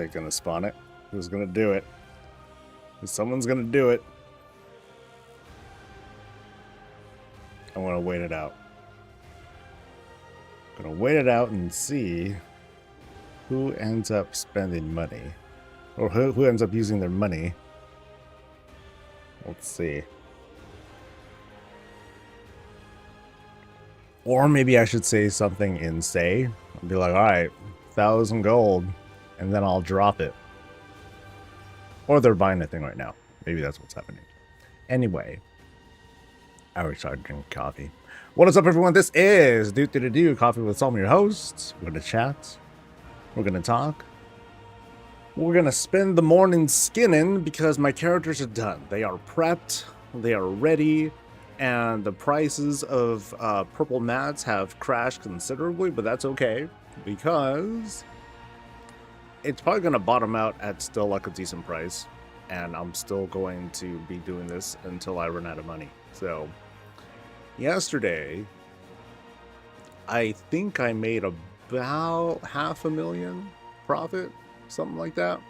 they gonna spawn it? Who's gonna do it? Someone's gonna do it. I want to wait it out. Gonna wait it out and see who ends up spending money, or who ends up using their money. Let's see. Or maybe I should say something in say. I'll be like, all right, 1,000 gold, and then I'll drop it. Or they're buying the thing right now. Maybe that's what's happening. Anyway, I already started drinking coffee. What is up, everyone? This is Do Coffee with some of your hosts. We're gonna chat. We're gonna talk. We're gonna spend the morning skinning because my characters are done. They are prepped. They are ready. And the prices of purple mats have crashed considerably, but that's okay because it's probably going to bottom out at still like a decent price, and I'm still going to be doing this until I run out of money. So yesterday, I think I made about $500,000 profit, something like that.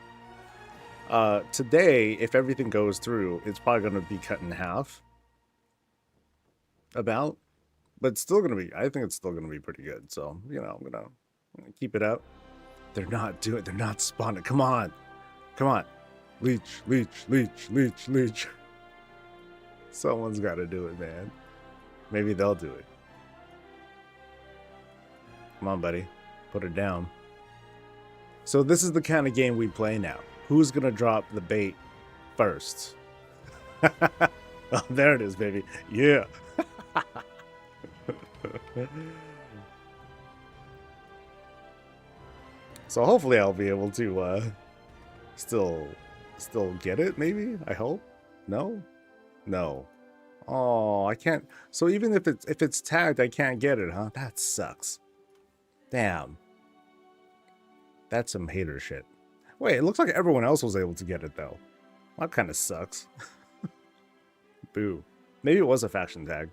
Today, if everything goes through, it's probably going to be cut in half. But it's still gonna be, I think it's still gonna be pretty good. So, you know, I'm gonna keep it up. They're not spawning. Come on. Leech. Someone's gotta do it, man. Maybe they'll do it. Come on, buddy. Put it down. So this is the kind of game we play now. Who's gonna drop the bait first? Oh, there it is, baby. Yeah. So hopefully I'll be able to still get it, maybe. I hope. No. Oh, I can't. So even if it's tagged, I can't get it, huh? That sucks. Damn. That's some hater shit. Wait, it looks like everyone else was able to get it though. That kind of sucks. Boo. Maybe it was a faction tag.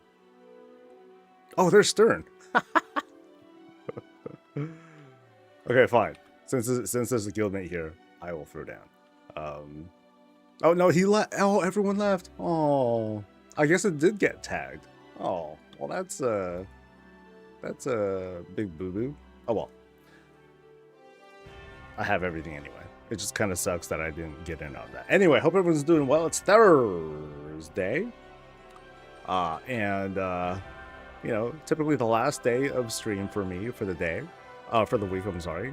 Oh, there's Stern. Okay, fine. Since there's a guildmate here, I will throw down. Oh no, he left. Oh, everyone left. Oh, I guess it did get tagged. Oh, well, that's a big boo boo. Oh well, I have everything anyway. It just kind of sucks that I didn't get in on that. Anyway, hope everyone's doing well. It's Thursday, you know, typically the last day of stream for me for the day, for the week, I'm sorry,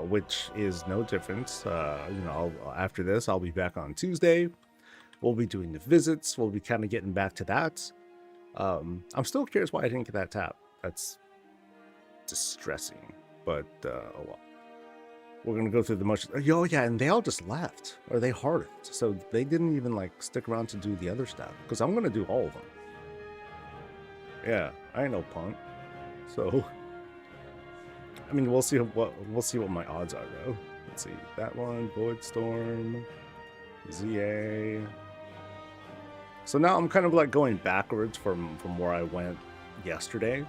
which is no different. You know, after this, I'll be back on Tuesday. We'll be doing the visits. We'll be kind of getting back to that. I'm still curious why I didn't get that tap. That's distressing, but oh well. We're going to go through the motions. Oh, yeah, and they all just left, or they hardened. So they didn't even, like, stick around to do the other stuff, because I'm going to do all of them. Yeah, I ain't no punk. So, I mean, we'll see what my odds are though. Let's see that one, Void Storm, ZA. So now I'm kind of like going backwards from where I went yesterday,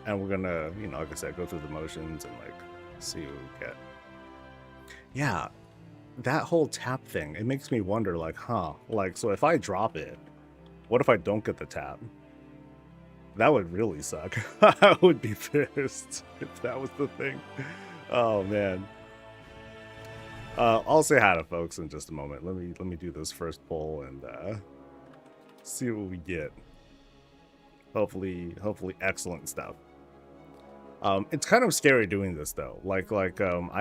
and we're gonna, you know, like I said, go through the motions and like see what we get. Yeah, that whole tap thing, it makes me wonder, like, like, so if I drop it, what if I don't get the tap? That would really suck. I would be pissed if that was the thing. Oh man. I'll say hi to folks in just a moment. Let me do this first poll and see what we get. Hopefully excellent stuff. It's kind of scary doing this though. Like I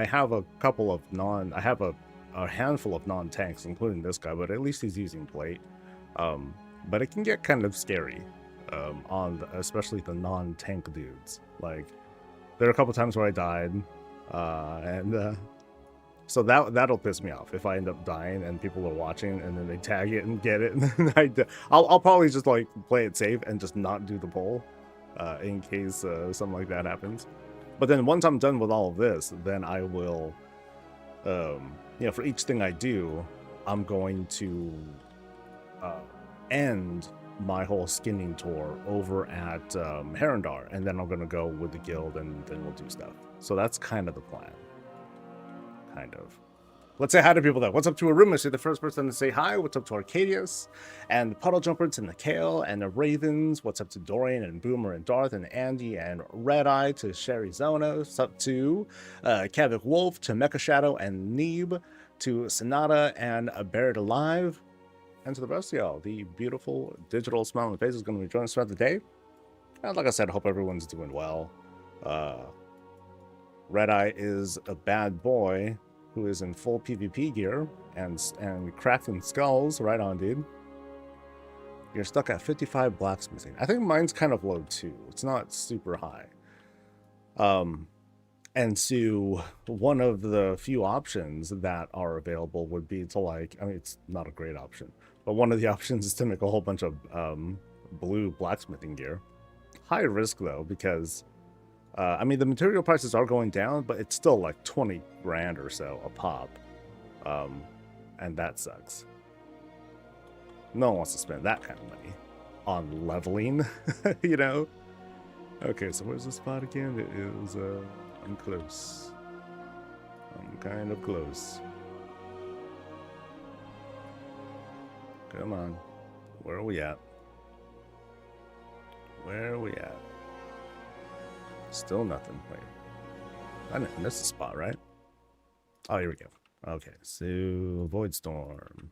have a couple of a handful of non-tanks, including this guy, but at least he's using plate. But it can get kind of scary. Especially the non-tank dudes. Like, there are a couple times where I died, so that'll piss me off if I end up dying and people are watching and then they tag it and get it, and then I'll probably just like play it safe and just not do the poll, in case something like that happens. But then once I'm done with all of this, then I will, you know, for each thing I do, I'm going to end my whole skinning tour over at Herondar, and then I'm gonna go with the guild and then we'll do stuff. So that's kind of the plan. kind of. Let's say hi to people though. What's up to Aruma? Say the first person to say hi. What's up to Arcadius and the Puddle Jumper to Nikhil and the Ravens? What's up to Dorian and Boomer and Darth and Andy and Red Eye to Sherry Zona? What's up to Kavik Wolf to Mecha Shadow and Neeb to Sonata and Buried Alive, and to the rest of y'all. The beautiful digital smiling face is going to be joining us throughout the day. And like I said, I hope everyone's doing well. Red Eye is a bad boy who is in full PvP gear and cracking skulls. Right on, dude. You're stuck at 55 blacksmithing. I think mine's kind of low too. It's not super high. And so one of the few options that are available would be to like, I mean, it's not a great option, but one of the options is to make a whole bunch of blue blacksmithing gear. High risk though, because I mean, the material prices are going down, but it's still like 20 grand or so a pop. And that sucks. No one wants to spend that kind of money on leveling, you know? Okay, so where's the spot again? It is, I'm close. I'm kind of close. Come on. Where are we at? Where are we at? Still nothing. Wait. I know this is the spot, right? Oh, here we go. Okay, so Void Storm.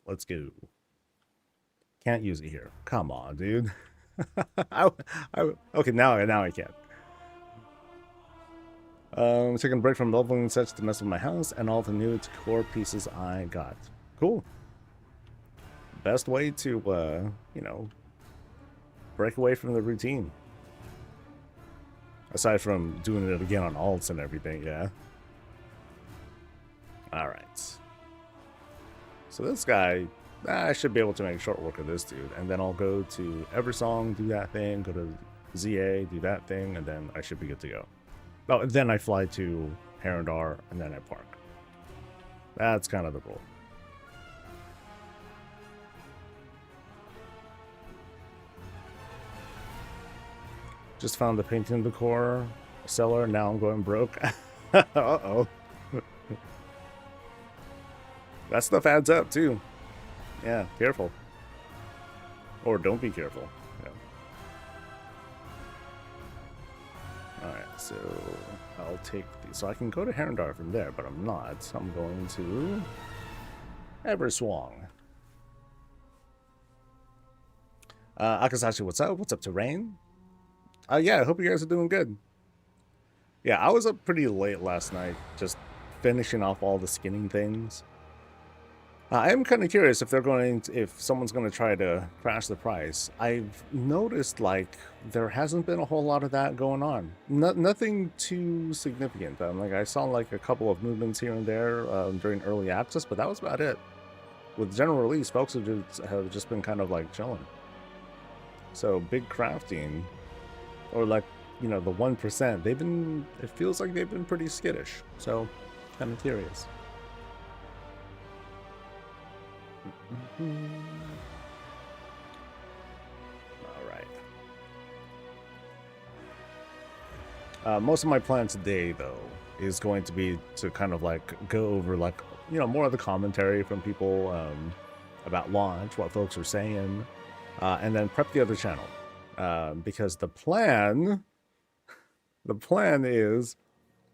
Let's go. Can't use it here. Come on, dude. Okay, now I can. Taking a break from leveling sets to mess with my house and all the new decor pieces I got. Cool. Best way to, you know, break away from the routine. Aside from doing it again on alts and everything, yeah. Alright. So this guy, I should be able to make short work of this dude. And then I'll go to Eversong, do that thing, go to ZA, do that thing, and then I should be good to go. Oh, and then I fly to Herondar, and then I park. That's kind of the rule. Just found the painting decor seller. Now I'm going broke. Uh-oh. That stuff adds up too. Yeah, careful. Or don't be careful. Yeah. Alright, so I'll take these. So I can go to Herondar from there, but I'm not. I'm going to Everswong. Akasashi, what's up? What's up to Rain? Yeah, I hope you guys are doing good. Yeah, I was up pretty late last night, just finishing off all the skinning things. I am kind of curious if if someone's going to try to crash the price. I've noticed, like, there hasn't been a whole lot of that going on. Nothing too significant. Like, I saw, like, a couple of movements here and there during early access, but that was about it. With general release, folks have just been kind of, like, chilling. So, big crafting, or, like, you know, the 1%, it feels like they've been pretty skittish. So, kind of curious. All right. Most of my plan today, though, is going to be to kind of like go over, like, you know, more of the commentary from people about launch, what folks are saying, and then prep the other channel, because the plan is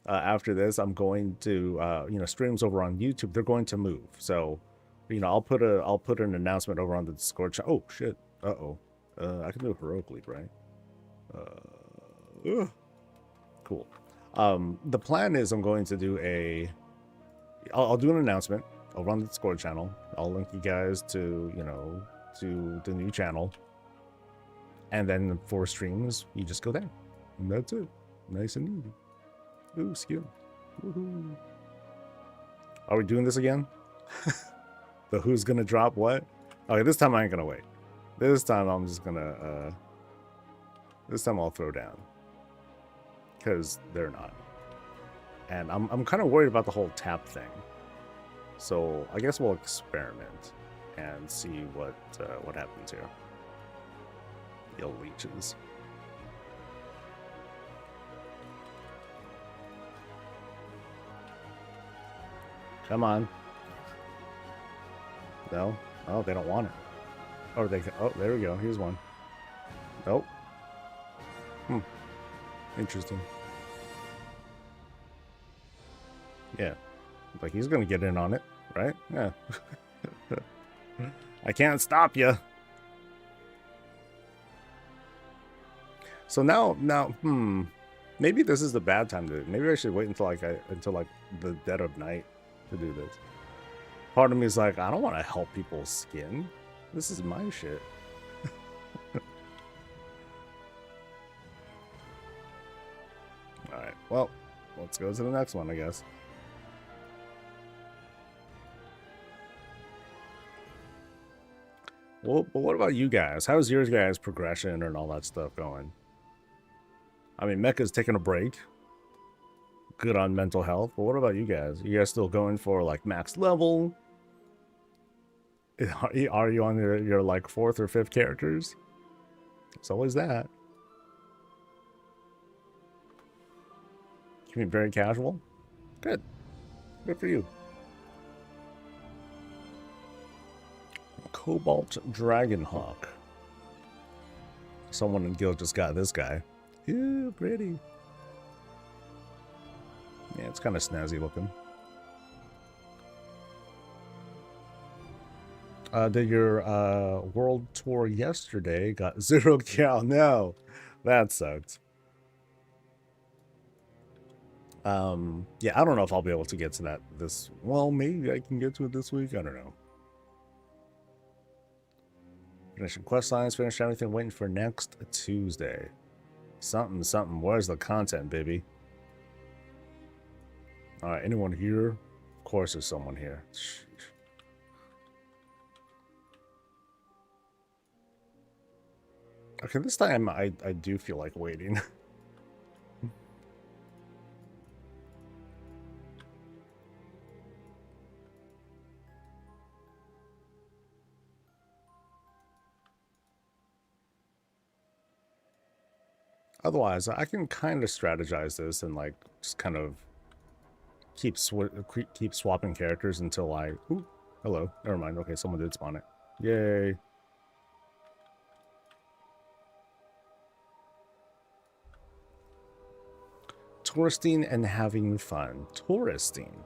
after this, I'm going to you know, streams over on YouTube. They're going to move, so. You know, I'll put an announcement over on the Discord channel. Oh shit! I can do it heroically, right? Cool. The plan is I'm going to do I'll do an announcement over on the Discord channel. I'll link you guys to, you know, to the new channel, and then for streams, you just go there, and that's it. Nice and easy. Ooh, skill. Woohoo! Are we doing this again? The who's gonna drop what? Okay, this time I ain't gonna wait. This time I'm just gonna this time I'll throw down, because they're not. And I'm kind of worried about the whole tap thing. So I guess we'll experiment and see what happens here. Yo, leeches. Come on. No? Oh, they don't want it. Or they... Oh, there we go. Here's one. Nope. Interesting. Yeah. Like, he's gonna get in on it, right? Yeah. I can't stop you. So now, maybe this is the bad time to do it. Maybe I should wait until like the dead of night to do this. Part of me is like, I don't want to help people skin. This is my shit. All right. Well, let's go to the next one, I guess. Well, but what about you guys? How's your guys' progression and all that stuff going? I mean, Mecha's taking a break. Good on mental health. But what about you guys? You guys still going for like max level? Are you on your like 4th or 5th characters? It's always that. You mean very casual? Good. Good for you. Cobalt Dragonhawk. Someone in guild just got this guy. Ew, pretty. Yeah, it's kind of snazzy looking. Did your world tour yesterday got 0 cal? No, that sucked. Yeah, I don't know if I'll be able to get to that this... Well, maybe I can get to it this week. I don't know. Finishing quest lines, finish everything, waiting for next Tuesday. Something, something. Where's the content, baby? Alright, anyone here? Of course there's someone here. Sheesh. Okay, this time I do feel like waiting. Otherwise, I can kind of strategize this and like just kind of keep swapping characters until I... Ooh, hello. Never mind. Okay, someone did spawn it. Yay. Touristing and having fun. Touristing.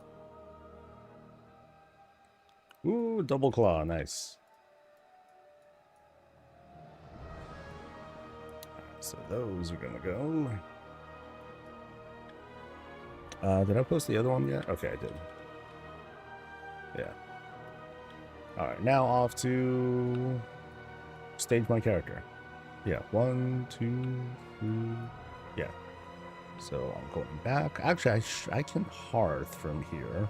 Ooh, double claw. Nice. So those are gonna go. Did I post the other one yet? Okay, I did. Yeah. Alright, now off to stage my character. Yeah, 1, 2, 3. Yeah. So I'm going back. Actually, I can hearth from here.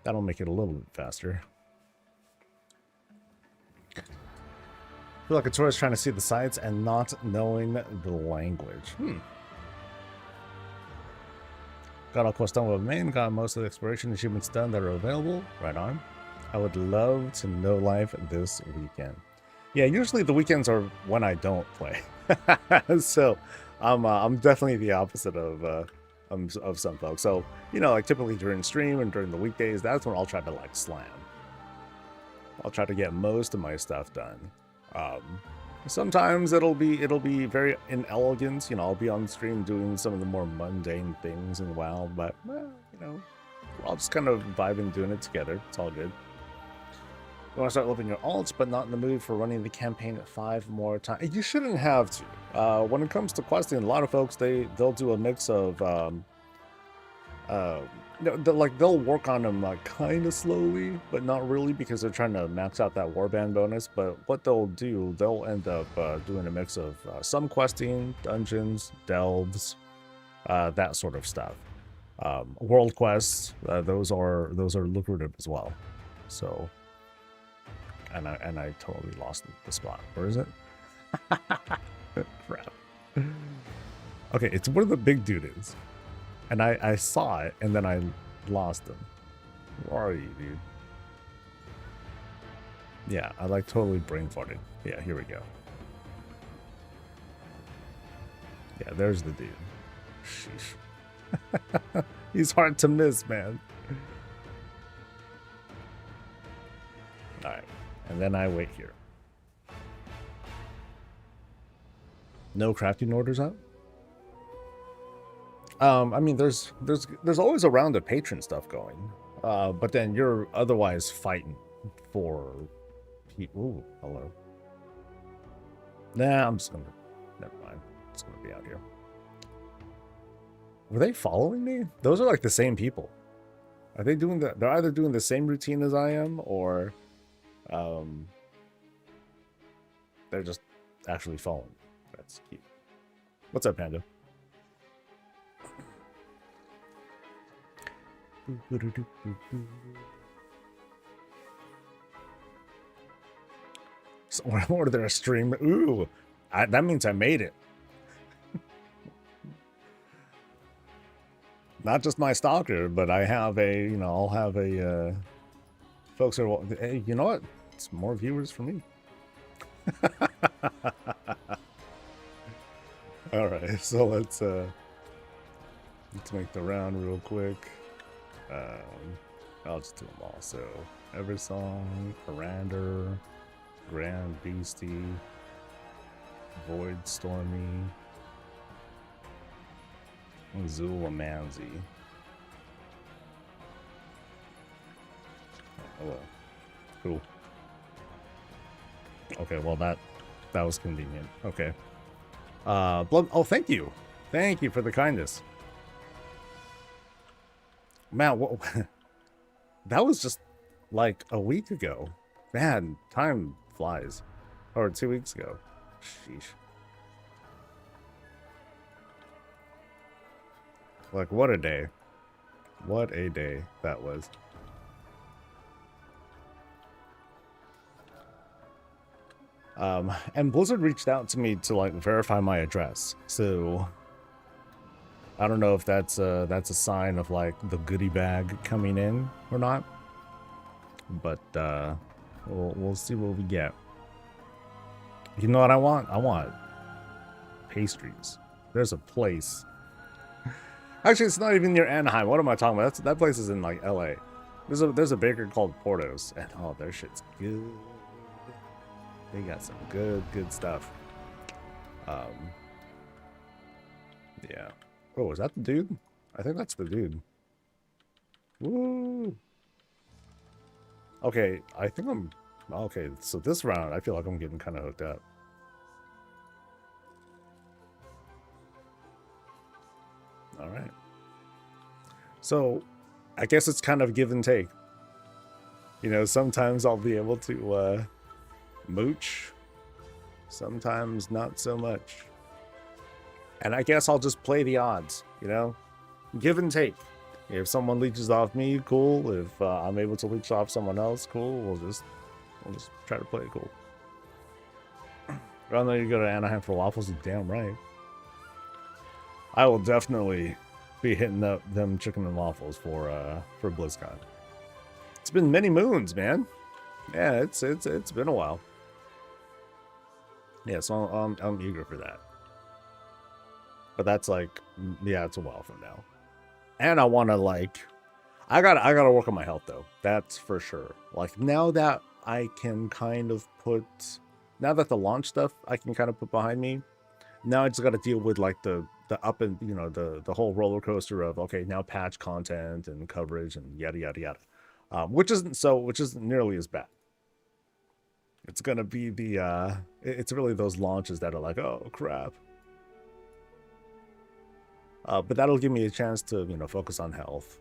That'll make it a little bit faster. I feel like a tourist trying to see the sights and not knowing the language. Got all quests done with main, got most of the exploration achievements done that are available. Right on. I would love to know life this weekend. Yeah, usually the weekends are when I don't play. So I'm definitely the opposite of some folks. So, you know, like typically during stream and during the weekdays, that's when I'll try to like slam. I'll try to get most of my stuff done. Sometimes it'll be very inelegant. You know, I'll be on stream doing some of the more mundane things in WoW, but well, you know, we're all just kind of vibing, doing it together. It's all good. You want to start loving your alts, but not in the mood for running the campaign 5 more times. You shouldn't have to. When it comes to questing, a lot of folks they'll do a mix of they'll work on them like kind of slowly, but not really because they're trying to max out that warband bonus. But what they'll do, they'll end up doing a mix of some questing, dungeons, delves, that sort of stuff. World quests, those are lucrative as well. So. And I totally lost the spot. Where is it? Crap. Okay, it's where the big dude is. And I saw it, and then I lost him. Where are you, dude? Yeah, I like totally brain farted. Yeah, here we go. Yeah, there's the dude. Sheesh. He's hard to miss, man. Alright. And then I wait here. No crafting orders out? I mean, there's always a round of patron stuff going. But then you're otherwise fighting for people. Ooh, hello. Nah, I'm just gonna... Never mind. I'm just gonna be out here. Were they following me? Those are like the same people. Are they doing the... They're either doing the same routine as I am, or... they're just actually following. That's cute. What's up, Panda? So or they're a stream. Ooh, that means I made it. Not just my stalker, but I have a, you know, I'll have a, folks are, hey, you know what? It's more viewers for me. All right, so let's make the round real quick. I'll just do them all. So, Eversong, Parander, Grand Beastie, Void Stormy, Zulamanzi. Oh, cool. Okay, well that was convenient. Okay. Blood. Oh, thank you. Thank you for the kindness. Man, what, that was just like a week ago. Man, time flies. Or 2 weeks ago. Sheesh. Like, what a day. What a day that was. And Blizzard reached out to me to, like, verify my address. So... I don't know if that's a sign of like the goodie bag coming in or not, but we'll see what we get. You know what I want? I want pastries. There's a place. Actually, it's not even near Anaheim. What am I talking about? That place is in like LA. There's a bakery called Porto's, and oh, their shit's good. They got some good stuff. Yeah. Oh, is that the dude? I think that's the dude. Woo! Okay, I think I'm... Okay, so this round, I feel like I'm getting kind of hooked up. Alright. So, I guess it's kind of give and take. You know, sometimes I'll be able to mooch. Sometimes not so much. And I guess I'll just play the odds, you know? Give and take. If someone leeches off me, cool. If I'm able to leech off someone else, cool. We'll just try to play it cool. Rather than you go to Anaheim for waffles, you're damn right. I will definitely be hitting up them chicken and waffles for BlizzCon. It's been many moons, man. Yeah, it's been a while. Yeah, so I'm eager for that. But that's like, yeah, it's a while from now. And I want to like, I gotta work on my health though. That's for sure. Like now that I can kind of put, now that the launch stuff I can kind of put behind me, now I just got to deal with like the up and, you know, the whole roller coaster of, okay, now patch content and coverage and yada, yada, yada. Which isn't nearly as bad. It's going to be the, it's really those launches that are like, oh crap. But that'll give me a chance to, you know, focus on health.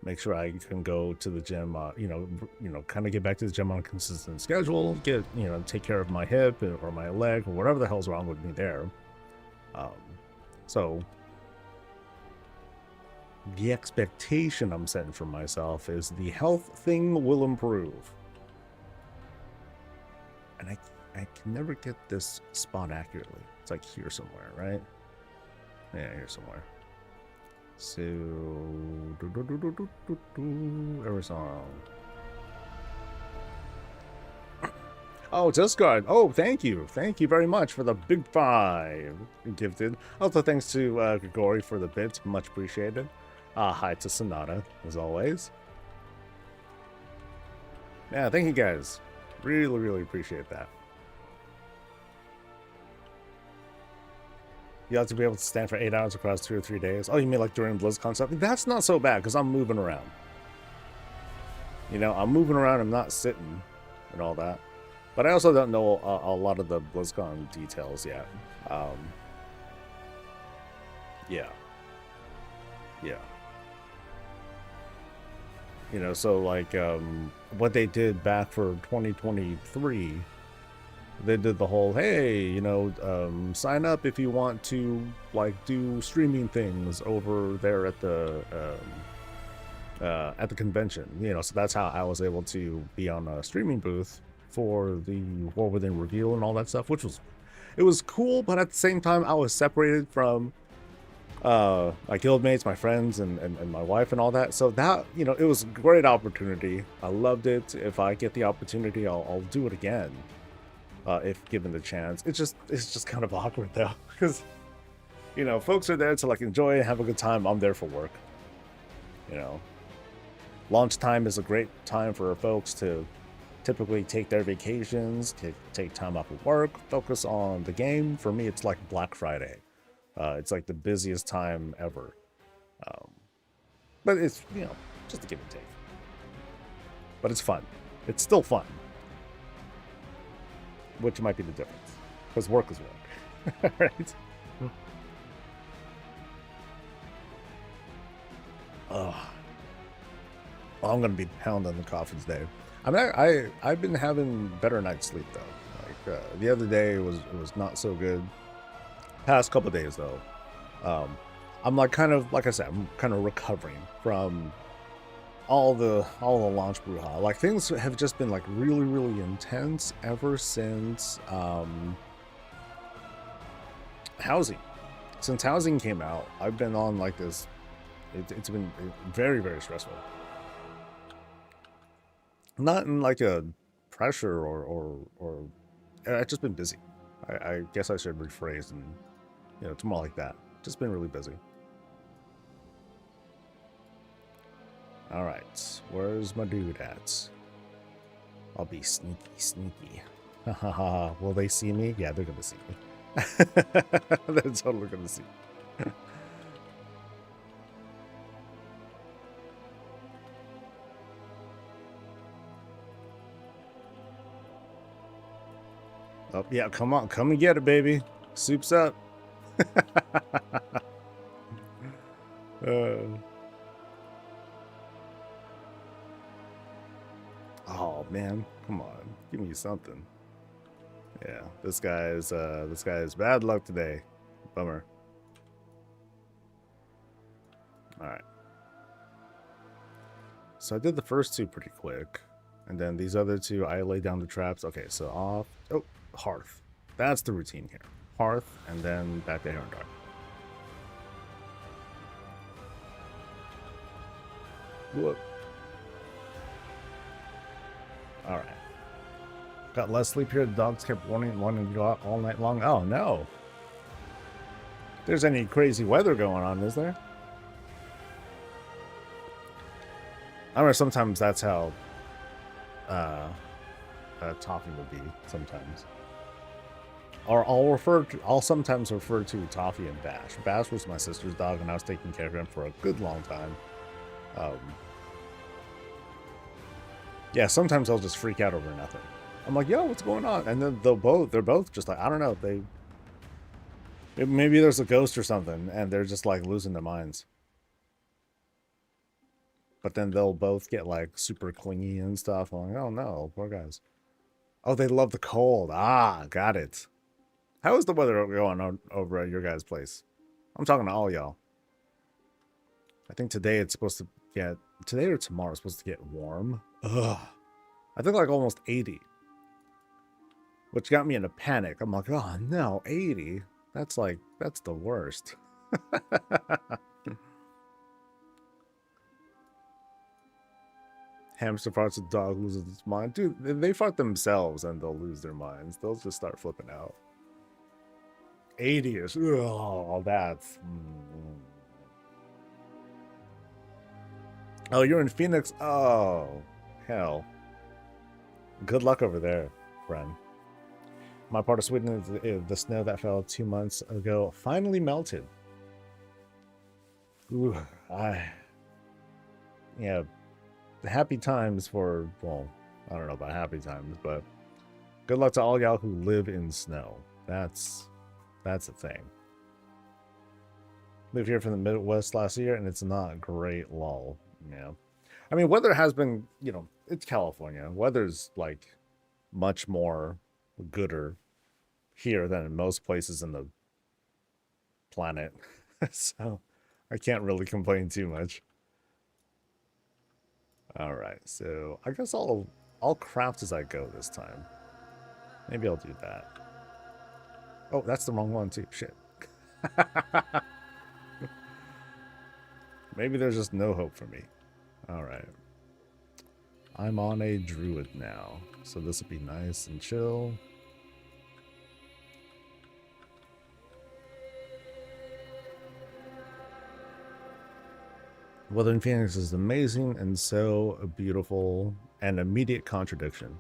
Make sure I can go to the gym, you know, kind of get back to the gym on a consistent schedule. Get, you know, take care of my hip or my leg or whatever the hell's wrong with me there. So the expectation I'm setting for myself is the health thing will improve. And I can never get this spot accurately. It's like here somewhere, right? Yeah, here somewhere. So, Arizona. Oh, Discard. Oh, thank you. Thank you very much for the big 5 gifted. Also, thanks to Grigori for the bits. Much appreciated. Hi to Sonata, as always. Yeah, thank you guys. Really, really appreciate that. You have to be able to stand for 8 hours across 2 or 3 days. Oh, you mean like during BlizzCon stuff? That's not so bad because I'm moving around. You know, I'm moving around. I'm not sitting and all that. But I also don't know a lot of the BlizzCon details yet. Yeah. Yeah. You know, so like what they did back for 2023, they did the whole, hey, you know, sign up if you want to like do streaming things over there at the convention. You know, so that's how I was able to be on a streaming booth for the War Within reveal and all that stuff, which was, it was cool, but at the same time I was separated from my guildmates, my friends, and my wife and all that. So that, you know, it was a great opportunity. I loved it. If I get the opportunity, I'll do it again, if given the chance. It's just kind of awkward though, because, you know, folks are there to like enjoy and have a good time. I'm there for work. You know, launch time is a great time for folks to typically take their vacations, take time off of work, focus on the game. For me, it's like Black Friday. It's like the busiest time ever. But it's, you know, just a give and take. But it's fun. It's still fun. Which might be the difference. Because work is work. Right? Well, I'm going to be pounding the coffins day. I mean, I've been having better night's sleep, though. Like, the other day, it was not so good. Past couple days though, I'm like kind of, like I said, I'm kind of recovering from all the launch brouhaha. Like things have just been like really, really intense ever since housing. Since housing came out, I've been on like this. It's been very, very stressful. Not in like a pressure or I've just been busy. I guess I should rephrase and, you know, it's more like that. Just been really busy. All right, where's my dude at? I'll be sneaky. Will they see me? Yeah, they're gonna see me. They're totally gonna see me. Oh, yeah, come on. Come and get it, baby. Soup's up. Oh, man. Come on. Give me something. Yeah, this guy's bad luck today. Bummer. All right. So I did the first two pretty quick. And then these other two, I laid down the traps. Okay, so off. Oh, Hearth. That's the routine here. Hearth, and then back to Heron Dark. Whoop. All right. Got less sleep here. The dogs kept wanting to go out all night long. Oh, no. There's any crazy weather going on, is there? I remember sometimes that's how Toffee would be sometimes. Or I'll sometimes refer to Toffee and Bash. Bash was my sister's dog, and I was taking care of him for a good long time. Yeah, sometimes I'll just freak out over nothing. I'm like, yo, what's going on? And then they're both just like, I don't know, maybe there's a ghost or something, and they're just like losing their minds. But then they'll both get like super clingy and stuff. I'm like, oh no, poor guys. Oh, they love the cold. Ah, got it. How is the weather going on over at your guys' place? I'm talking to all y'all. I think today it's supposed to get, today or tomorrow it's supposed to get warm. Ugh. I think like almost 80. Which got me in a panic. I'm like, oh no, 80? That's the worst. Hamster farts, a dog loses its mind. Dude, they fart themselves and they'll lose their minds. They'll just start flipping out. 80-ish. Oh, that's... Oh, you're in Phoenix? Oh, hell. Good luck over there, friend. My part of Sweden, the snow that fell 2 months ago finally melted. Ooh, yeah, happy times for, well, I don't know about happy times, but good luck to all y'all who live in snow. That's a thing. Moved here from the Midwest last year, and it's not great, lol. Yeah. I mean, weather has been, it's California. Weather's like much more gooder here than in most places in the planet. So I can't really complain too much. All right, so I guess I'll craft as I go this time. Maybe I'll do that. Oh, that's the wrong one too. Shit. Maybe there's just no hope for me. All right. I'm on a druid now, so this will be nice and chill. Weather in Phoenix is amazing and so beautiful, an immediate contradiction.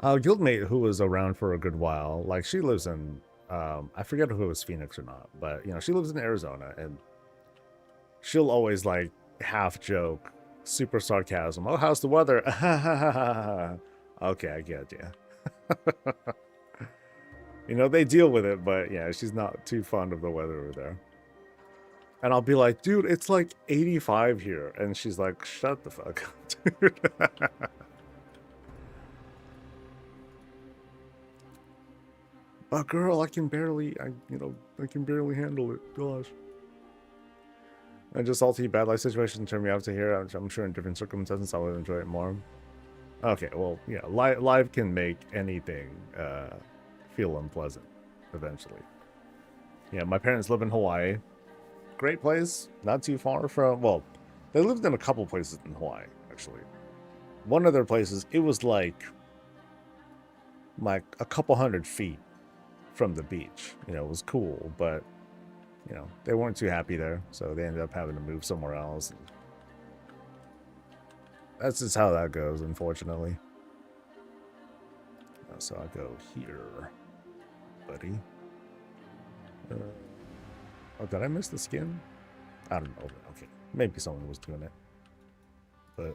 Guildmate, who was around for a good while, like she lives in, I forget if it was Phoenix or not, but she lives in Arizona, and she'll always like half joke, super sarcasm. Oh, how's the weather? Okay, I get you. They deal with it, but yeah, she's not too fond of the weather over there. And I'll be like, dude, it's like 85 here. And she's like, shut the fuck up, dude. But girl, I can barely handle it. Gosh. And just salty bad life situation turned me off to here. I'm sure in different circumstances I would enjoy it more. Okay, well, yeah, live can make anything feel unpleasant eventually. Yeah, my parents live in Hawaii. Great place, not too far from, well, they lived in a couple places in Hawaii, actually. One of their places, it was like a couple 100 feet from the beach. It was cool, but they weren't too happy there, so they ended up having to move somewhere else. And that's just how that goes, unfortunately. So I go here, buddy. Oh, did I miss the skin? I don't know. Okay, maybe someone was doing it, but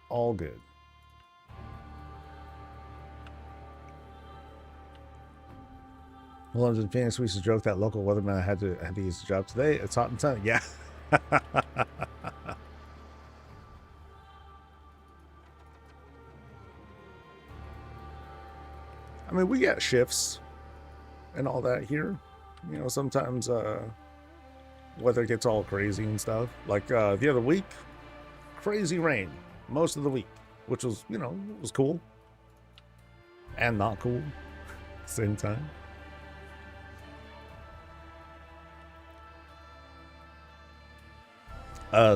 all good. Well, in Phoenix, we used to joke that local weatherman had to use the job today. It's hot and sunny. Yeah. I mean, we get shifts and all that here. Sometimes weather gets all crazy and stuff. Like the other week, crazy rain most of the week, which was, was cool and not cool at the same time.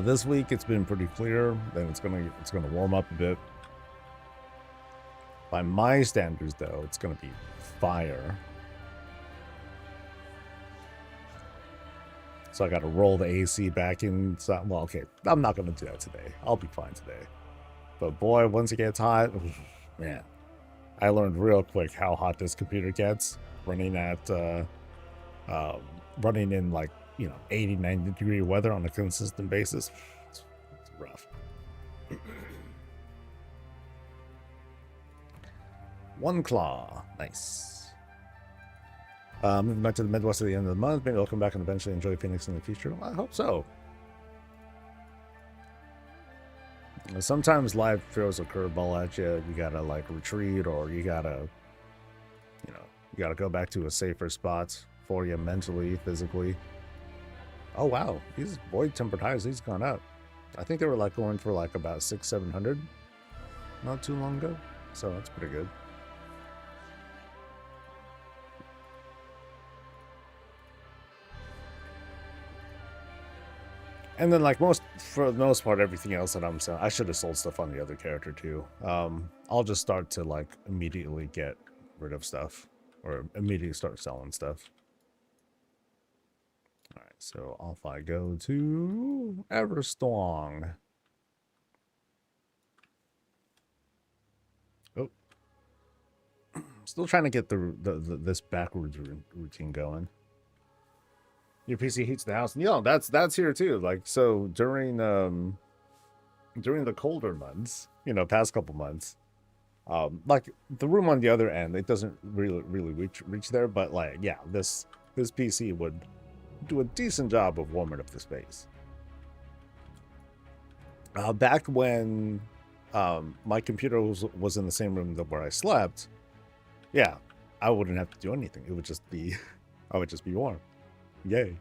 This week it's been pretty clear. Then it's gonna warm up a bit. By my standards, though, it's gonna be fire. So I got to roll the AC back in. Well, okay, I'm not gonna do that today. I'll be fine today. But boy, once it gets hot, man, I learned real quick how hot this computer gets running at running in like 80, 90 degree weather on a consistent basis. It's rough. One claw, nice. Moving back to the Midwest at the end of the month. Maybe I'll come back and eventually enjoy Phoenix in the future. I hope so. Sometimes life throws a curveball at you. You gotta like retreat, or you gotta go back to a safer spot for you mentally, physically. Oh wow, these void tempered highs, these gone up. I think they were like going for like about 600-700 not too long ago, so that's pretty good. And then like for the most part, everything else that I'm selling, I should have sold stuff on the other character too. I'll just start to like immediately get rid of stuff, or immediately start selling stuff. All right, so off I go to Everstong. Oh, still trying to get this backwards routine going. Your PC heats the house. Yeah, that's here too. Like, so during the colder months, you know, past couple months, like the room on the other end, it doesn't really reach there, but like, yeah, this PC would do a decent job of warming up the space. Back when my computer was in the same room where I slept, yeah, I wouldn't have to do anything. It would just be, I would just be warm. Yay.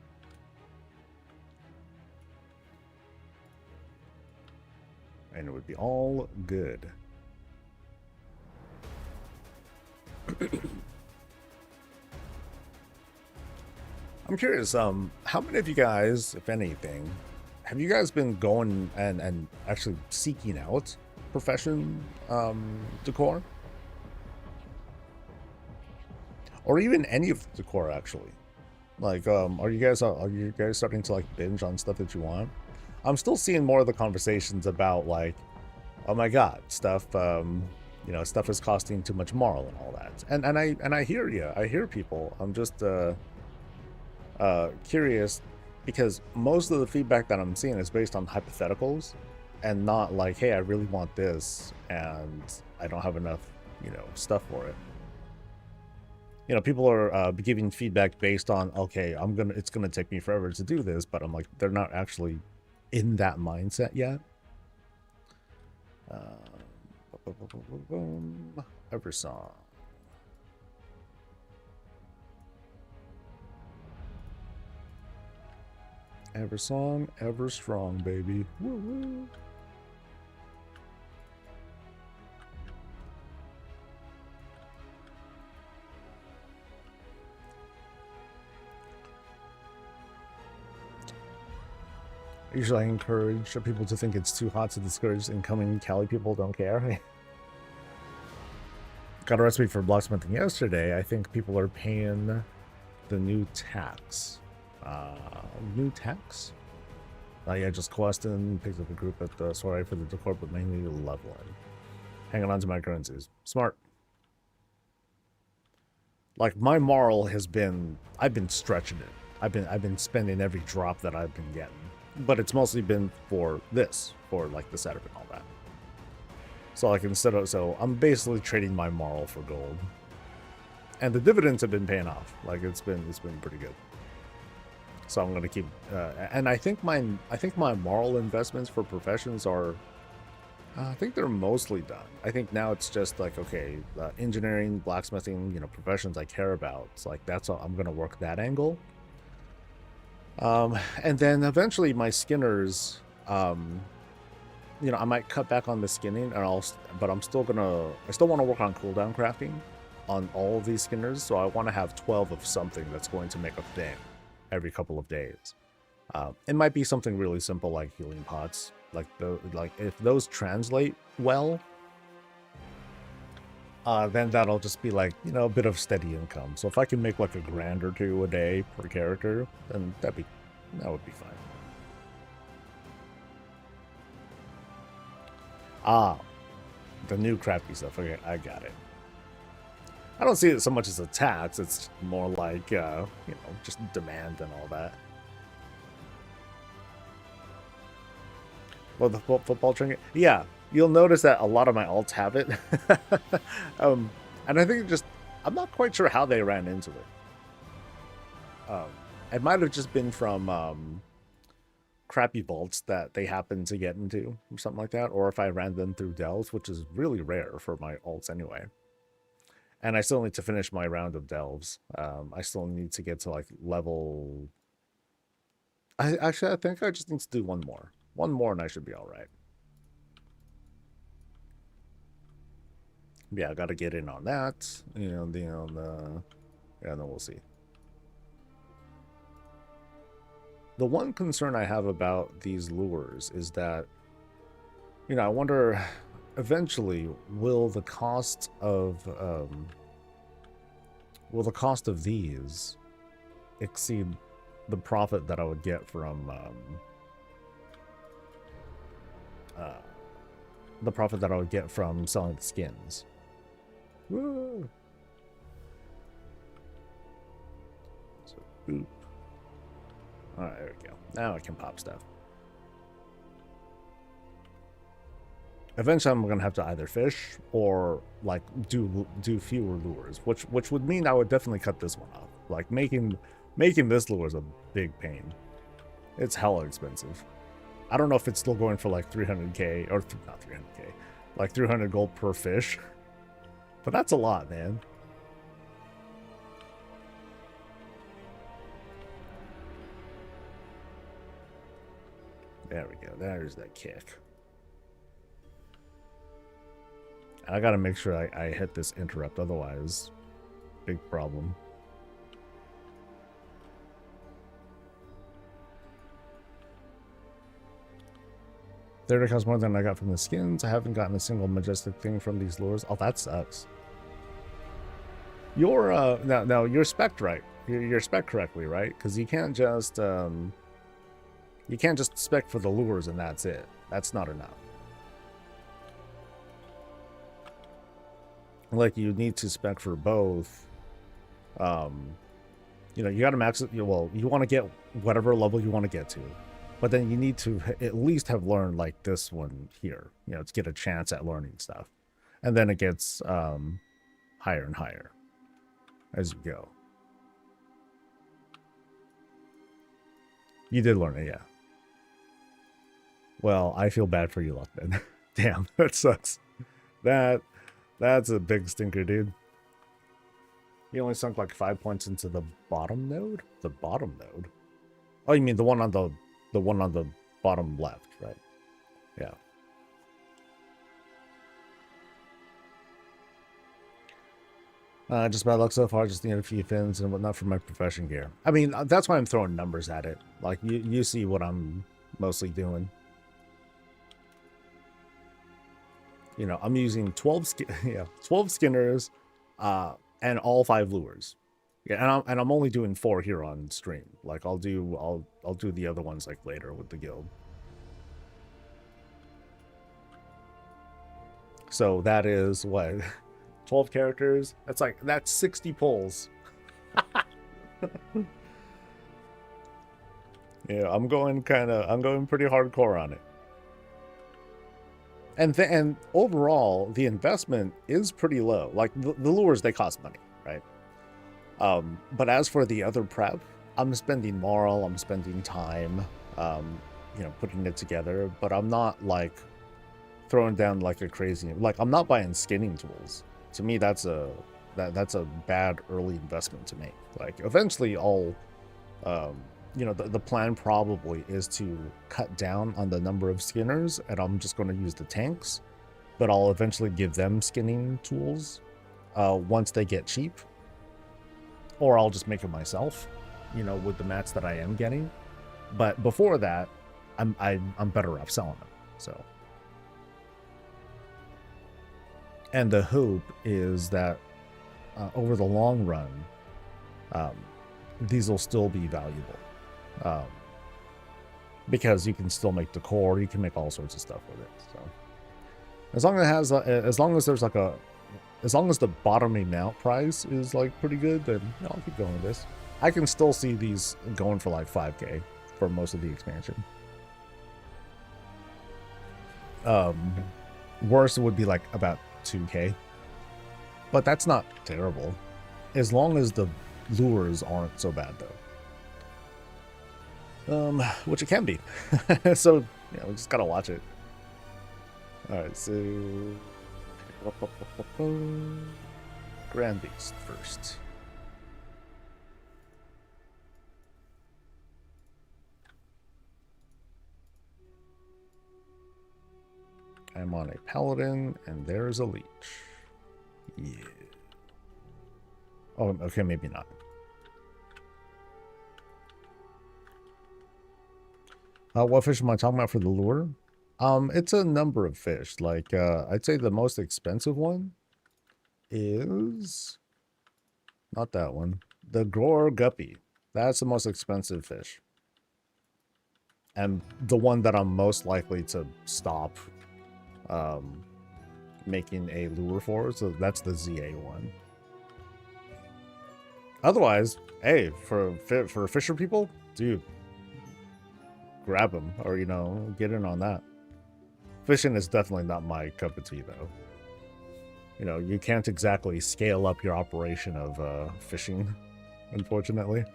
And it would be all good. I'm curious, how many of you guys, if anything, have you guys been going and actually seeking out profession decor? Or even any of the decor, actually? Like, are you guys starting to like binge on stuff that you want? I'm still seeing more of the conversations about like, oh my god, stuff, you know, stuff is costing too much moral and all that. And I hear you. I hear people. I'm just curious because most of the feedback that I'm seeing is based on hypotheticals and not like, hey, I really want this and I don't have enough, you know, stuff for it. You know, people are giving feedback based on, okay, it's gonna take me forever to do this, but I'm like, they're not actually in that mindset yet. Eversong. Eversong, ever strong, baby. Woo-woo. Usually I encourage people to think it's too hot to discourage incoming Cali people. Don't care. Got a recipe for blacksmithing yesterday. I think people are paying the new tax. New tax? Yeah, just questing, picked up a group at the soiree for the decor, but mainly leveling. Hanging on to my currencies. Smart. Like, my moral has been, I've been stretching it. I've been spending every drop that I've been getting. But it's mostly been for this, for like the setup and all that. So like so I'm basically trading my moral for gold. And the dividends have been paying off. Like it's been pretty good. So I'm gonna keep and I think my moral investments for professions are I think they're mostly done. I think now it's just like, okay, engineering, blacksmithing, you know, professions I care about. It's like that's all, I'm gonna work that angle. And then eventually my skinners, you know, I might cut back on the skinning, but I still want to work on cooldown crafting on all of these skinners. So I want to have 12 of something that's going to make a thing every couple of days. It might be something really simple like healing pots, like if those translate well, then that'll just be like, you know, a bit of steady income. So if I can make like $1,000 or $2 a day per character, then that would be fine. Ah, the new crappy stuff. Okay, I got it. I don't see it so much as a tax. It's more like, you know, just demand and all that. Well, the football trinket? Yeah. You'll notice that a lot of my alts have it. And I think I'm not quite sure how they ran into it. It might have just been from crappy vaults that they happened to get into or something like that. Or if I ran them through delves, which is really rare for my alts anyway. And I still need to finish my round of delves. I still need to get to like level... I think I just need to do one more. One more and I should be all right. Yeah, I got to get in on that. You know, yeah, then we'll see. The one concern I have about these lures is that, you know, I wonder, eventually, will the cost of these exceed the profit that I would get from selling the skins? Woo. So, boop. All right, there we go. Now I can pop stuff. Eventually, I'm gonna have to either fish or like do fewer lures, which would mean I would definitely cut this one off. Like making this lure is a big pain. It's hella expensive. I don't know if it's still going for like 300k or not 300k, like 300 gold per fish, but that's a lot, man. There we go. There's that kick. I gotta make sure I hit this interrupt, otherwise, big problem. $30 costs more than I got from the skins. I haven't gotten a single majestic thing from these lures. Oh, that sucks. You're no, you're spec'd right. You're spec correctly, right? Because you can't just spec for the lures and that's it. That's not enough. Like you need to spec for both. You know, you got to max it. Well, you want to get whatever level you want to get to, but then you need to at least have learned like this one here, you know, to get a chance at learning stuff, and then it gets higher and higher as you go. You did learn it, yeah. Well, I feel bad for you, Luckman. Damn, that sucks. That's a big stinker, dude. He only sunk like 5 points into the bottom node? The bottom node? Oh, you mean the one on the bottom left, right? Yeah. Just bad luck so far. Just need a few fins and whatnot for my profession gear. I mean, that's why I'm throwing numbers at it. Like, you see what I'm mostly doing. You know, I'm using 12 skinners, and all 5 lures. Yeah, and I'm only doing 4 here on stream. Like I'll do the other ones like later with the guild. So that is what 12 characters. That's 60 pulls. Yeah, I'm going pretty hardcore on it. And overall, the investment is pretty low. Like the lures, they cost money, right? But as for the other prep, I'm spending moral, I'm spending time, you know, putting it together. But I'm not like throwing down like a crazy. Like I'm not buying skinning tools. To me, that's a bad early investment to make. Like eventually, I'll you know, the plan probably is to cut down on the number of skinners, and I'm just going to use the tanks, but I'll eventually give them skinning tools once they get cheap, or I'll just make it myself, you know, with the mats that I am getting. But before that, I'm better off selling them. So, and the hope is that over the long run, these will still be valuable. Because you can still make decor, you can make all sorts of stuff with it. So as long as the bottoming out price is like pretty good, then you know, I'll keep going with this. I can still see these going for like 5k for most of the expansion. Worst would be like about 2k, but that's not terrible as long as the lures aren't so bad though. Which it can be. So, yeah, we just gotta watch it. Alright, so Grand Beast first. I'm on a paladin, and there's a leech. Yeah. Oh, okay, maybe not. What fish am I talking about for the lure? It's a number of fish. Like, I'd say the most expensive one is not that one. The Gror Guppy. That's the most expensive fish. And the one that I'm most likely to stop making a lure for, so that's the ZA one. Otherwise, hey, for fisher people, dude, grab them, or you know, get in on that. Fishing is definitely not my cup of tea, though. You know, you can't exactly scale up your operation of fishing, unfortunately.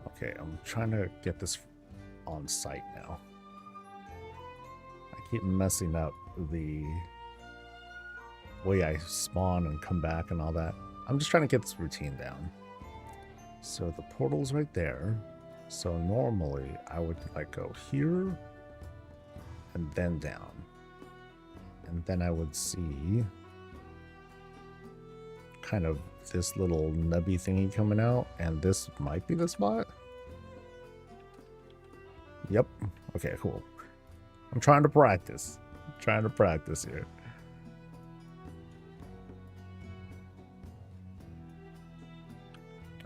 Okay, I'm trying to get this on site now. I keep messing up the way I spawn and come back and all that. I'm just trying to get this routine down. So the portal's right there. So normally I would like go here and then down. And then I would see kind of this little nubby thingy coming out, and this might be the spot. Yep. Okay, cool. I'm trying to practice. Here.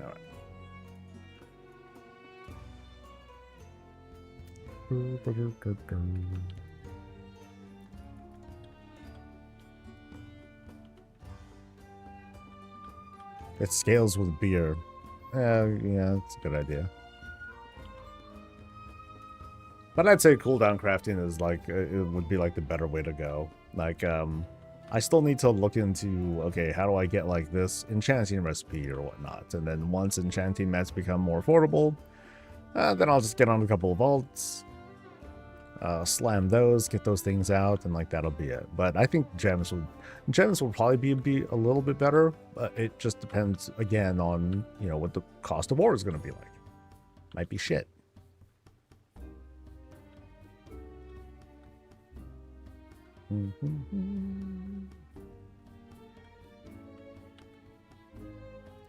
All right. It scales with beer. Yeah, it's a good idea. But I'd say cooldown crafting is like, it would be like the better way to go. Like, I still need to look into, okay, how do I get like this enchanting recipe or whatnot? And then once enchanting mats become more affordable, then I'll just get on a couple of vaults, slam those, get those things out, and like that'll be it. But I think gems will probably be a little bit better, but it just depends again on, you know, what the cost of ore is going to be like. Might be shit.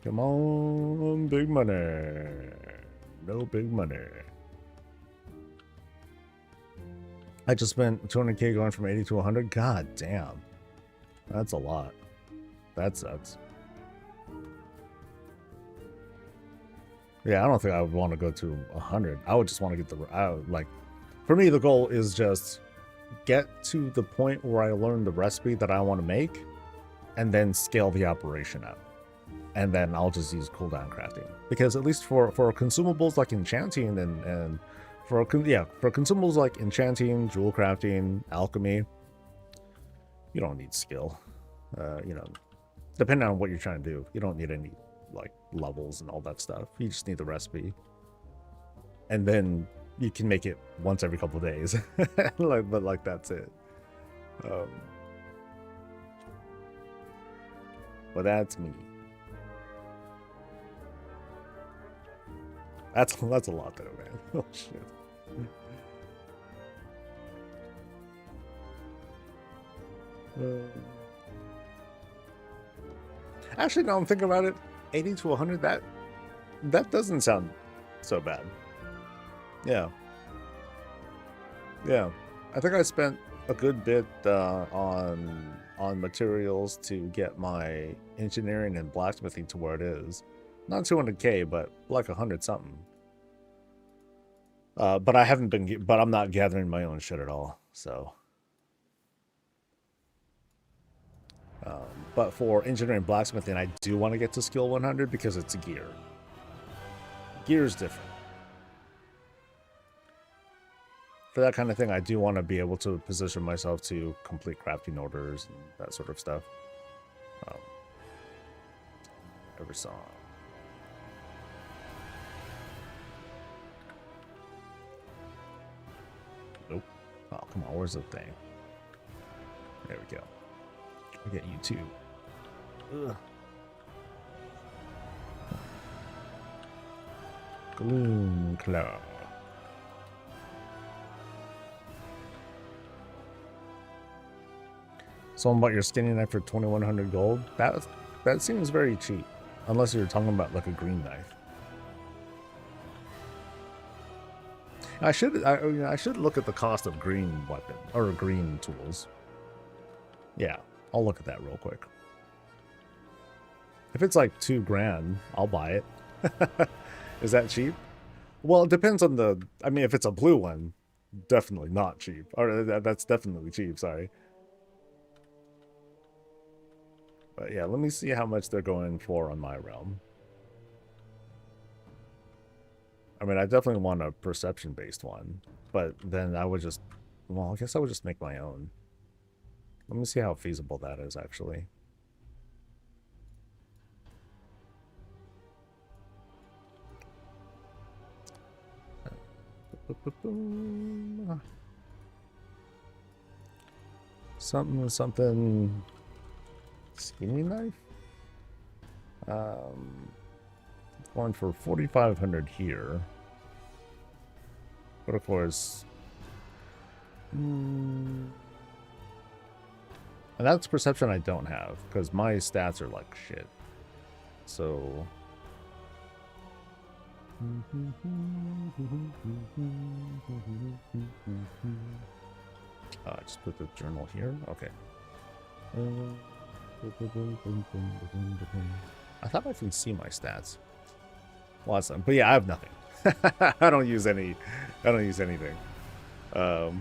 Come on, big money. No big money. I just spent 200k going from 80 to 100. God damn. That's a lot. That sucks. Yeah, I don't think I would want to go to 100. I would just want to get like, for me, the goal is just get to the point where I learn the recipe that I want to make, and then scale the operation up. And then I'll just use cooldown crafting. Because at least for consumables like enchanting and for consumables like enchanting, jewel crafting, alchemy, you don't need skill. You know, depending on what you're trying to do, you don't need any like levels and all that stuff. You just need the recipe. And then you can make it once every couple of days. but that's it. But that's me. That's a lot though, man. Oh shit. Actually, now I'm thinking about it, 80 to 100, that doesn't sound so bad. Yeah. I think I spent a good bit on materials to get my engineering and blacksmithing to where it is. Not 200k, but like 100 something. But I'm not gathering my own shit at all. So, but for engineering and blacksmithing, I do want to get to skill 100 because it's gear. Gear is different. For that kind of thing, I do want to be able to position myself to complete crafting orders and that sort of stuff. Every song. Nope. Oh, come on. Where's the thing? There we go. I get you too. Ugh. Gloom Claw. Someone bought your skinning knife for 2,100 gold. That seems very cheap, unless you're talking about like a green knife. I should look at the cost of green weapon or green tools. Yeah, I'll look at that real quick. If it's like $2 grand, I'll buy it. Is that cheap? Well, it depends on the. I mean, if it's a blue one, definitely not cheap. Or that's definitely cheap. Sorry, but yeah, let me see how much they're going for on my realm. I mean, I definitely want a perception-based one, but then I would just. Well, I guess I would just make my own. Let me see how feasible that is actually. Something skinny knife. Going for 4,500 here, but of course, and that's perception I don't have because my stats are like shit. So. Just put the journal here. Okay. I thought I could see my stats. Well, that's but yeah, I have nothing. I don't use any. I don't use anything. Now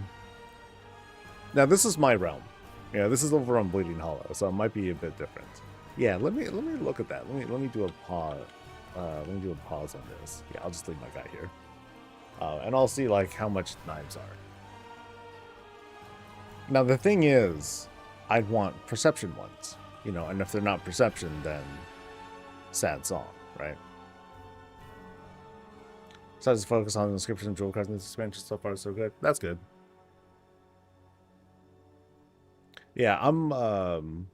this is my realm. Yeah, this is over on Bleeding Hollow, so it might be a bit different. Yeah, let me look at that. Let me do a pause. Let me do a pause on this. Yeah, I'll just leave my guy here, and I'll see like how much knives are. Now the thing is, I'd want perception ones, you know, and if they're not perception, then sad song, right? So I just focus on the description of jewel cards in this expansion so far, so good. That's good. Yeah, I mean,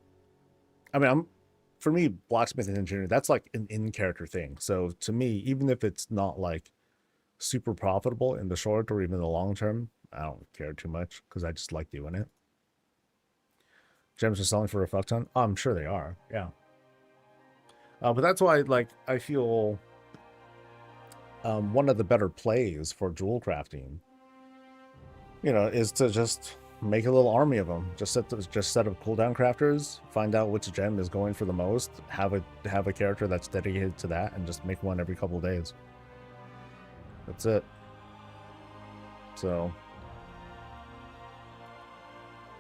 for me, blacksmith and engineer, that's like an in-character thing. So to me, even if it's not like super profitable in the short or even the long term, I don't care too much because I just like doing it. Gems are selling for a fuck ton. Oh, I'm sure they are. Yeah. But that's why, like, I feel one of the better plays for jewel crafting, you know, is to just make a little army of them. Just set up cooldown crafters. Find out which gem is going for the most. Have a character that's dedicated to that, and just make one every couple of days. That's it. So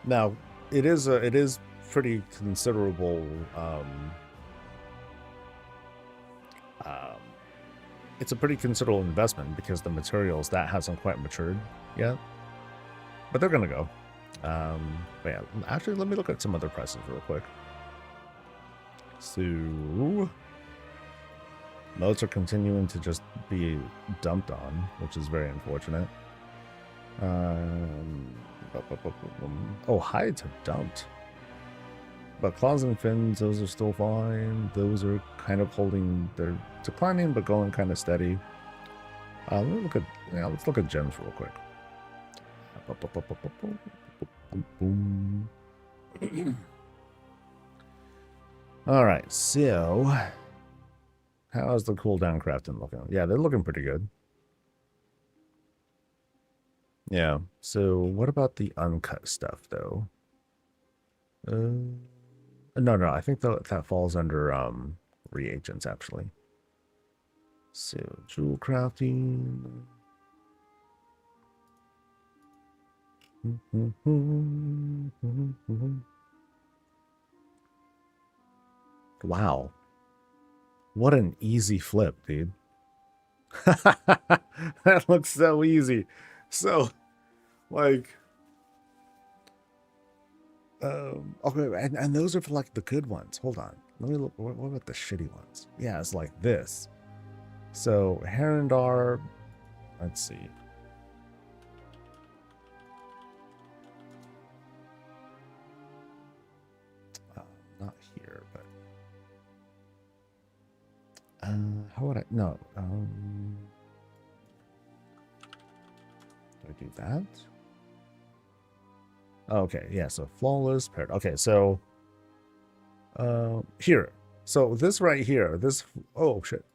now it is pretty considerable. It's a pretty considerable investment because the materials that hasn't quite matured yet, but they're gonna go. But yeah, actually, let me look at some other prices real quick. So modes are continuing to just be dumped on, which is very unfortunate. Oh, hides have dumped. But claws and fins, those are still fine. Those are kind of holding, they're declining, but going kind of steady. Let's look at gems real quick. All right, so how's the cooldown crafting looking? Yeah, they're looking pretty good. Yeah, so what about the uncut stuff, though? No, I think that falls under reagents, actually. So, jewel crafting. Wow. What an easy flip, dude. That looks so easy. So, like... okay, and those are for like the good ones. Hold on, let me look. What about the shitty ones? Yeah, it's like this. So Herondar, let's see. Not here, but how would I? No. Do I do that? Okay, yeah, so flawless paired. Okay, so here. So this right here, oh shit.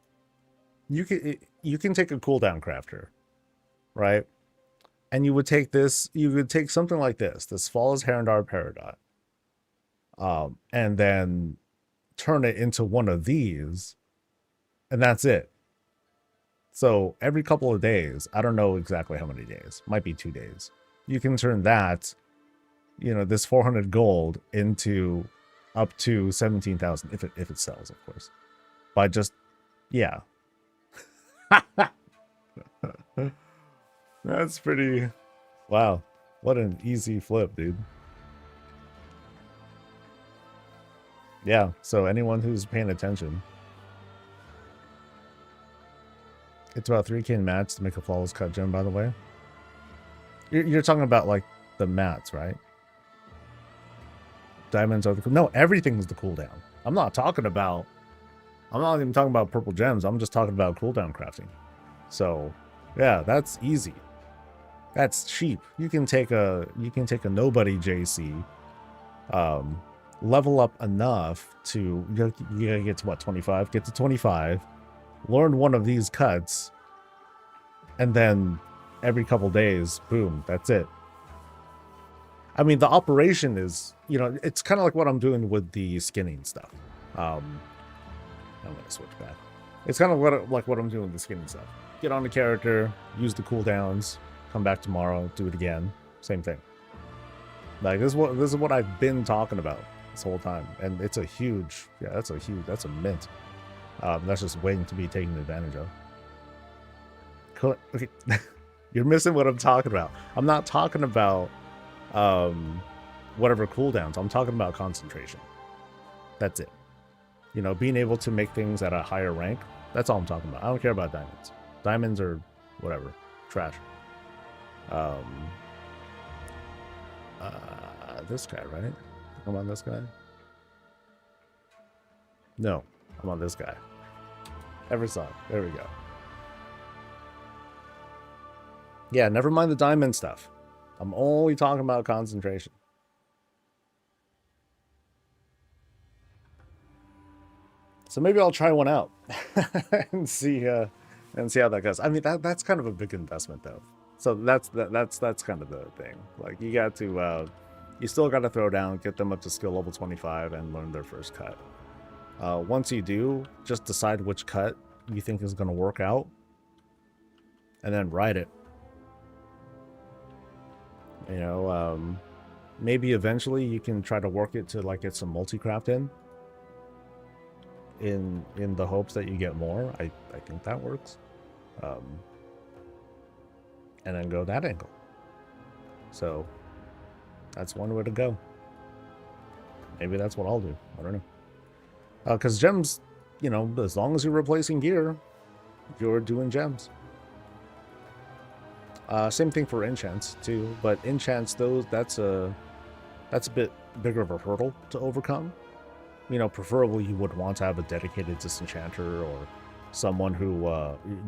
You can take a cooldown crafter, right? And you would take something like this flawless Herondar Peridot. And then turn it into one of these, and that's it. So every couple of days, I don't know exactly how many days, might be 2 days, you can turn that, this 400 gold into up to 17,000 if it sells, of course. By just, yeah. That's pretty, wow. What an easy flip, dude. Yeah, so anyone who's paying attention. It's about 3k in mats to make a flawless cut gem, by the way. You're talking about, like, the mats, right? Diamonds are the... No, everything's the cooldown. I'm not even talking about purple gems. I'm just talking about cooldown crafting. So, yeah, that's easy. That's cheap. You can take a nobody JC, level up enough to, you gotta get to what, 25? Get to 25, learn one of these cuts, and then every couple days, boom, that's it. I mean, the operation is, it's kind of like what I'm doing with the skinning stuff. I'm gonna switch back. It's kind of what I'm doing with the skinning stuff. Get on the character, use the cooldowns, come back tomorrow, do it again. Same thing. Like, this is what I've been talking about this whole time, and it's a huge, that's a mint. That's just waiting to be taken advantage of. Cool. Okay, you're missing what I'm talking about. I'm not talking about whatever cooldowns. I'm talking about concentration. That's it. Being able to make things at a higher rank. That's all I'm talking about. I don't care about diamonds. Diamonds are whatever, trash. This guy, right? I'm on this guy. No, I'm on this guy. Everson. There we go. Yeah, never mind the diamond stuff. I'm only talking about concentration. So maybe I'll try one out and see how that goes. I mean, that's kind of a big investment, though. So that's kind of the thing. Like, you got to, you still got to throw down, get them up to skill level 25, and learn their first cut. Once you do, just decide which cut you think is going to work out, and then ride it. Maybe eventually you can try to work it to, like, get some multi-craft in the hopes that you get more. I think that works. And then go that angle. So that's one way to go. Maybe that's what I'll do. I don't know. Because gems, as long as you're replacing gear, you're doing gems. Same thing for enchants too, but enchants, that's a bit bigger of a hurdle to overcome. Preferably you would want to have a dedicated disenchanter or someone who,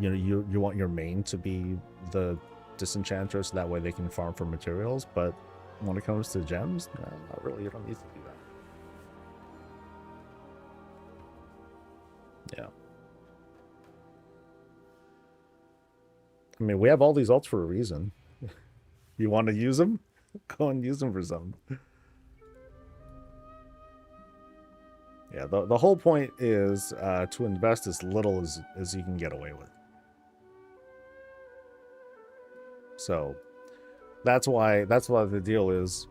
you want your main to be the disenchanter, so that way they can farm for materials. But when it comes to gems, not really. You don't need to do that. Yeah. I mean, we have all these ults for a reason. You want to use them? Go and use them for something. Yeah, the whole point is to invest as little as you can get away with. So that's why the deal is,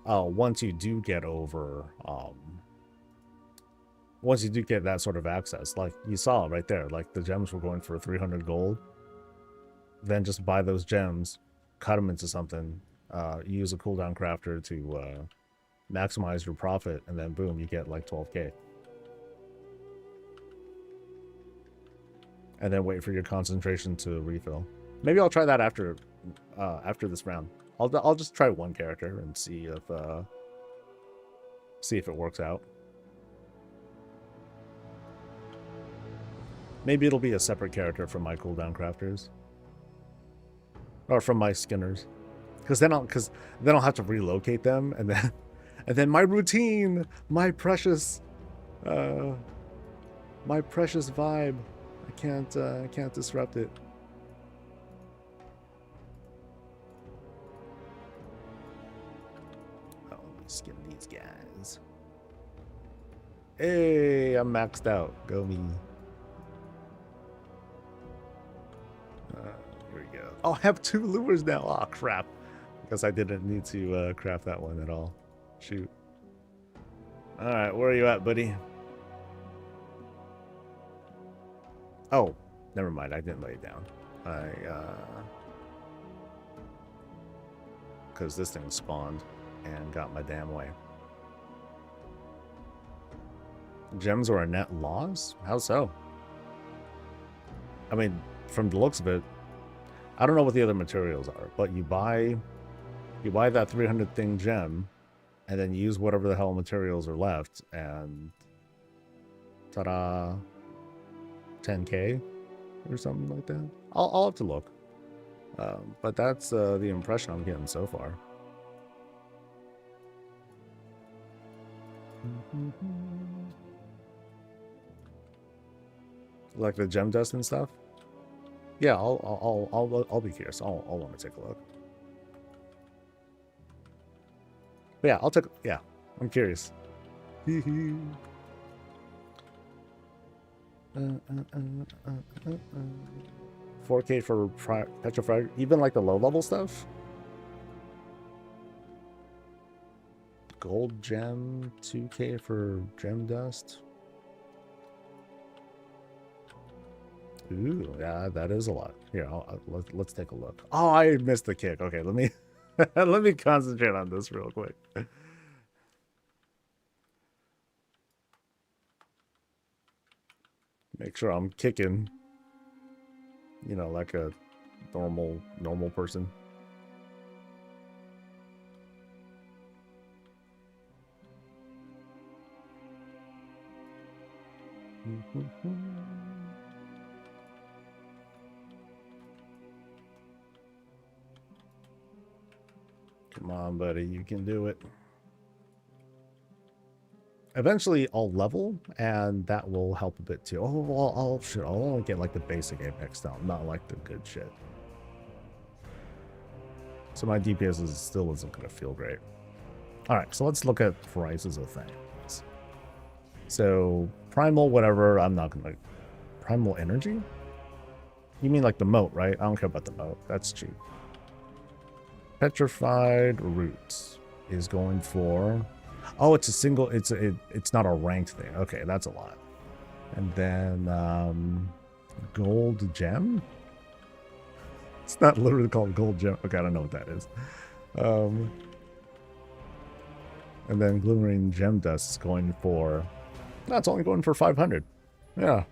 once you do get over, once you do get that sort of access, like you saw right there, like the gems were going for 300 gold. Then just buy those gems, cut them into something, use a cooldown crafter to maximize your profit, and then boom, you get like 12k. And then wait for your concentration to refill. Maybe I'll try that after this round. I'll just try one character and see if it works out. Maybe it'll be a separate character from my cooldown crafters. Or from my skinners. Because then I'll have to relocate them, and then my routine, my precious vibe. I can't disrupt it. Oh, let me skin these guys. Hey, I'm maxed out. Go me. Oh, I have 2 lures now. Oh, crap. Because I didn't need to craft that one at all. Shoot. Alright, where are you at, buddy? Oh, never mind. I didn't lay it down. Because this thing spawned and got my damn way. Gems are a net loss? How so? I mean, from the looks of it, I don't know what the other materials are, but you buy that 300 thing gem, and then use whatever the hell materials are left, and ta-da, 10k or something like that. I'll have to look, but that's the impression I'm getting so far. Like the gem dust and stuff. Yeah, I'll be curious. I'll want to take a look. But yeah, yeah, I'm curious. 4K for petrified, even like the low level stuff. Gold gem, 2K for gem dust. Ooh, yeah, that is a lot. Here, let's take a look. Oh, I missed the kick. Okay, let me let me concentrate on this real quick. Make sure I'm kicking, you know, like a normal person. Come on, buddy, you can do it. Eventually, I'll level, and that will help a bit too. Oh, well, I'll only get like the basic Apex down, not like the good shit. So my DPS still isn't going to feel great. All right, so let's look at prices of things. So primal, whatever. I'm not going to. Primal energy? You mean like the moat, right? I don't care about the moat. That's cheap. Petrified roots is going for. Oh, it's a single. It's not a ranked thing. Okay, that's a lot. And then gold gem. It's not literally called gold gem. Okay, I don't know what that is. And then glimmering gem dust is going for. That's only going for 500. Yeah.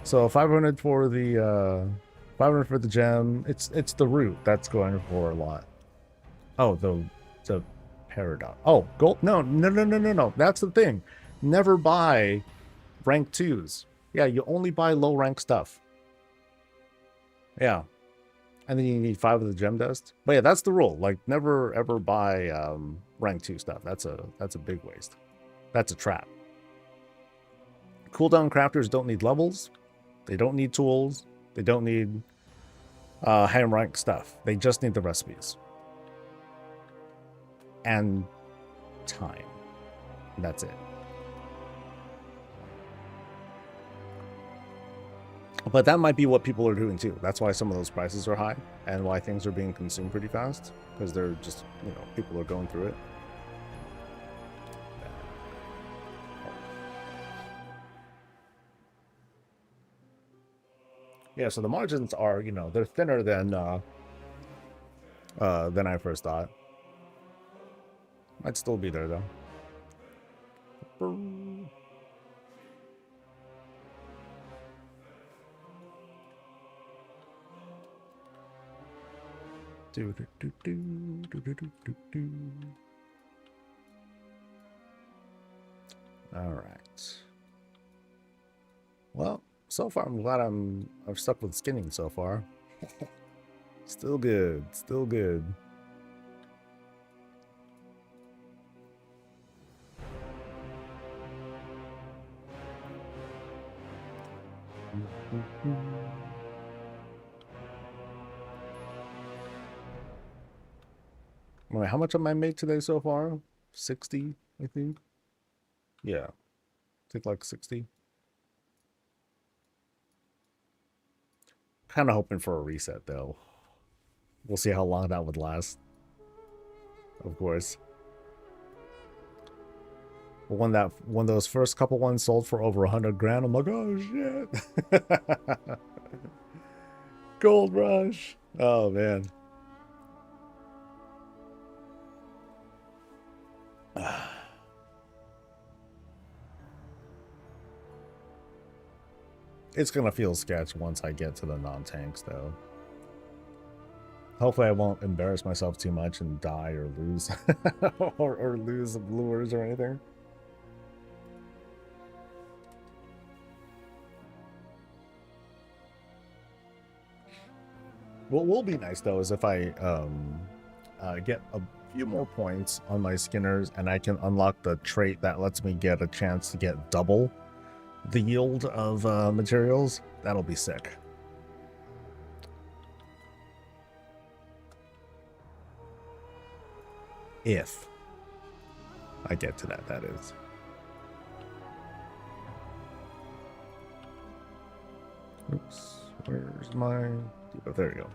So 500 for the 500 for the gem. It's the root that's going for a lot. Oh, the paradox. Oh, gold. No. That's the thing. Never buy rank 2s. Yeah, you only buy low rank stuff. Yeah. And then you need 5 of the gem dust. But yeah, that's the rule. Like, never ever buy rank 2 stuff. That's a big waste. That's a trap. Cooldown crafters don't need levels. They don't need tools. They don't need high rank stuff. They just need the recipes. And time. That's it. But that might be what people are doing too. That's why some of those prices are high and why things are being consumed pretty fast. Because they're just, you know, people are going through it. Yeah, so the margins are, you know, they're thinner than I first thought. Might still be there though. All right. Well, so far I'm glad I've stuck with skinning so far. Still good. Still good. Wait, how much have I made today so far? 60, I think. Yeah. I think like 60. Kind of hoping for a reset though. We'll see how long that would last. Of course. But when those first couple ones sold for over 100 grand, I'm like, oh shit. Gold rush. Oh man. It's gonna feel sketch once I get to the non-tanks though. Hopefully I won't embarrass myself too much and die or lose or lose lures or anything. What will be nice though is if I get a few more points on my skinners and I can unlock the trait that lets me get a chance to get double the yield of materials. That'll be sick. If I get to that, that is. Oops, where's my... Oh, there you go.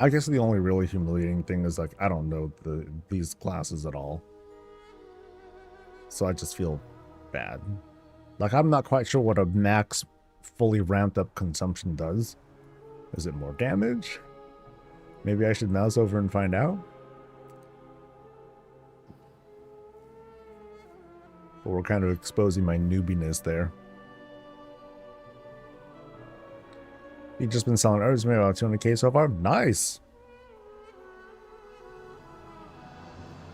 I guess the only really humiliating thing is like I don't know these classes at all, so I just feel bad. Like I'm not quite sure what a max fully ramped up consumption does. Is it more damage? Maybe I should mouse over and find out. But we're kind of exposing my newbiness there. You've just been selling herbs, maybe about 200k so far. Nice.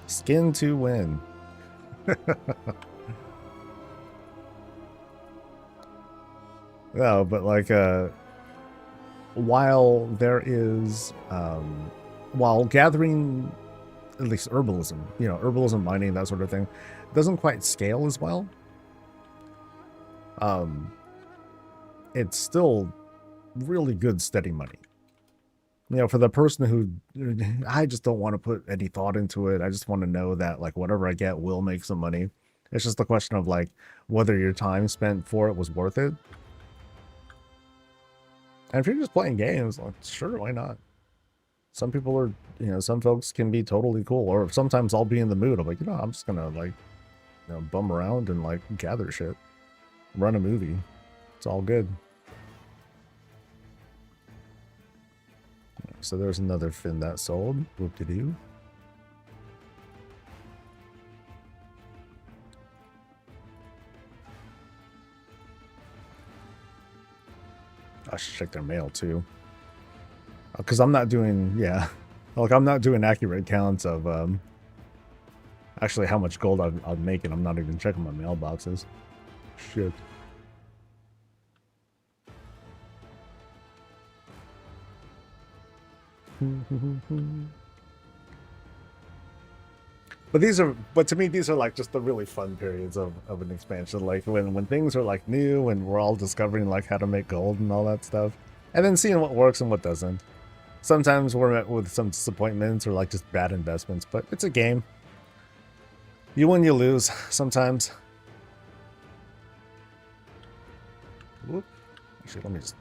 Skin to win. No, but like while there is while gathering at least herbalism, you know, herbalism, mining, that sort of thing, doesn't quite scale as well. It's still really good steady money. You know, for the person who, I just don't want to put any thought into it. I just want to know that like whatever I get will make some money. It's just a question of like whether your time spent for it was worth it. And if you're just playing games, like, sure, why not? Some people are, you know, some folks can be totally cool. Or sometimes I'll be in the mood. I'm like, you know, I'm just gonna like, you know, bum around and like gather shit, run a movie. It's all good. So there's another fin that sold. Whoop-de-doo. I should check their mail too. Because I'm not doing, yeah. Like I'm not doing accurate counts of actually how much gold I'm making. I'm not even checking my mailboxes. Shit. But to me, these are like just the really fun periods of an expansion. Like when things are like new and we're all discovering like how to make gold and all that stuff. And then seeing what works and what doesn't. Sometimes we're met with some disappointments or like just bad investments, but it's a game. You win, you lose sometimes. Whoop. Actually, let me just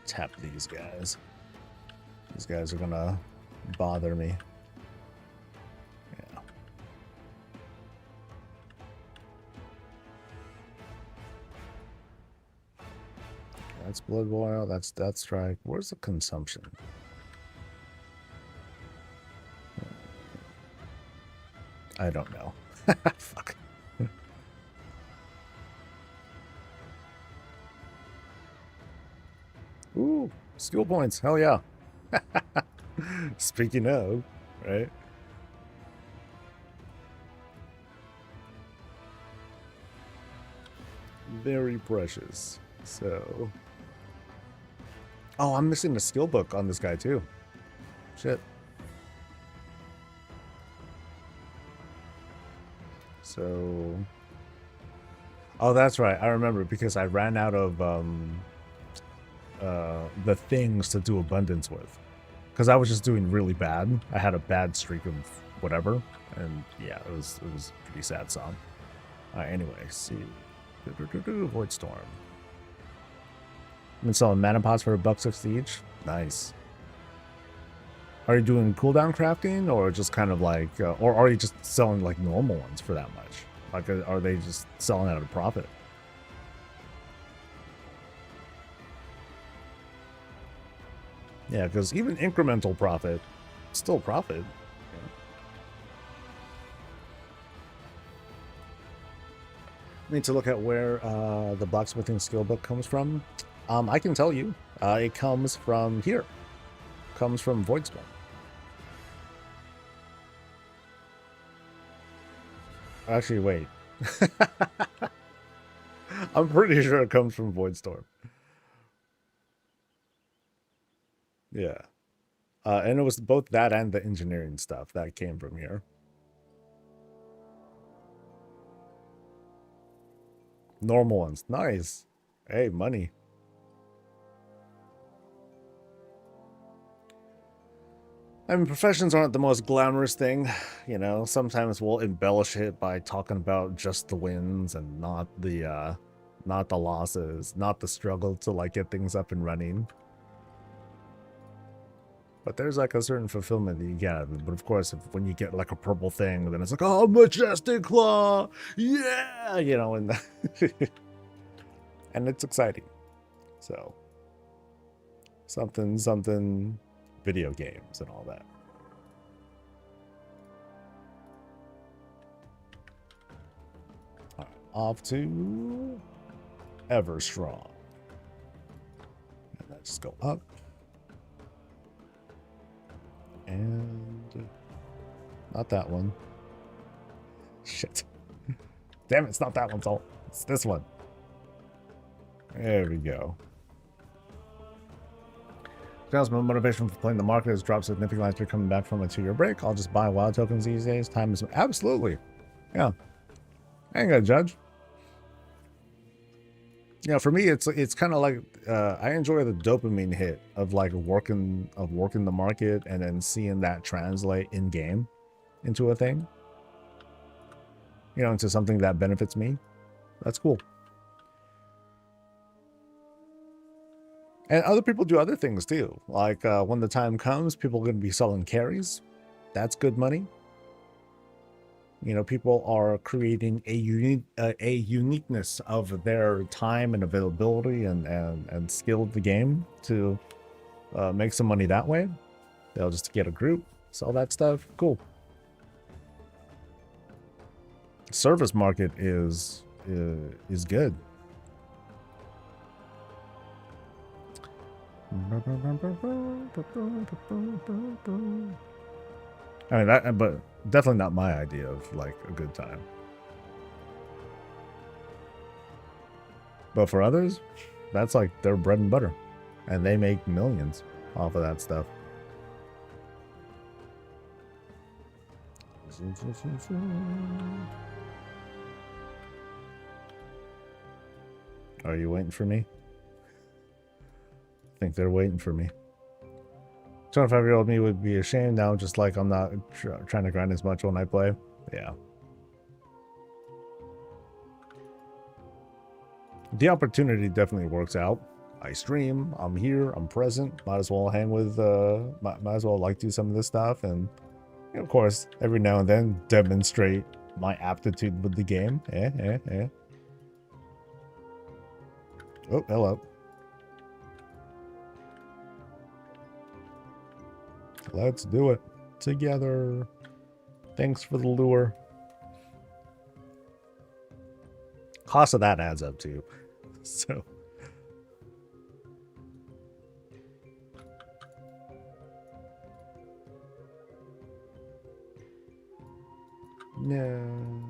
tap these guys. These guys are gonna bother me. Yeah. That's blood boil. That's death strike. Where's the consumption? I don't know. Fuck. Ooh, skill points. Hell yeah. Speaking of, right? Very precious. So. Oh, I'm missing a skill book on this guy too. Shit. So. Oh, that's right. I remember because I ran out of the things to do abundance with, because I was just doing really bad. I had a bad streak of whatever, and yeah, it was a pretty sad song. Anyway, see, Void Storm. I've been selling mana pots for $1.60 each. Nice. Are you doing cooldown crafting, or just kind of like, or are you just selling like normal ones for that much? Like, are they just selling at a profit? Yeah, because even incremental profit, still profit. I need to look at where the blacksmithing skill book comes from. I can tell you, it comes from here. Comes from Voidstorm. Actually, wait. I'm pretty sure it comes from Voidstorm. Yeah. And it was both that and the engineering stuff that came from here. Normal ones. Nice. Hey, money. I mean, professions aren't the most glamorous thing, you know. Sometimes we'll embellish it by talking about just the wins and not the losses, not the struggle to like get things up and running. But there's like a certain fulfillment that you get. But of course, when you get like a purple thing, then it's like, oh, Majestic Claw, yeah, you know, and and it's exciting. So something video games and all that. All right, off to Everstrong. And let's just go up. And not that one. Shit. Damn it, it's not that one, Salt. It's this one. There we go. My motivation for playing the market has dropped significantly after coming back from a 2-year break. I'll just buy wild tokens these days. Time is absolutely. Yeah. I ain't gonna judge. You know, for me, it's kind of like I enjoy the dopamine hit of like working the market and then seeing that translate in game into a thing. You know, into something that benefits me. That's cool. And other people do other things too. Like when the time comes, people are going to be selling carries. That's good money. You know, people are creating a uniqueness of their time and availability and skill of the game to make some money that way. They'll just get a group, sell that stuff. Cool. Service market is good. I mean, that, but definitely not my idea of like a good time. But for others, that's like their bread and butter, and they make millions off of that stuff. Are you waiting for me? I think they're waiting for me. 25-year-old me would be ashamed now, just like I'm not trying to grind as much when I play. Yeah. The opportunity definitely works out. I stream, I'm here, I'm present, might as well hang with, might as well like do some of this stuff, and you know, of course, every now and then demonstrate my aptitude with the game. Oh, hello. Let's do it together. Thanks for the lure. Cost of that adds up too. So. No.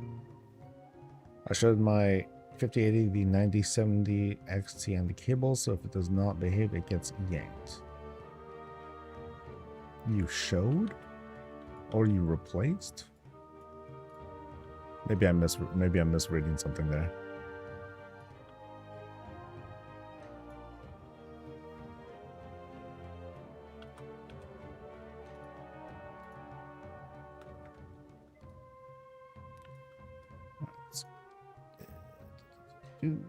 I showed my 5080 the 9070 XT on the cable, so if it does not behave, it gets yanked. You showed? Or you replaced? Maybe I'm misreading something there. do.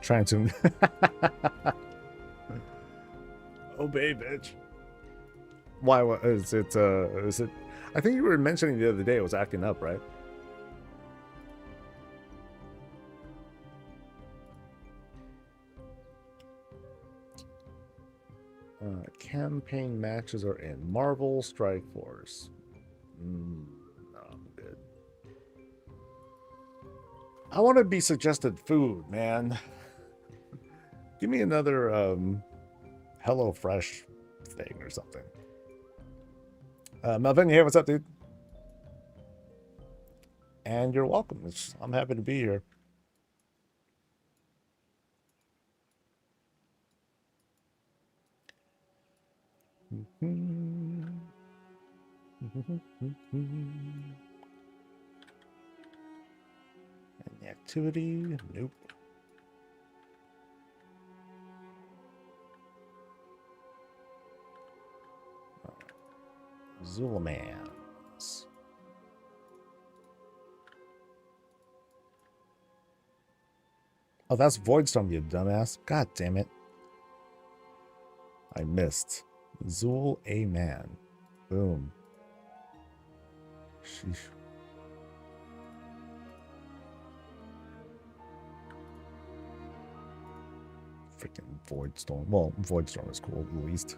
Trying to obey, bitch. Why? Is it? Is it? I think you were mentioning the other day it was acting up, right? Campaign matches are in Marvel Strike Force. No, I'm good. I want to be suggested food, man. Give me another Hello Fresh thing or something. Melvin, hey, what's up, dude? And you're welcome. I'm happy to be here. Any activity? Nope. Zulamans. Oh, that's Voidstorm, you dumbass. God damn it. I missed. Zul A Man. Boom. Sheesh. Freaking Voidstorm. Well, Voidstorm is cool, at least.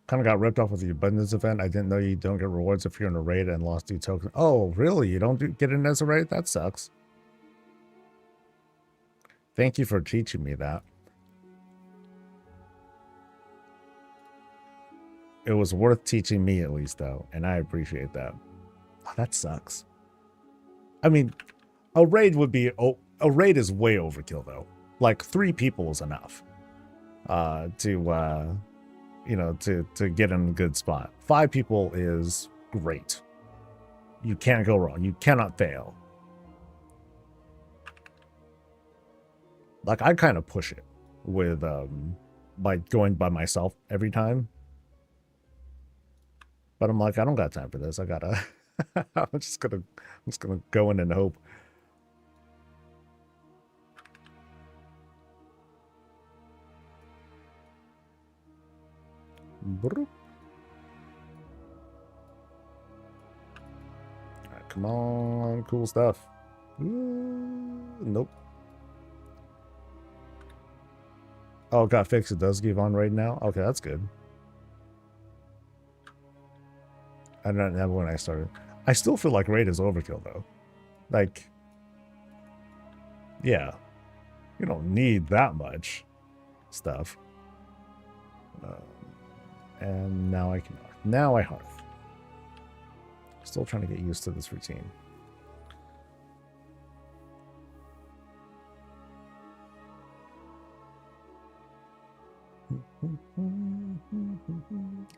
Kind of got ripped off with the abundance event. I didn't know you don't get rewards if you're in a raid and lost 2 tokens. Oh, really? You don't get in as a raid? That sucks. Thank you for teaching me that. It was worth teaching me at least, though, and I appreciate that. Oh, that sucks. I mean, a raid would be... Oh, a raid is way overkill, though. Like, 3 people is enough you know, to get in a good spot. 5 people is great. You can't go wrong. You cannot fail. Like, I kind of push it with by going by myself every time. But I'm like, I don't got time for this. I gotta I'm just gonna go in and hope. Alright, come on, cool stuff. Nope. Oh, it got fixed. It does give on right now. Okay, that's good. I don't have when I started. I still feel like raid is overkill though. Like, yeah, you don't need that much stuff. And now I can. Now I hearth. Still trying to get used to this routine.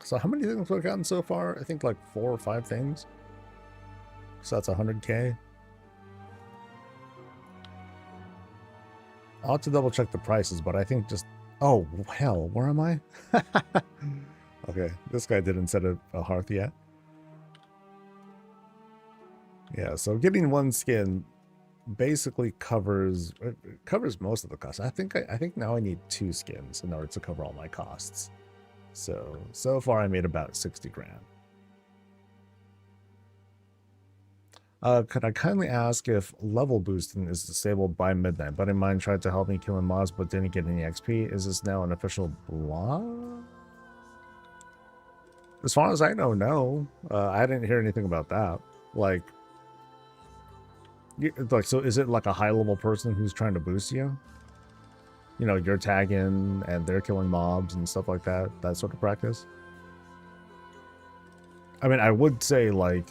So how many things have I gotten so far? I think like 4 or 5 things. So that's 100k. I'll have to double check the prices, but I think just... Oh, hell, where am I? Okay, this guy didn't set a hearth yet. Yeah, so getting 1 skin basically covers most of the costs. I think now I need 2 skins in order to cover all my costs. So far I made about 60 grand. Could I kindly ask if level boosting is disabled by midnight? Buddy of mine tried to help me killing mobs but didn't get any XP. Is this now an official block? As far as I know, no. I didn't hear anything about that. Like, so is it like a high-level person who's trying to boost you? You know, you're tagging and they're killing mobs and stuff like that. That sort of practice. I mean, I would say, like,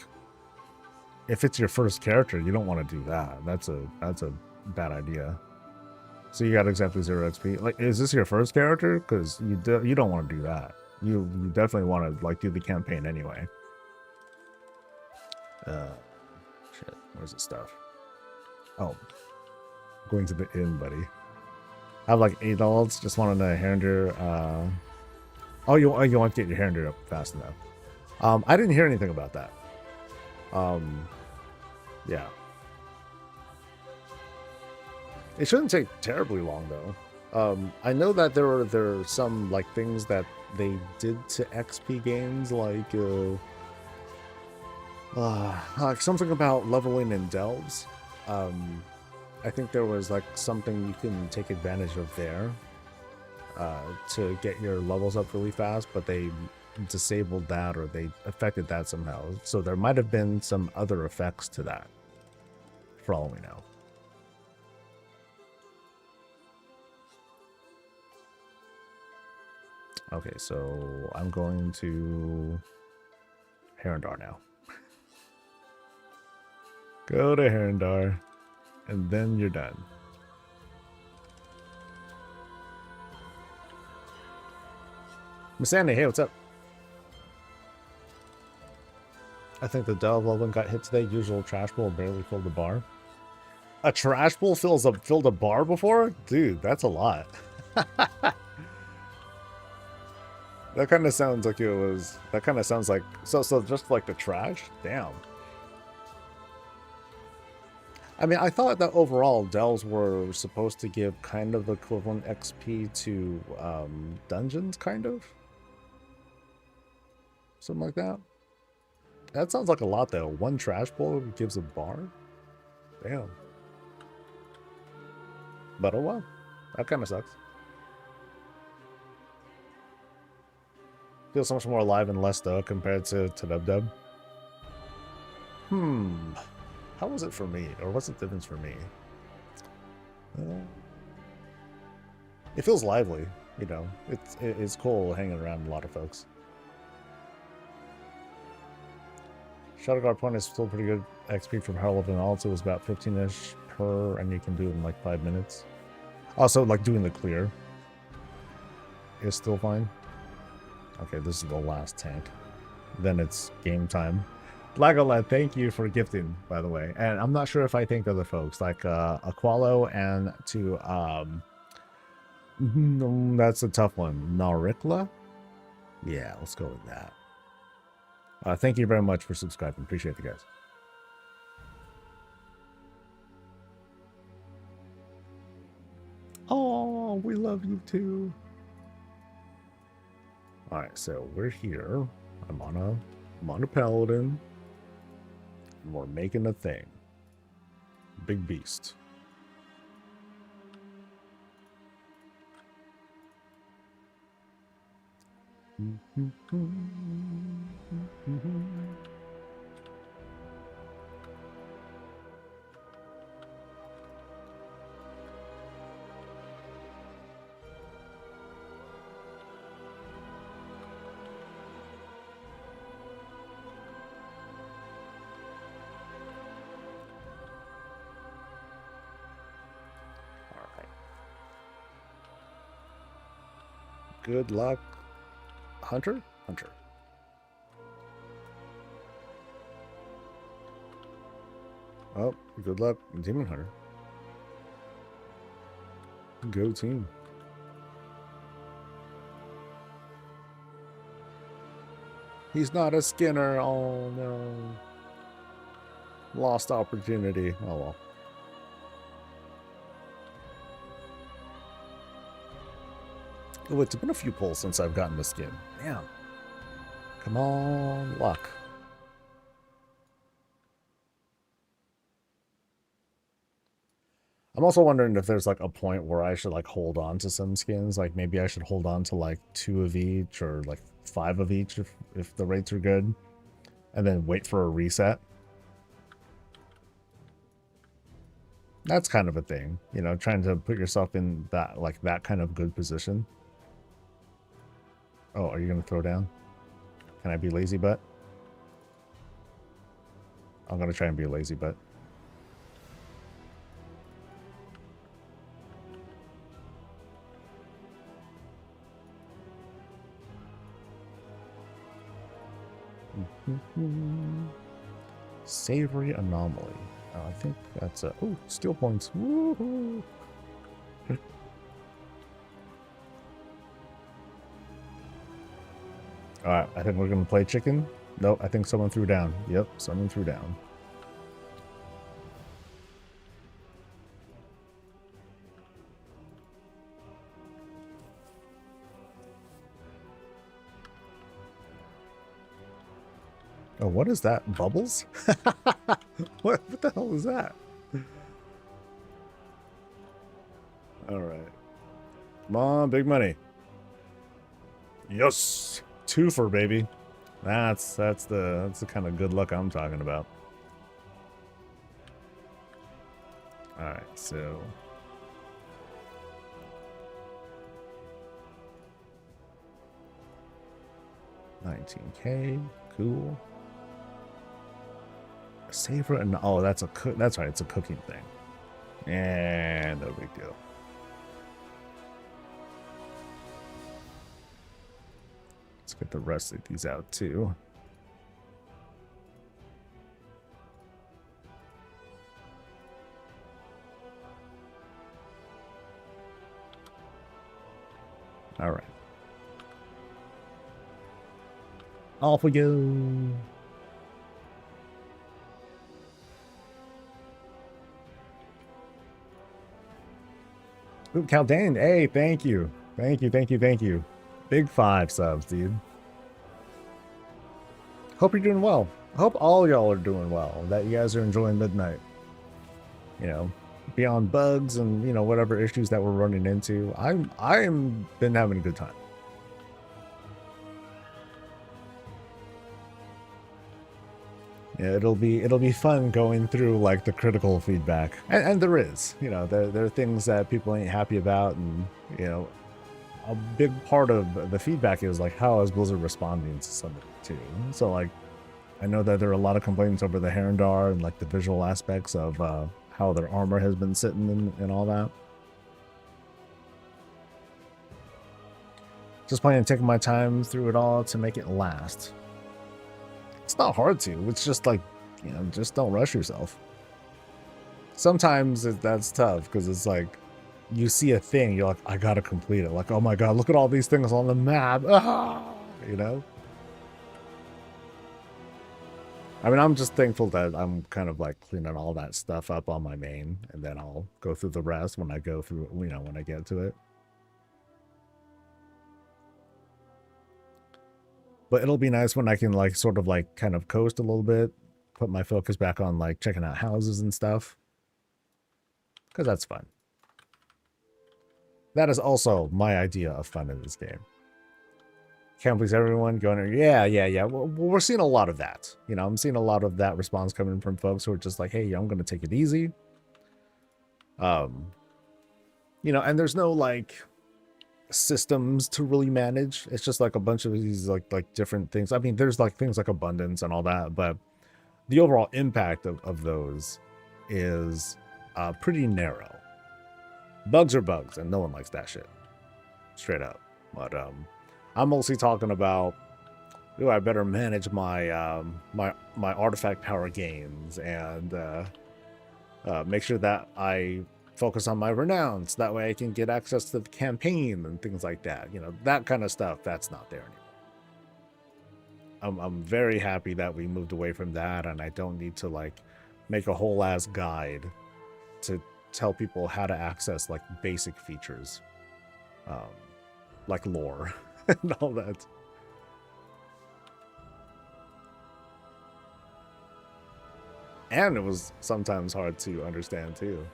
if it's your first character, you don't want to do that. That's a bad idea. So you got exactly 0 XP. Like, is this your first character? Because you don't want to do that. You definitely want to, like, do the campaign anyway. Shit. Where's the stuff? Oh. Going to the inn, buddy. I have like $8. Just wanted a hairender. Oh, you want to get your hairender up fast enough. I didn't hear anything about that. Yeah. It shouldn't take terribly long though. I know that there are some like things that they did to XP games, like something about leveling in delves. I think there was like something you can take advantage of there to get your levels up really fast, but they disabled that or they affected that somehow. So there might have been some other effects to that, for all we know. Okay, so I'm going to Herondar now. Go to Herondar, and then you're done. Miss Annie, hey, what's up? I think the delve level got hit today. Usual trash bowl barely filled the bar. A trash bowl filled a bar before? Dude, that's a lot. That kind of sounds like it was. That kind of sounds like so just like the trash. Damn. I mean, I thought that overall delves were supposed to give kind of equivalent XP to dungeons, kind of. Something like that. That sounds like a lot, though. One trash bowl gives a bar? Damn. But oh well. That kind of sucks. Feels so much more alive and less, though, compared to Dub Dub. How was it for me? Or what's the difference for me? It feels lively, you know. It's cool hanging around a lot of folks. Shadow Guard point is still pretty good XP from Herald and also was about 15-ish per, and you can do it in like 5 minutes. Also, like doing the clear is still fine. Okay, this is the last tank. Then it's game time. Blagolad, thank you for gifting, by the way. And I'm not sure if I thanked other folks, like Aqualo and to, that's a tough one. Narikla? Yeah, let's go with that. Thank you very much for subscribing. Appreciate it, guys. Oh, we love you too. All right, so we're here. I'm on a paladin. And we're making a thing. Big beast. Good luck, Hunter? Hunter. Oh, good luck, Demon Hunter. Go team. He's not a Skinner. Oh, no. Lost opportunity. Oh, well. Oh, it's been a few pulls since I've gotten the skin. Damn. Come on, luck. I'm also wondering if there's like a point where I should like hold on to some skins. Like maybe I should hold on to like 2 of each or like 5 of each if the rates are good. And then wait for a reset. That's kind of a thing, you know, trying to put yourself in that like that kind of good position. Oh, are you going to throw down? Can I be lazy butt? I'm going to try and be a lazy butt. Savory anomaly. Oh, I think that's a... Oh, skill points. Woohoo! Alright, I think we're going to play chicken. Nope, I think someone threw down. Yep, someone threw down. Oh, what is that? Bubbles? What the hell is that? Alright. Come on, big money. Yes! Twofer, baby. That's the kind of good luck I'm talking about. Alright, so... $19K, cool. Savor and oh, that's right, it's a cooking thing. And no big deal. Let's get the rest of these out too. All right. Off we go. Ooh, Caldane, hey, thank you. Thank you. Big 5 subs, dude. Hope you're doing well. I hope all y'all are doing well, that you guys are enjoying midnight. You know, beyond bugs and, you know, whatever issues that we're running into. I'm been having a good time. Yeah, it'll be fun going through like the critical feedback, and there is, you know, there are things that people ain't happy about, and you know, a big part of the feedback is like how is Blizzard responding to some of it too. So like, I know that there are a lot of complaints over the Herondar and like the visual aspects of how their armor has been sitting and all that. Just planning on taking my time through it all to make it last. It's not hard to. It's just like, you know, just don't rush yourself. Sometimes that's tough because it's like you see a thing, you're like, I gotta complete it. Like, oh my god, look at all these things on the map. Ah! You know? I mean, I'm just thankful that I'm kind of like cleaning all that stuff up on my main, and then I'll go through the rest when I go through, you know, when I get to it. But it'll be nice when I can like sort of like kind of coast a little bit, put my focus back on like checking out houses and stuff, because that's fun. That is also my idea of fun in this game. Can't please everyone going, yeah. Well, we're seeing a lot of that. You know, I'm seeing a lot of that response coming from folks who are just like, hey, I'm going to take it easy. You know, and there's no like systems to really manage. It's just like a bunch of these like different things. I mean, there's like things like abundance and all that, but the overall impact of those is pretty narrow. Bugs are bugs, and no one likes that shit. Straight up. But I'm mostly talking about, ooh, I better manage my my artifact power gains and make sure that I focus on my renowns. That way I can get access to the campaign and things like that. You know, that kind of stuff, that's not there anymore. I'm very happy that we moved away from that, and I don't need to like make a whole ass guide to tell people how to access like basic features, like lore and all that. And it was sometimes hard to understand too.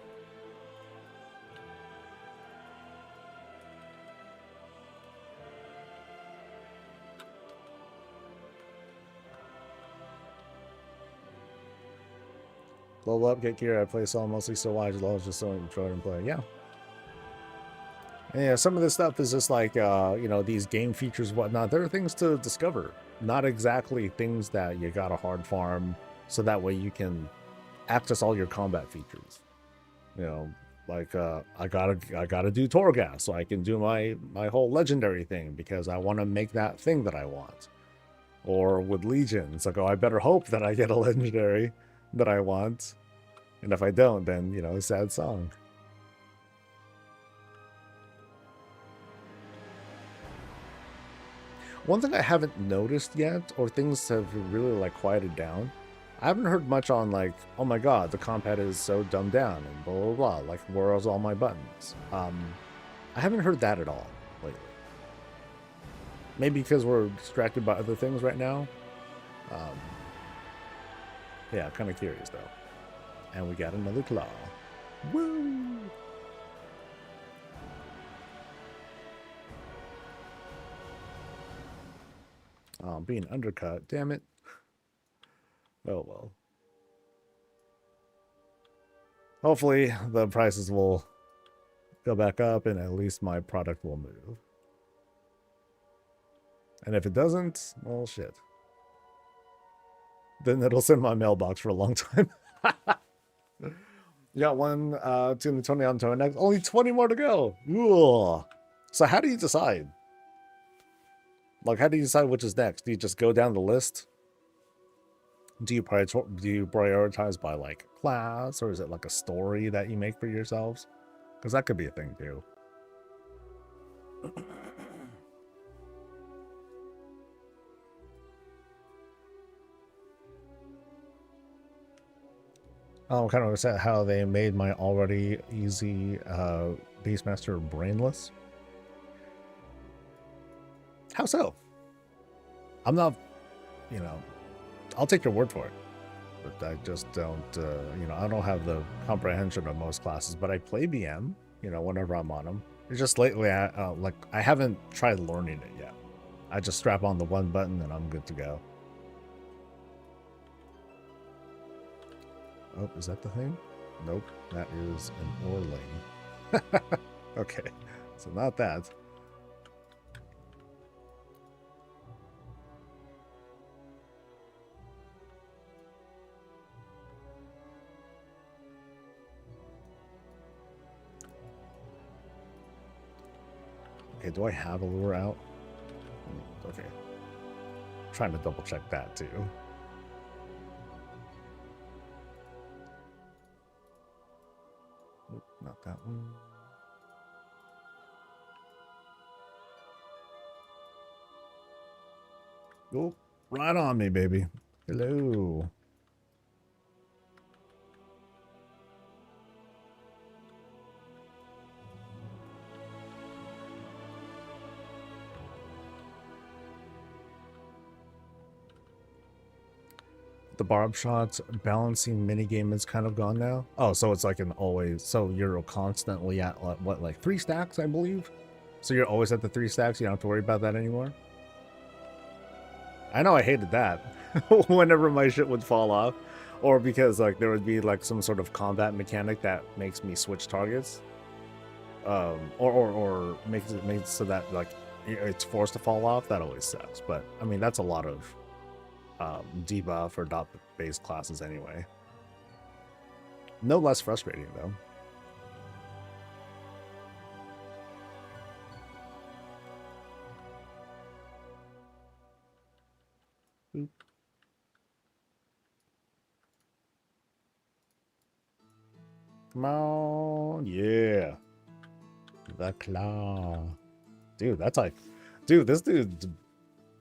Level up, get gear. I play solo mostly so wide, as well as just so enjoy and play. Yeah. And yeah, some of this stuff is just like, you know, these game features, whatnot. There are things to discover. Not exactly things that you gotta hard farm, so that way you can access all your combat features. You know, like I gotta do Torghast so I can do my whole legendary thing because I want to make that thing that I want. Or with Legion, it's like, oh, I better hope that I get a legendary that I want. And if I don't, then, you know, a sad song. One thing I haven't noticed yet, or things have really like quieted down, I haven't heard much on like, oh my god, the compat is so dumbed down and blah blah blah, like where's all my buttons? I haven't heard that at all lately. Maybe because we're distracted by other things right now. Yeah, kind of curious though. And we got another claw. Woo! Oh, I'm being undercut. Damn it. Oh well. Hopefully the prices will go back up and at least my product will move. And if it doesn't, well, shit. Then it'll sit in my mailbox for a long time. You got 220 on to next. Only 20 more to go. Ugh. So how do you decide? Like, how do you decide which is next? Do you just go down the list? Do you prioritize by, like, class? Or is it, like, a story that you make for yourselves? Because that could be a thing, too. I'm kind of upset how they made my already easy Beastmaster brainless. How so? I'm not, you know, I'll take your word for it. But I just don't, you know, I don't have the comprehension of most classes, but I play BM, you know, whenever I'm on them. It's just lately, like, I haven't tried learning it yet. I just strap on the one button and I'm good to go. Oh, is that the thing? Nope, that is an Orling. Okay, so not that. Okay, do I have a lure out? Okay. I'm trying to double check that too. Oop, not that one. Oh, right on me, baby. Hello. The barb shots balancing minigame is kind of gone now. Oh, so it's like an always, so you're constantly at what, like 3 stacks, I believe? So you're always at the 3 stacks, you don't have to worry about that anymore? I know I hated that whenever my shit would fall off, or because like there would be like some sort of combat mechanic that makes me switch targets, or makes it so that like it's forced to fall off. That always sucks. But I mean that's a lot of debuff or dot based classes anyway. No less frustrating though. Boop. Come on, yeah. The claw. Dude, that's like, dude, this dude's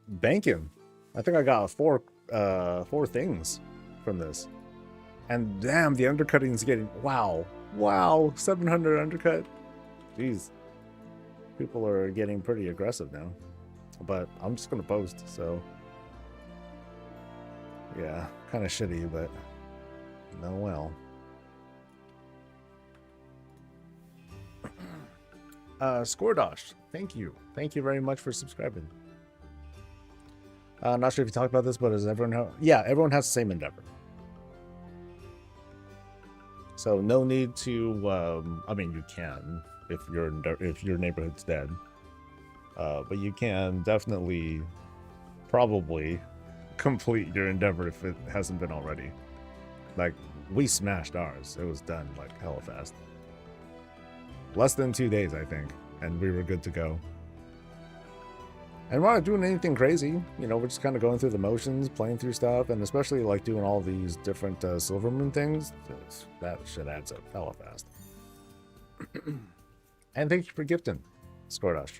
banking. I think I got four things from this. And damn, the undercutting's getting, wow, 700 undercut. Jeez. People are getting pretty aggressive now. But I'm just gonna post, so. Yeah, kind of shitty, but no well. Scoredosh, thank you. Thank you very much for subscribing. Not sure if you talked about this, but does everyone have... Yeah, everyone has the same endeavor. So no need to... I mean, you can if your neighborhood's dead. But you can definitely, probably, complete your endeavor if it hasn't been already. Like, we smashed ours. It was done, like, hella fast. Less than 2 days, I think, and we were good to go. And we're not doing anything crazy. You know, we're just kind of going through the motions, playing through stuff, and especially like doing all these different Silver Moon things. That shit adds up hella fast. And thank you for gifting, Skordash.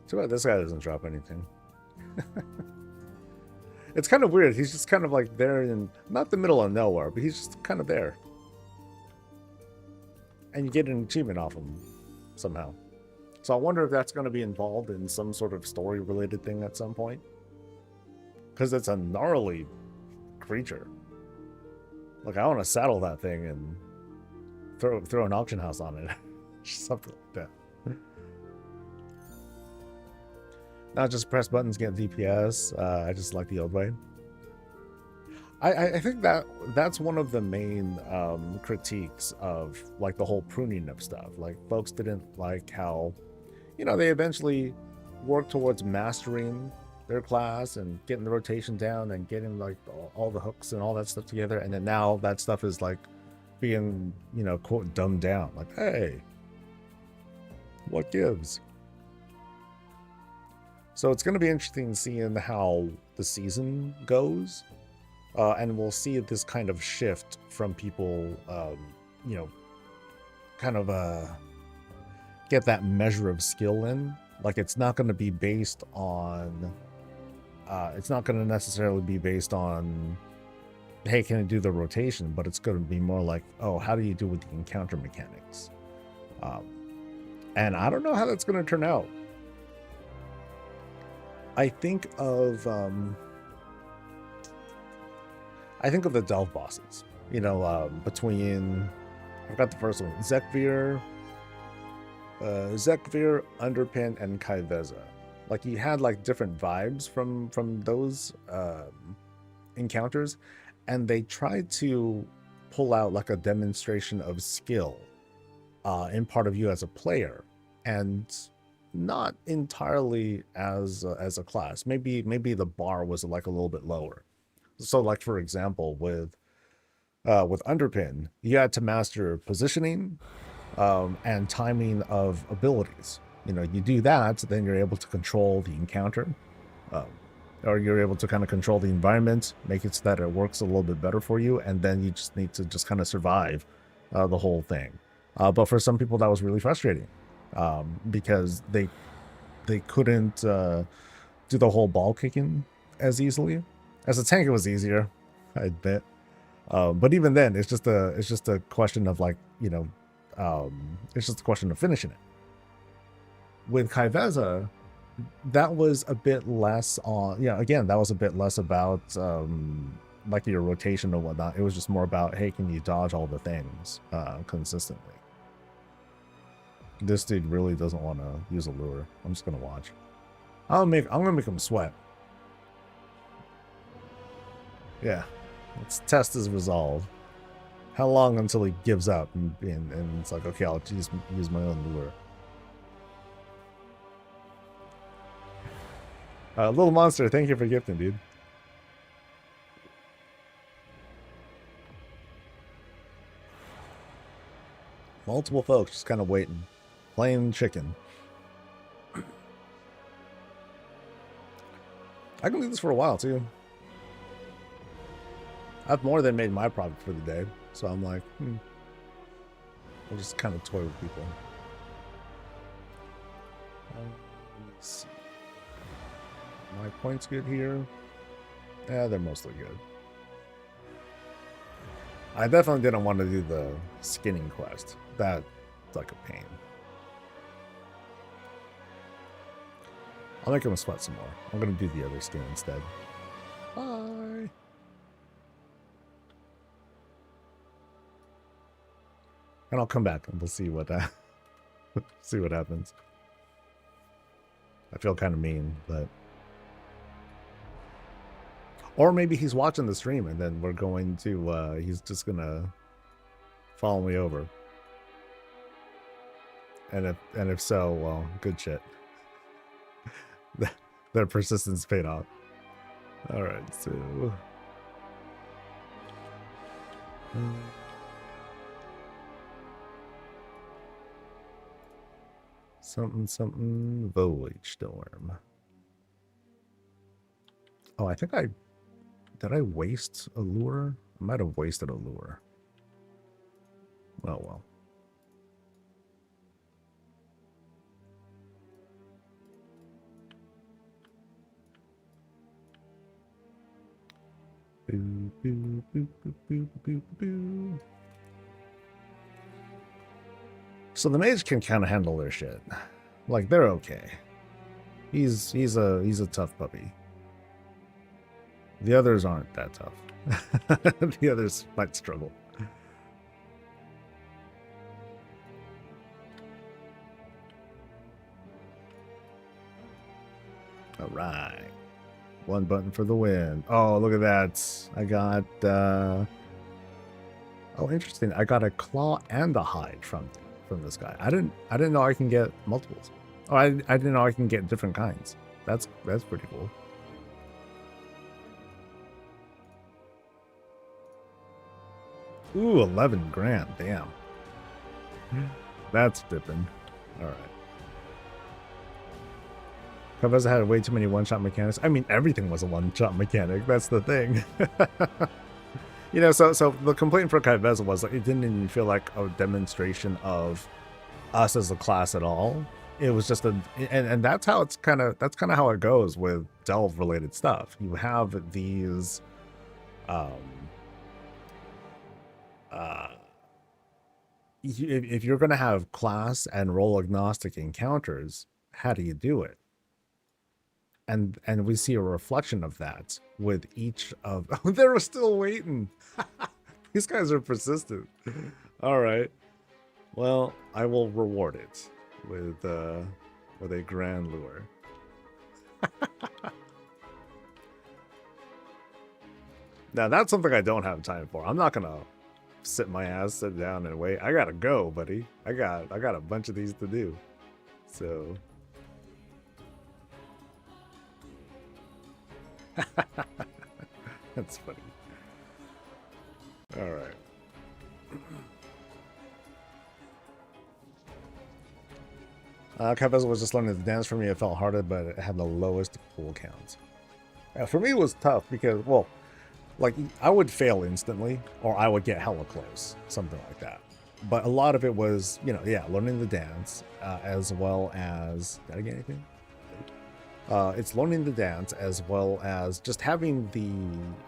Too bad this guy doesn't drop anything. It's kind of weird. He's just kind of like there in, not the middle of nowhere, but he's just kind of there. And you get an achievement off him somehow. So I wonder if that's going to be involved in some sort of story-related thing at some point. Because it's a gnarly creature. Like, I want to saddle that thing and throw an auction house on it. Something like that. Not just press buttons, get DPS. I just like the old way. I think that's one of the main critiques of like the whole pruning of stuff. Like, folks didn't like how, you know, they eventually worked towards mastering their class and getting the rotation down and getting like all the hooks and all that stuff together, and then now that stuff is like being, you know, quote, dumbed down. Like, hey, what gives? So it's going to be interesting seeing how the season goes, and we'll see this kind of shift from people, you know, kind of get that measure of skill in. Like, it's not going to be based on, it's not going to necessarily be based on, hey, can I do the rotation? But it's going to be more like, oh, how do you do with the encounter mechanics? And I don't know how that's going to turn out. I think of the Delve bosses. You know, between, I forgot the first one, Zekvir, Underpin, and Kaiveza. Like, you had like different vibes from those encounters, and they tried to pull out like a demonstration of skill in part of you as a player, and not entirely as a class. Maybe the bar was like a little bit lower. So like, for example, with Underpin, you had to master positioning and timing of abilities. You know, you do that, then you're able to control the encounter, or you're able to kind of control the environment, make it so that it works a little bit better for you, and then you just need to just kind of survive the whole thing. But for some people, that was really frustrating. Because they couldn't do the whole ball kicking as easily. As a tank, it was easier, I admit. But even then, it's just a question of like, you know, it's just a question of finishing it. With Kaiveza, that was a bit less on, yeah, again, that was a bit less about like your rotation or whatnot. It was just more about, hey, can you dodge all the things consistently? This dude really doesn't want to use a lure. I'm just gonna watch. I'm gonna make him sweat. Yeah, let's test his resolve. How long until he gives up and it's like, okay, I'll just use my own lure. Little Monster, thank you for gifting, dude. Multiple folks just kind of waiting. Playing chicken. I can do this for a while too. I've more than made my profit for the day, so I'm like, I'll just kind of toy with people. Let's see. My points good here. Yeah, they're mostly good. I definitely didn't want to do the skinning quest. That's like a pain. I'll make him sweat some more. I'm going to do the other skin instead. Bye. And I'll come back and we'll see what see what happens. I feel kind of mean, but... Or maybe he's watching the stream and then we're going to... he's just going to follow me over. And if so, well, good shit. Their persistence paid off. All right, so something Void Storm. Oh, I think did I waste a lure? I might have wasted a lure. Oh well. Boo, boo, boo, boo, boo, boo, boo. So the mage can kind of handle their shit. Like, they're okay. He's a tough puppy. The others aren't that tough. The others might struggle. All right. One button for the win. Oh, look at that. I got, oh, interesting. I got a claw and a hide from this guy. I didn't know I can get multiples. Oh, I didn't know I can get different kinds. That's pretty cool. Ooh, 11 grand. Damn. That's dipping. All right. Cabeza had way too many one-shot mechanics. I mean, everything was a one-shot mechanic. That's the thing. You know, so the complaint for Cabeza was like, it didn't even feel like a demonstration of us as a class at all. It was just and that's how it's kind of how it goes with delve related stuff. You have these if you're going to have class and role agnostic encounters, how do you do it? And we see a reflection of that with each of... Oh, they're still waiting. These guys are persistent. All right. Well, I will reward it with a grand lure. Now, that's something I don't have time for. I'm not going to sit down and wait. I got to go, buddy. I got a bunch of these to do. So... That's funny. All right. Cabeza was just learning the dance for me. It felt harder, but it had the lowest pull counts. For me, it was tough because, well, like, I would fail instantly, or I would get hella close, something like that. But a lot of it was, you know, yeah, learning the dance, as well as... Did I get anything? It's learning the dance as well as just having the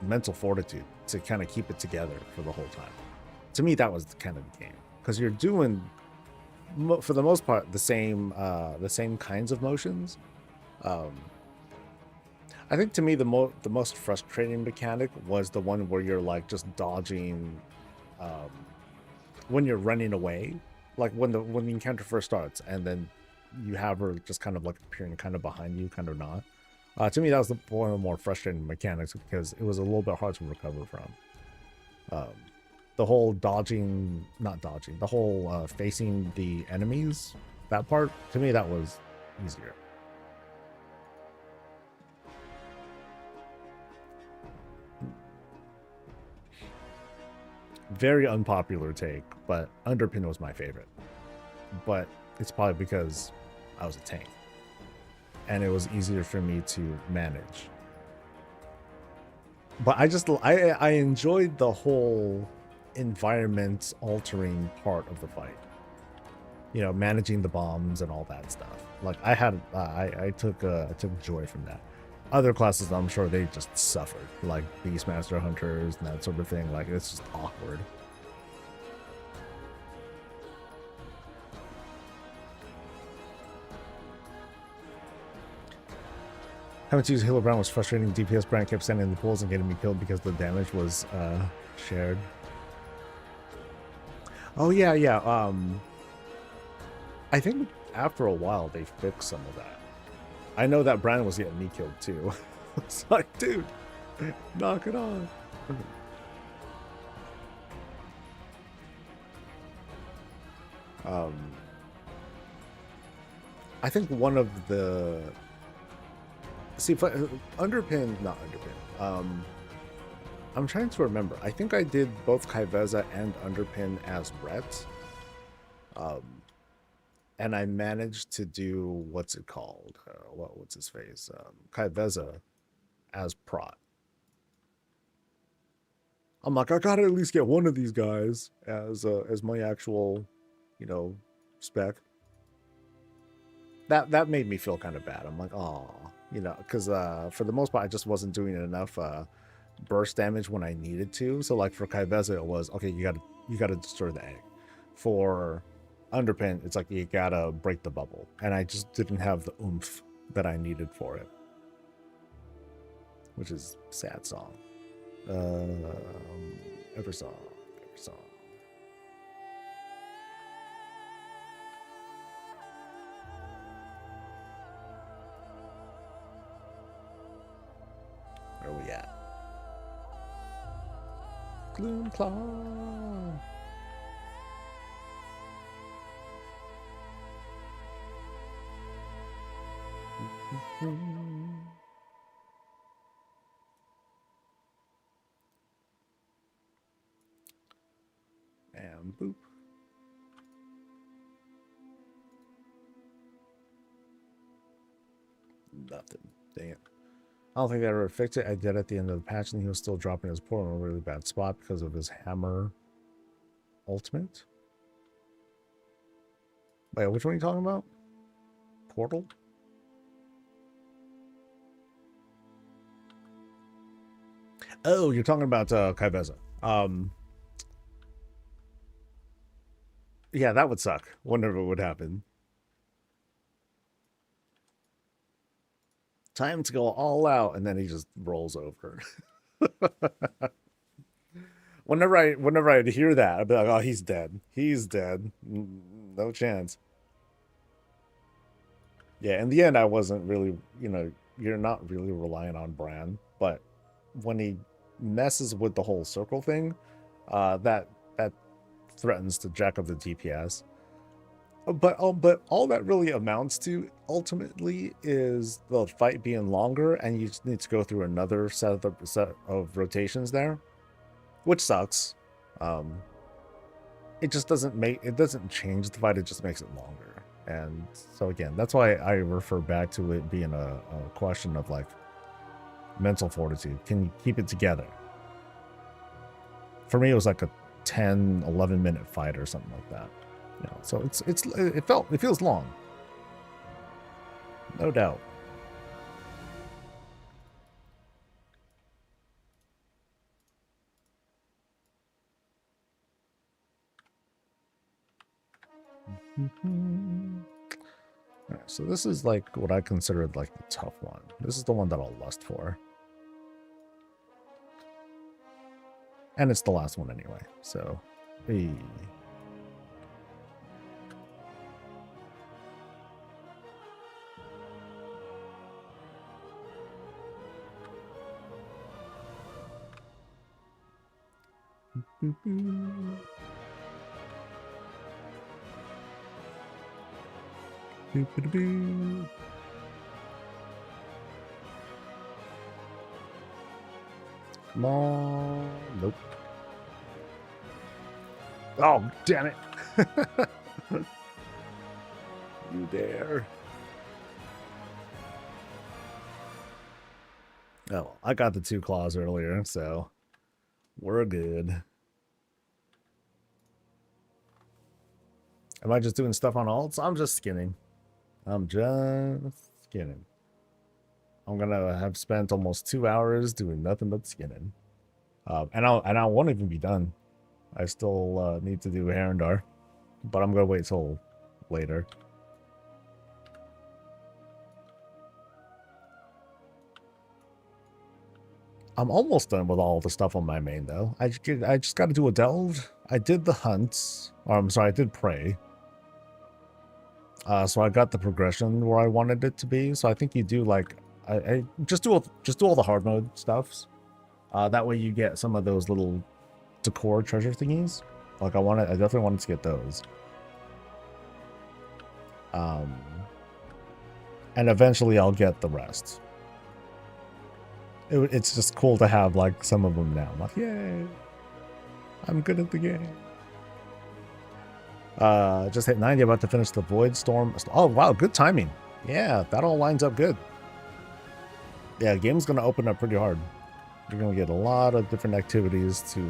mental fortitude to kind of keep it together for the whole time. To me, that was kind of the game, because you're doing, for the most part, the same kinds of motions. I think to me the most frustrating mechanic was the one where you're like just dodging when you're running away, like when the encounter first starts, and then you have her just kind of like appearing kind of behind you, kind of not. To me, that was one of the more frustrating mechanics because it was a little bit hard to recover from. The whole the whole facing the enemies, that part, to me, that was easier. Very unpopular take, but Underpin was my favorite. But it's probably because I was a tank and it was easier for me to manage. But I enjoyed the whole environment altering part of the fight. You know, managing the bombs and all that stuff. Like I took joy from that. Other classes, I'm sure they just suffered, like Beastmaster Hunters and that sort of thing. Like, it's just awkward. Having to use Halo Brown was frustrating. DPS Brown kept standing in the pools and getting me killed because the damage was shared. Oh yeah. I think after a while they fixed some of that. I know that Brand was getting me killed too. It's like, dude, knock it off. Um, I think one of the underpin, not underpin. I'm trying to remember. I think I did both Kaiveza and underpin as Rhett. And I managed to do what's it called? What's his face? Kaiveza as Prot. I'm like, I gotta at least get one of these guys as my actual, spec. That made me feel kind of bad. I'm like, oh, because for the most part, I just wasn't doing enough burst damage when I needed to. So like for Kaiveza, it was okay. You gotta destroy the egg. For underpin, it's like you gotta break the bubble, and I just didn't have the oomph that I needed for it, which is sad song. Ever song. Where are we at? Gloomclaw. And boop. Nothing. Dang it. I don't think they ever fixed it. I did at the end of the patch, and he was still dropping his portal in a really bad spot because of his hammer ultimate. Wait, which one are you talking about? Portal? Oh, you're talking about Kaiveza. Yeah, that would suck. Whenever it would happen. Time to go all out, and then he just rolls over. whenever I'd hear that, I'd be like, oh, he's dead. He's dead. No chance. Yeah, in the end, I wasn't really, you're not really relying on Bran, but when he messes with the whole circle thing, that threatens to jack up the DPS. But all that really amounts to ultimately is the fight being longer, and you just need to go through another set of rotations there, which sucks. It just doesn't change the fight, it just makes it longer. And so again, that's why I refer back to it being a question of like mental fortitude. Can you keep it together? For me, it was like a 10-11 minute fight or something like that. So it feels long, no doubt. Alright, so this is like what I considered like the tough one. This is the one that I'll lust for. And it's the last one anyway, so hey. Come on. Nope. Oh, damn it. You dare. Oh, I got the 2 claws earlier, so we're good. Am I just doing stuff on alts? I'm just skinning. I'm gonna have spent almost 2 hours doing nothing but skinning. And I won't even be done. I still need to do Herondar, but I'm gonna wait till later. I'm almost done with all the stuff on my main though. I just got to do a delve. I did the hunts, or I'm sorry, I did prey. So I got the progression where I wanted it to be. So I think you do like I just do all the hard mode stuffs. That way you get some of those little decor treasure thingies. Like I definitely wanted to get those. And eventually I'll get the rest. It's just cool to have like some of them now. I'm like, yay, I'm good at the game. Just hit 90, about to finish the Void Storm. Oh wow, good timing. Yeah, that all lines up good. Yeah, the game's gonna open up pretty hard. You're gonna get a lot of different activities to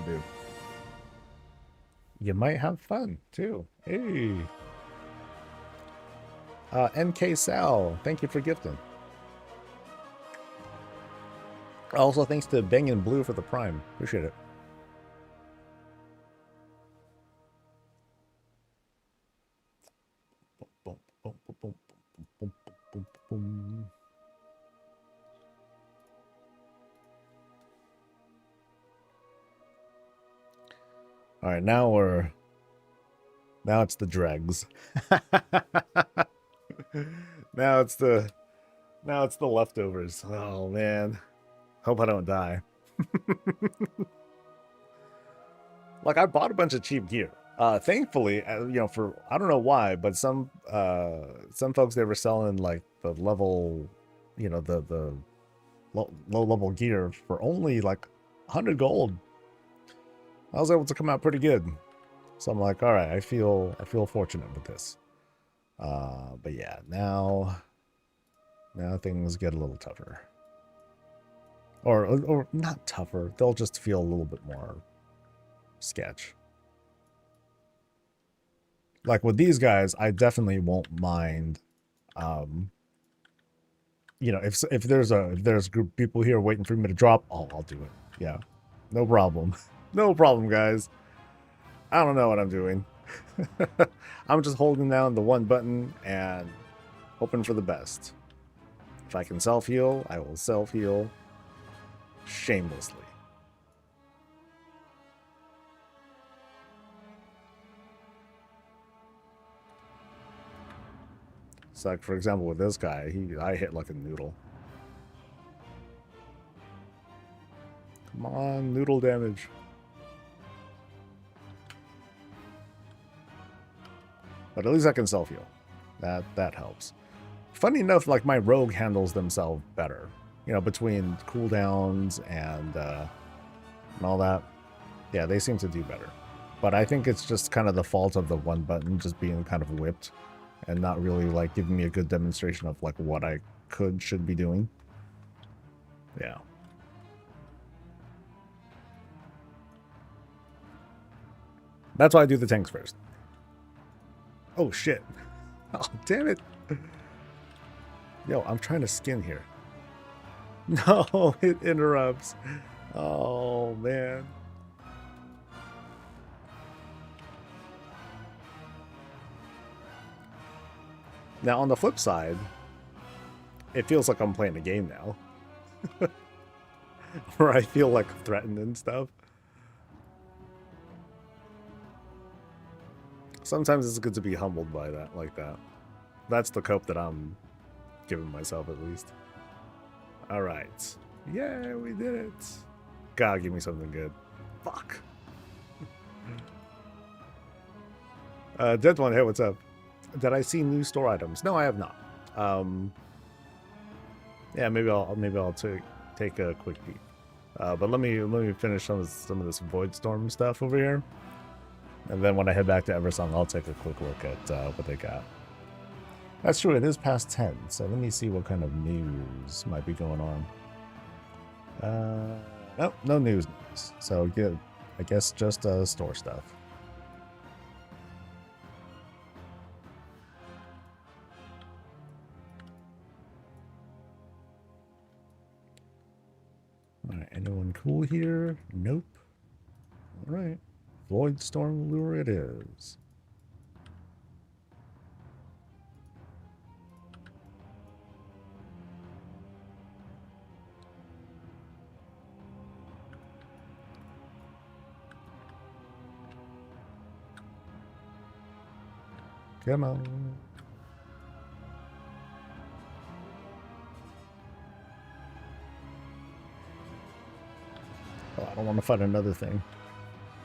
do. You might have fun too. Hey, NK Sal, thank you for gifting. Also, thanks to Bangin' Blue for the Prime. Appreciate it. All right, now it's the dregs. now it's the leftovers. Oh man, hope I don't die. Like, I bought a bunch of cheap gear. Thankfully, you know, for I don't know why, but some folks, they were selling like the level, you know, the low level gear for only like 100 gold. I was able to come out pretty good. So I'm like, all right, I feel fortunate with this. But yeah, now things get a little tougher. Or not tougher. They'll just feel a little bit more sketch. Like with these guys, I definitely won't mind. You know, if there's a group of people here waiting for me to drop, I'll do it. Yeah, no problem. No problem, guys. I don't know what I'm doing. I'm just holding down the one button and hoping for the best. If I can self-heal, I will self-heal shamelessly. So, like, for example, with this guy, I hit like a noodle. Come on, noodle damage. But at least I can self-heal. That helps. Funny enough, like, my rogue handles themselves better. You know, between cooldowns and all that. Yeah, they seem to do better. But I think it's just kind of the fault of the one button just being kind of whipped and not really, like, giving me a good demonstration of, like, what I should be doing. Yeah. That's why I do the tanks first. Oh, shit. Oh, damn it. Yo, I'm trying to skin here. No, it interrupts. Oh, man. Now, on the flip side, it feels like I'm playing a game now. Where I feel, like, threatened and stuff. Sometimes it's good to be humbled by that, like that. That's the cope that I'm giving myself, at least. Alright. Yeah, we did it. God, give me something good. Fuck. Dead one, hey, what's up? Did I see new store items? No, I have not. Yeah, maybe I'll take a quick peek. But let me finish some of this Void Storm stuff over here. And then when I head back to Eversong, I'll take a quick look at what they got. That's true, it is past 10, so let me see what kind of news might be going on. Nope, no news. So good. I guess just store stuff. Alright, anyone cool here? Nope. Alright. Void Storm Lure it is. Come on. Oh, I don't want to fight another thing.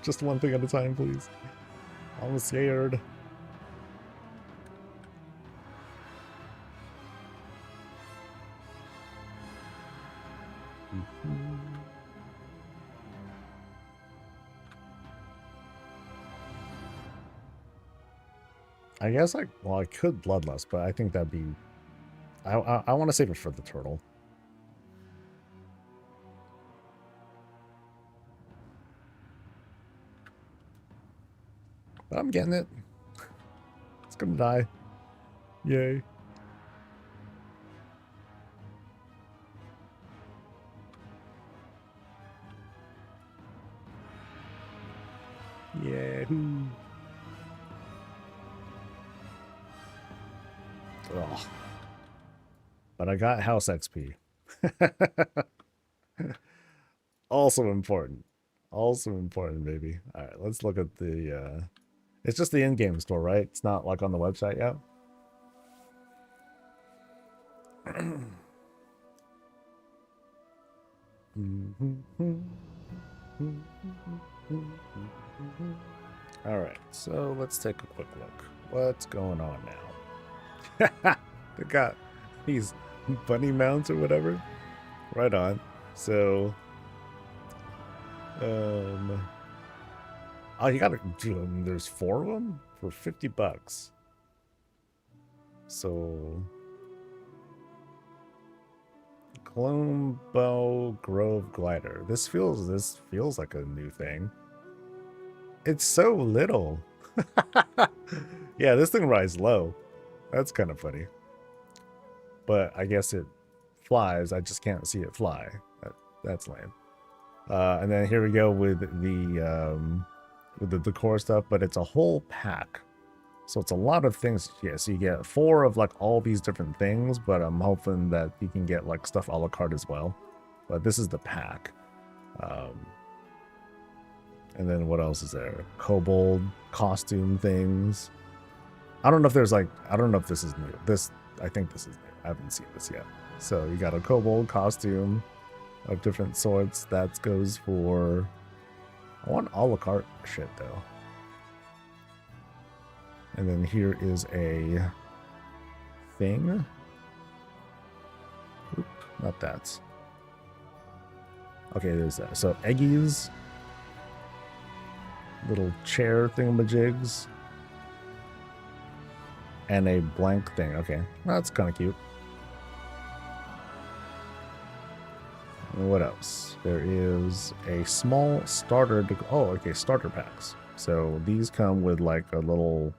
Just one thing at a time, please. I'm scared. I guess I could Bloodlust, but I think that'd be... I want to save it for the turtle. But I'm getting it. It's gonna die. Yay. Yahoo. Oh. But I got house XP. Also important. Also important, baby. Alright, let's look at the... It's just the in-game store, right? It's not like on the website yet? Alright, so let's take a quick look. What's going on now? They got these bunny mounts or whatever. Right on. So... Oh, you gotta do them. There's 4 of them for $50. So... Colombo Grove Glider. This feels like a new thing. It's so little. Yeah, this thing rides low. That's kind of funny. But I guess it flies. I just can't see it fly. That's lame. And then here we go with the decor stuff, but it's a whole pack. So it's a lot of things. Yeah, so you get 4 of like all these different things, but I'm hoping that you can get like stuff a la carte as well. But this is the pack. And then what else is there? Kobold costume things. I don't know if there's like, I don't know if this is new. I think this is new. I haven't seen this yet. So you got a kobold costume of different sorts. That goes for... I want a la carte shit though. And then here is a thing. Oop, not that. Okay, there's that. So Eggies. Little chair thingamajigs. And a blank thing. Okay, that's kind of cute. And what else? There is a small starter. Oh, okay, starter packs. So these come with like a little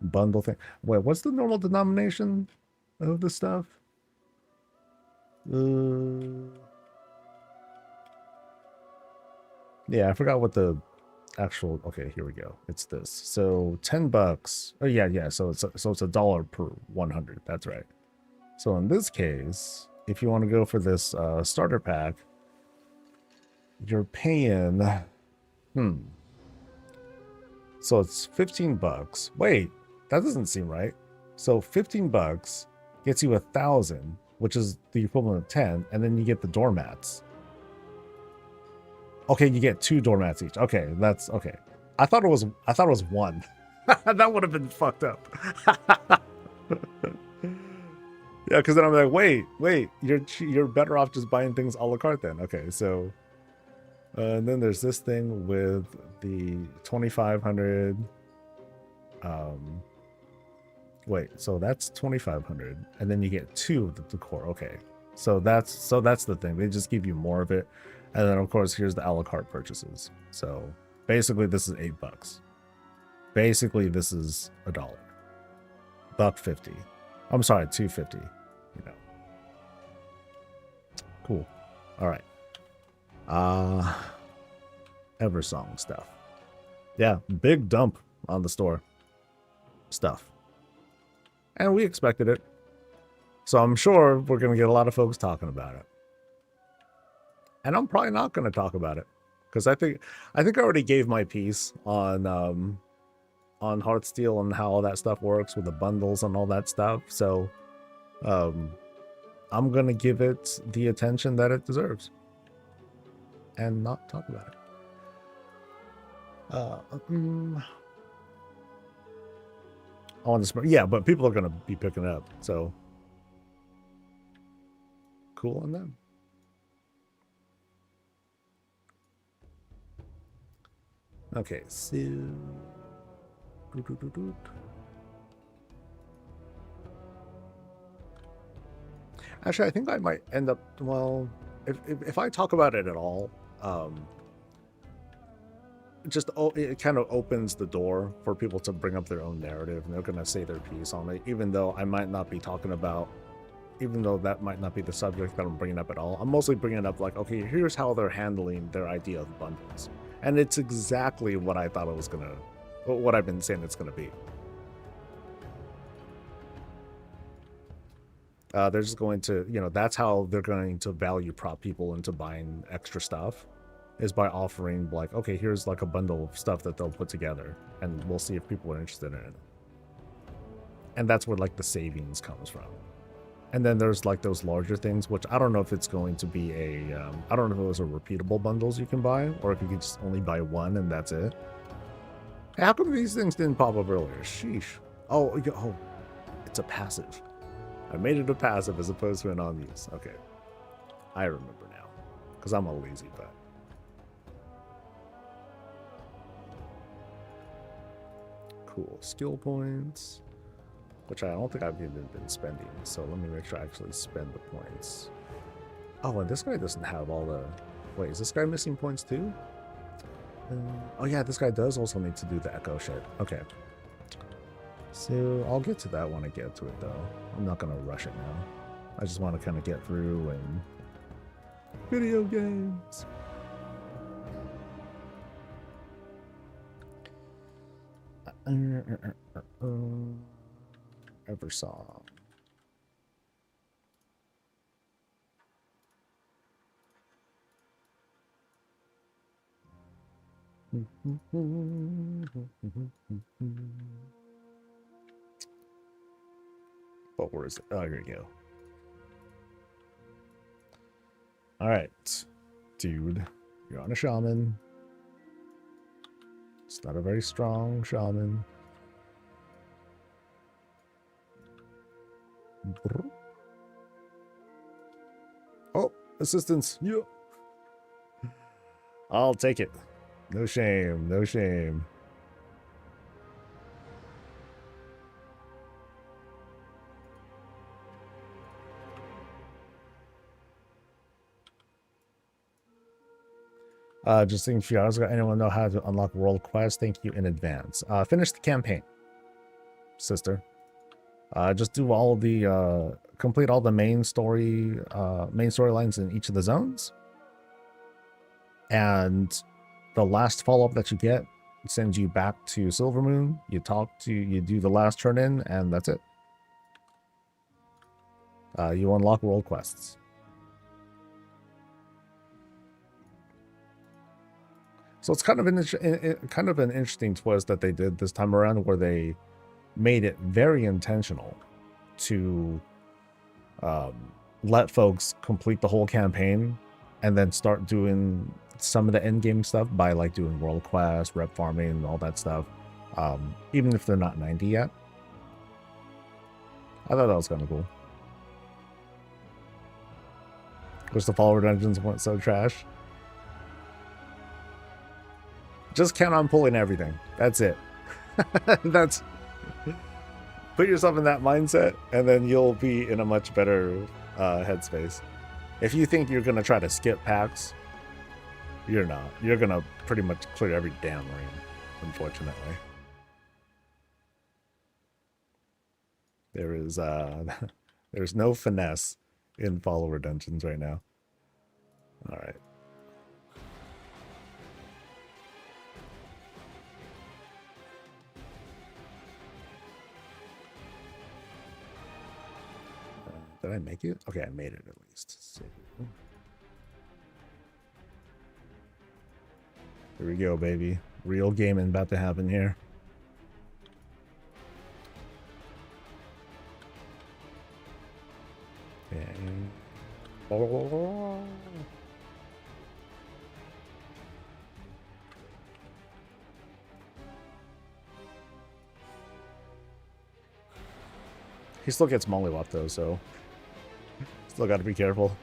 bundle thing. Wait, what's the normal denomination of the stuff? Yeah, I forgot what the actual... Okay, here we go. It's this. So $10. Oh yeah. So it's $1 per 100. That's right. So in this case, if you want to go for this starter pack, you're paying... So it's $15. Wait, that doesn't seem right. So $15 gets you 1,000, which is the equivalent of 10, and then you get the doormats. Okay, you get 2 doormats each. Okay, that's okay. I thought it was 1. That would have been fucked up. Yeah, because then I'm like, wait, you're better off just buying things a la carte then. Okay, so and then there's this thing with the 2,500. Wait, so that's 2,500, and then you get 2 of the decor. Okay, so that's the thing. They just give you more of it, and then of course here's the a la carte purchases. So basically, this is $8. Basically, this is $1. $1.50. I'm sorry, $2.50. You know. Cool. All right. Eversong stuff. Yeah, big dump on the store stuff. And we expected it. So I'm sure we're going to get a lot of folks talking about it. And I'm probably not going to talk about it because I think I already gave my piece on Heartsteel and how all that stuff works with the bundles and all that stuff. So I'm going to give it the attention that it deserves and not talk about it. On the yeah, but people are going to be picking it up. So cool on them. Okay, so actually, I think I might end up. Well, if I talk about it at all, it kind of opens the door for people to bring up their own narrative, and they're gonna say their piece on it. Even though I might not be talking about, even though that might not be the subject that I'm bringing up at all, I'm mostly bringing up like, okay, here's how they're handling their idea of bundles, and it's exactly what I thought it was gonna, what I've been saying it's gonna be. They're just going to, that's how they're going to value prop people into buying extra stuff, is by offering like, okay, here's like a bundle of stuff that they'll put together, and we'll see if people are interested in it. And that's where like the savings comes from. And then there's like those larger things, which I don't know if it's going to be I don't know if those are repeatable bundles you can buy, or if you can just only buy one and that's it. Hey, how come these things didn't pop up earlier? Sheesh. Oh, it's a passive. I made it a passive as opposed to an on-use. Okay. I remember now. Because I'm a lazy butt. Cool. Skill points. Which I don't think I've even been spending. So let me make sure I actually spend the points. Oh, and this guy doesn't have all the... Wait, is this guy missing points too? Oh yeah, this guy does also need to do the echo shit. Okay. So I'll get to that when I get to it though. I'm not going to rush it now. I just want to kind of get through and... Video games! Ever saw. But where is it? Oh, here you go. All right, dude, you're on a shaman. It's not a very strong shaman. Oh, assistance. Yeah. I'll take it. No shame. No shame. Just thinking a few hours ago, anyone know how to unlock world quest? Thank you in advance. Finish the campaign, sister. Just do all the complete all the main storylines in each of the zones, and the last follow-up that you get sends you back to Silvermoon. You do the last turn in, and that's it. You unlock world quests. So it's kind of an interesting twist that they did this time around, where they made it very intentional to let folks complete the whole campaign and then start doing some of the end game stuff by like doing world quests, rep farming, and all that stuff, even if they're not 90 yet. I thought that was kind of cool. Because the follower dungeons weren't so trash. Just count on pulling everything. That's it. That's... Put yourself in that mindset, and then you'll be in a much better headspace. If you think you're going to try to skip packs, you're not. You're going to pretty much clear every damn ring, unfortunately. There is there's no finesse in follower dungeons right now. All right. Did I make it? Okay, I made it at least. So, here we go, baby. Real gaming about to happen here. Okay. Oh. He still gets mollywopped though, so still got to be careful.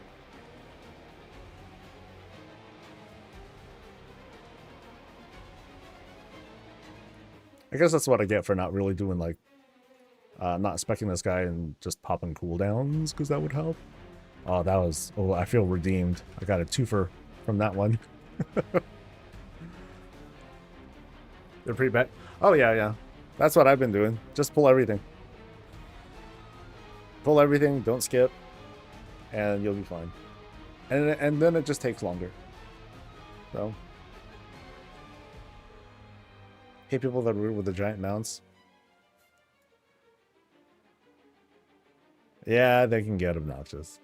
I guess that's what I get for not really doing, like, not specing this guy and just popping cooldowns, because that would help. Oh, that was... Oh, I feel redeemed. I got a twofer from that one. They're pretty bad. Oh, yeah, yeah. That's what I've been doing. Just pull everything. Pull everything, don't skip, and you'll be fine. And then it just takes longer. So... Hate people that are weird with the giant mounts. Yeah, they can get obnoxious.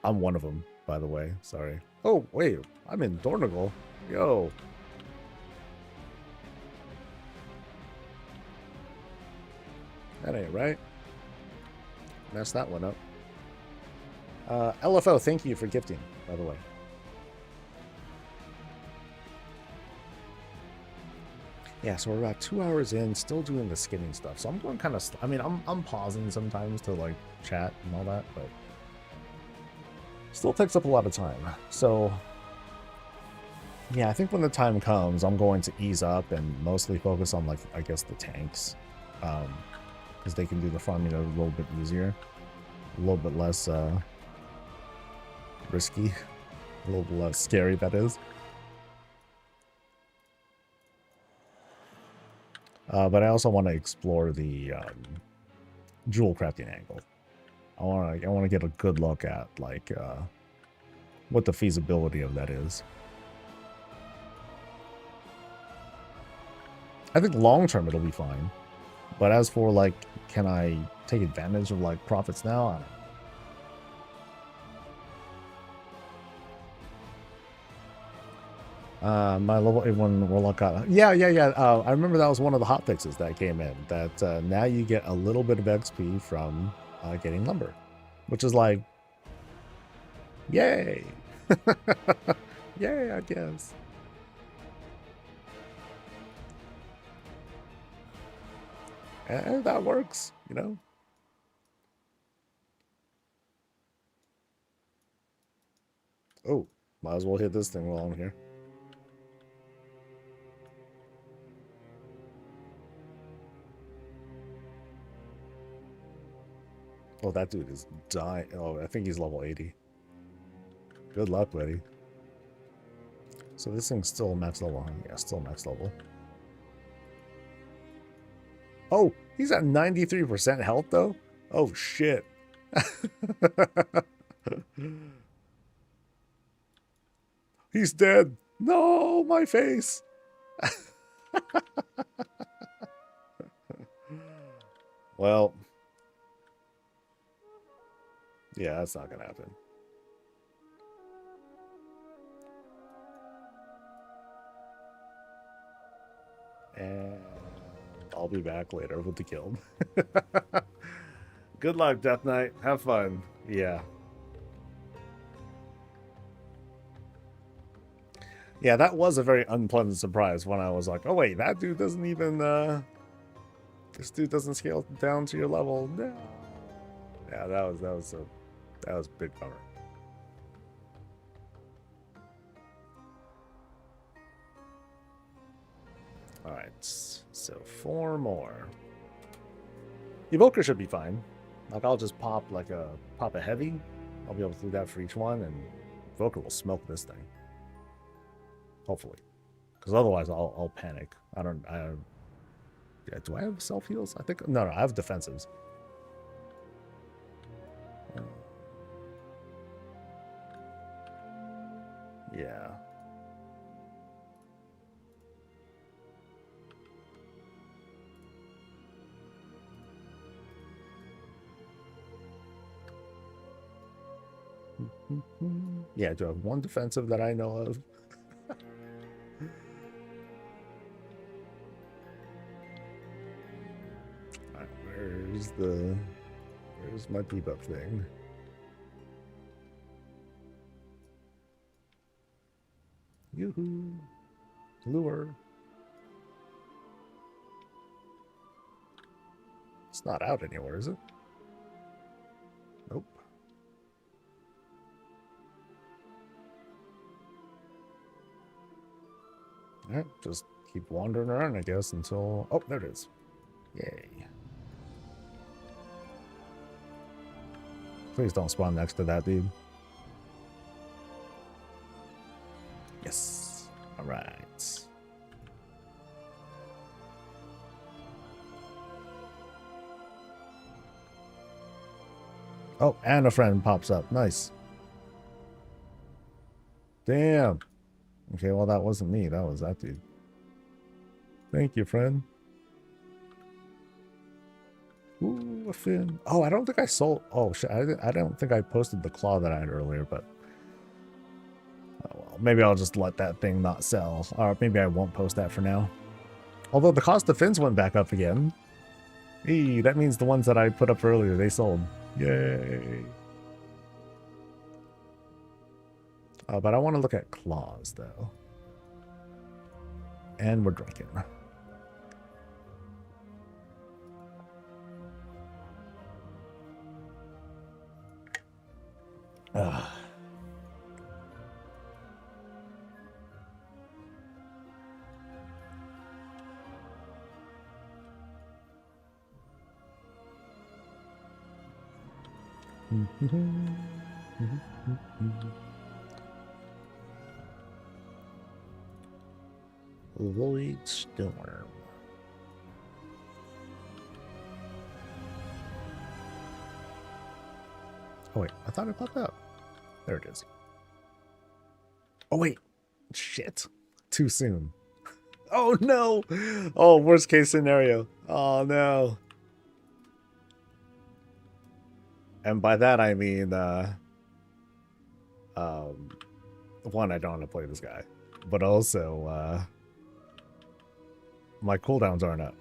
I'm one of them, by the way. Sorry. Oh, wait. I'm in Dornagle. Yo. That ain't right. Messed that one up. LFO, thank you for gifting, by the way. Yeah, so we're about 2 hours in, still doing the skinning stuff. So I'm going kind of... I mean, I'm pausing sometimes to, like, chat and all that, but... Still takes up a lot of time. So... Yeah, I think when the time comes, I'm going to ease up and mostly focus on, like, I guess the tanks. Because they can do the farming a little bit easier. A little bit less, risky. A little bit less scary, that is. But I also want to explore the jewel crafting angle. I want to get a good look at like what the feasibility of that is. I think long term it'll be fine, but as for like, can I take advantage of like profits now? I don't know. My level 81 Warlock got... Yeah. I remember that was one of the hotfixes that came in. That now you get a little bit of XP from getting lumber. Which is like... Yay! Yay, I guess. And that works, you know? Oh, might as well hit this thing while I'm here. Oh, that dude is dying. Oh, I think he's level 80. Good luck, buddy. So this thing's still max level, huh? Yeah, still max level. Oh, he's at 93% health, though? Oh, shit. He's dead. No, my face. Well... Yeah, that's not gonna happen. And I'll be back later with the guild. Good luck, Death Knight. Have fun. Yeah. Yeah, that was a very unpleasant surprise when I was like, oh wait, that dude doesn't even, this dude doesn't scale down to your level. No. Yeah, that was a big bummer. Alright, so 4 more. Evoker should be fine. Like, I'll just pop a heavy. I'll be able to do that for each one, and Evoker will smoke this thing. Hopefully. Because otherwise I'll panic. Yeah, do I have self heals? I think no, I have defensives. Yeah. Yeah, do I have one defensive that I know of? Alright, where's my debuff thing? Yoo-hoo! Lure. It's not out anywhere, is it? Nope. Alright, just keep wandering around, I guess, until... Oh, there it is. Yay. Please don't spawn next to that dude. Yes. Alright. Oh, and a friend pops up. Nice. Damn. Okay, well, that wasn't me. That was that dude. Thank you, friend. Ooh, a fin. Oh, I don't think I sold... Oh, shit. I don't think I posted the claw that I had earlier, but... Oh, well, maybe I'll just let that thing not sell. Or maybe I won't post that for now. Although the cost of fins went back up again. Hey, that means the ones that I put up earlier, they sold. Yay. But I want to look at claws, though. And we're drinking. Ugh. Void Storm. Oh wait, I thought it popped up. There it is. Oh wait, shit. Too soon. Oh no! Oh, worst case scenario. Oh no. And by that I mean, one, I don't want to play this guy, but also, my cooldowns aren't up,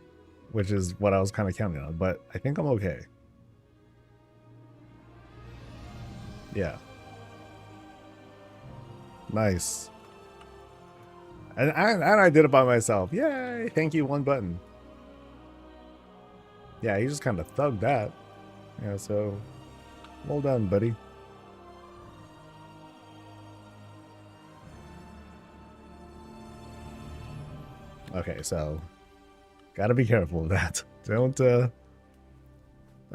which is what I was kind of counting on, but I think I'm okay. Yeah. Nice. And I did it by myself. Yay! Thank you, one button. Yeah, he just kind of thugged that. Yeah, so well done, buddy. Okay, so gotta be careful of that. Don't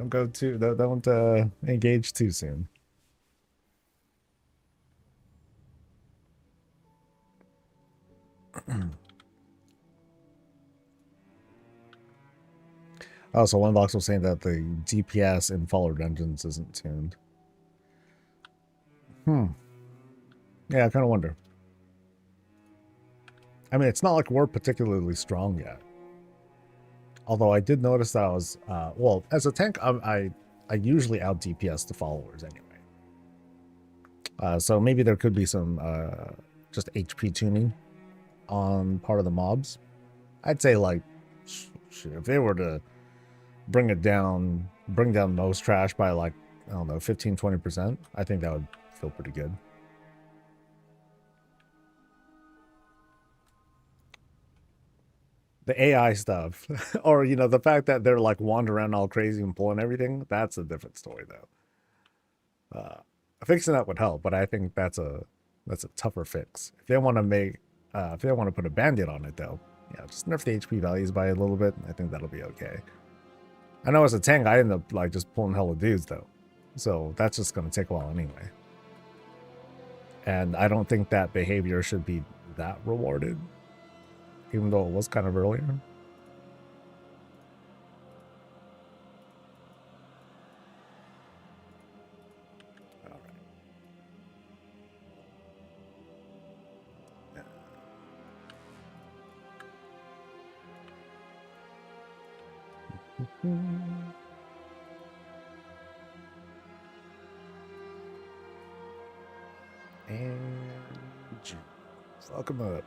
go too. Don't engage too soon. Oh, so one box was saying that the DPS in Fallout Dungeons isn't tuned. Yeah, I kind of wonder. I mean, it's not like we're particularly strong yet. Although I did notice that I was, well, as a tank, I usually out DPS the followers anyway. So maybe there could be some just HP tuning on part of the mobs. I'd say like, shit, if they were to bring down most trash by like, I don't know, 15-20%, I think that would feel pretty good. The AI stuff, or, you know, the fact that they're like wandering around all crazy and pulling everything, that's a different story though. Fixing that would help, but I think that's a tougher fix. If they want to make, if they want to put a band-aid on it though, yeah, just nerf the HP values by a little bit. I think that'll be okay. I know as a tank, I end up like just pulling hella dudes though, so that's just gonna take a while anyway. And I don't think that behavior should be that rewarded, even though it was kind of earlier. All right. And fuck him up.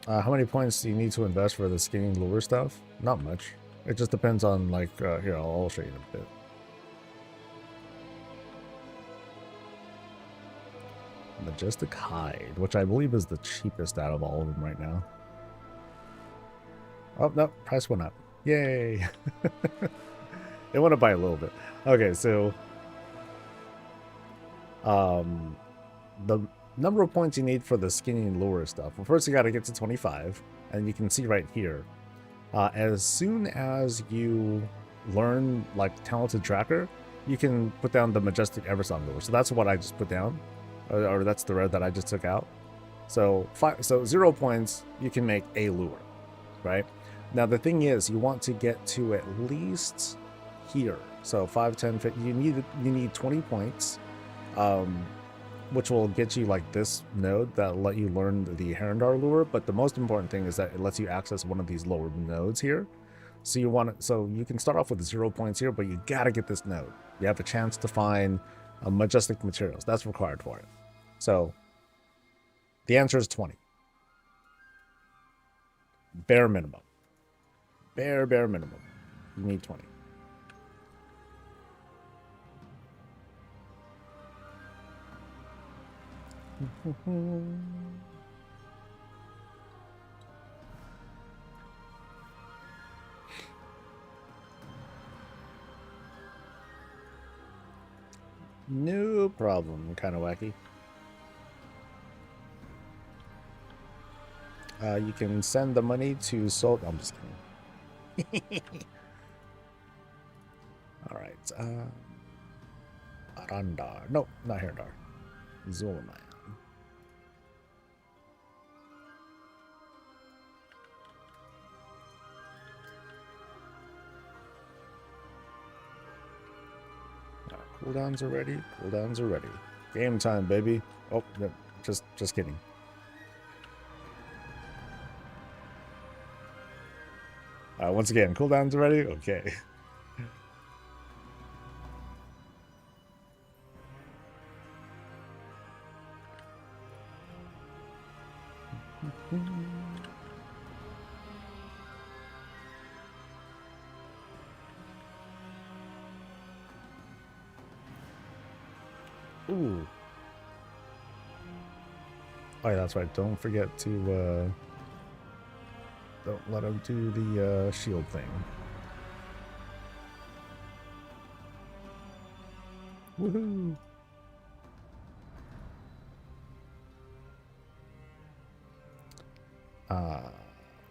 How many points do you need to invest for the skinning lure stuff? Not much. It just depends on, like, here, I'll show you in a bit. Majestic Hide, which I believe is the cheapest out of all of them right now. Oh, no, price went up. Yay! It went up by a little bit. Okay, so the number of points you need for the skinning lure stuff. Well, first you got to get to 25, and you can see right here. As soon as you learn like Talented Tracker, you can put down the Majestic Eversong lure. So that's what I just put down, or that's the red that I just took out. So 0 points, you can make a lure, right? Now the thing is, you want to get to at least here. So 5, 10, 50, you need 20 points, which will get you like this node that'll let you learn the Herondar lure. But the most important thing is that it lets you access one of these lower nodes here. So you can start off with 0 points here, but you gotta get this node. You have a chance to find majestic materials. That's required for it. So the answer is 20. Bare minimum. Bare minimum. You need 20. No problem, kind of wacky. You can send the money to Sol. I'm just kidding. All right. Arandar. No, not Herondar. Zulamayan. Cooldowns are ready. Cooldowns are ready. Game time, baby. Oh, no, just kidding. Once again, cooldowns are ready. Okay. Ooh. Oh, yeah, that's right. Don't forget to don't let him do the shield thing. Woohoo!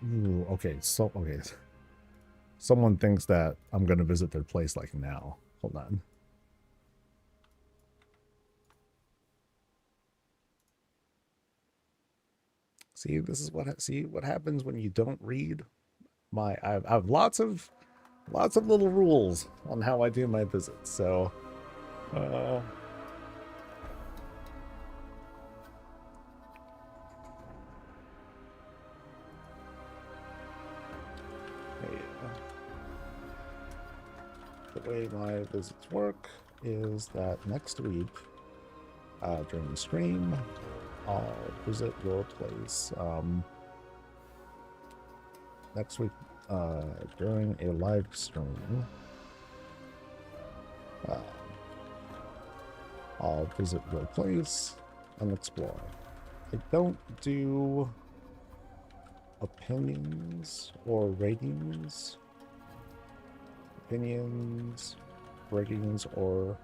Ooh, okay, so okay. Someone thinks that I'm gonna visit their place like now. Hold on. See, this is what happens when you don't read my. I have lots of little rules on how I do my visits. So, yeah. The way my visits work is that next week, during the stream, I'll visit your place. Next week, during a live stream, I'll visit your place and explore. I don't do opinions or ratings. Opinions, ratings, or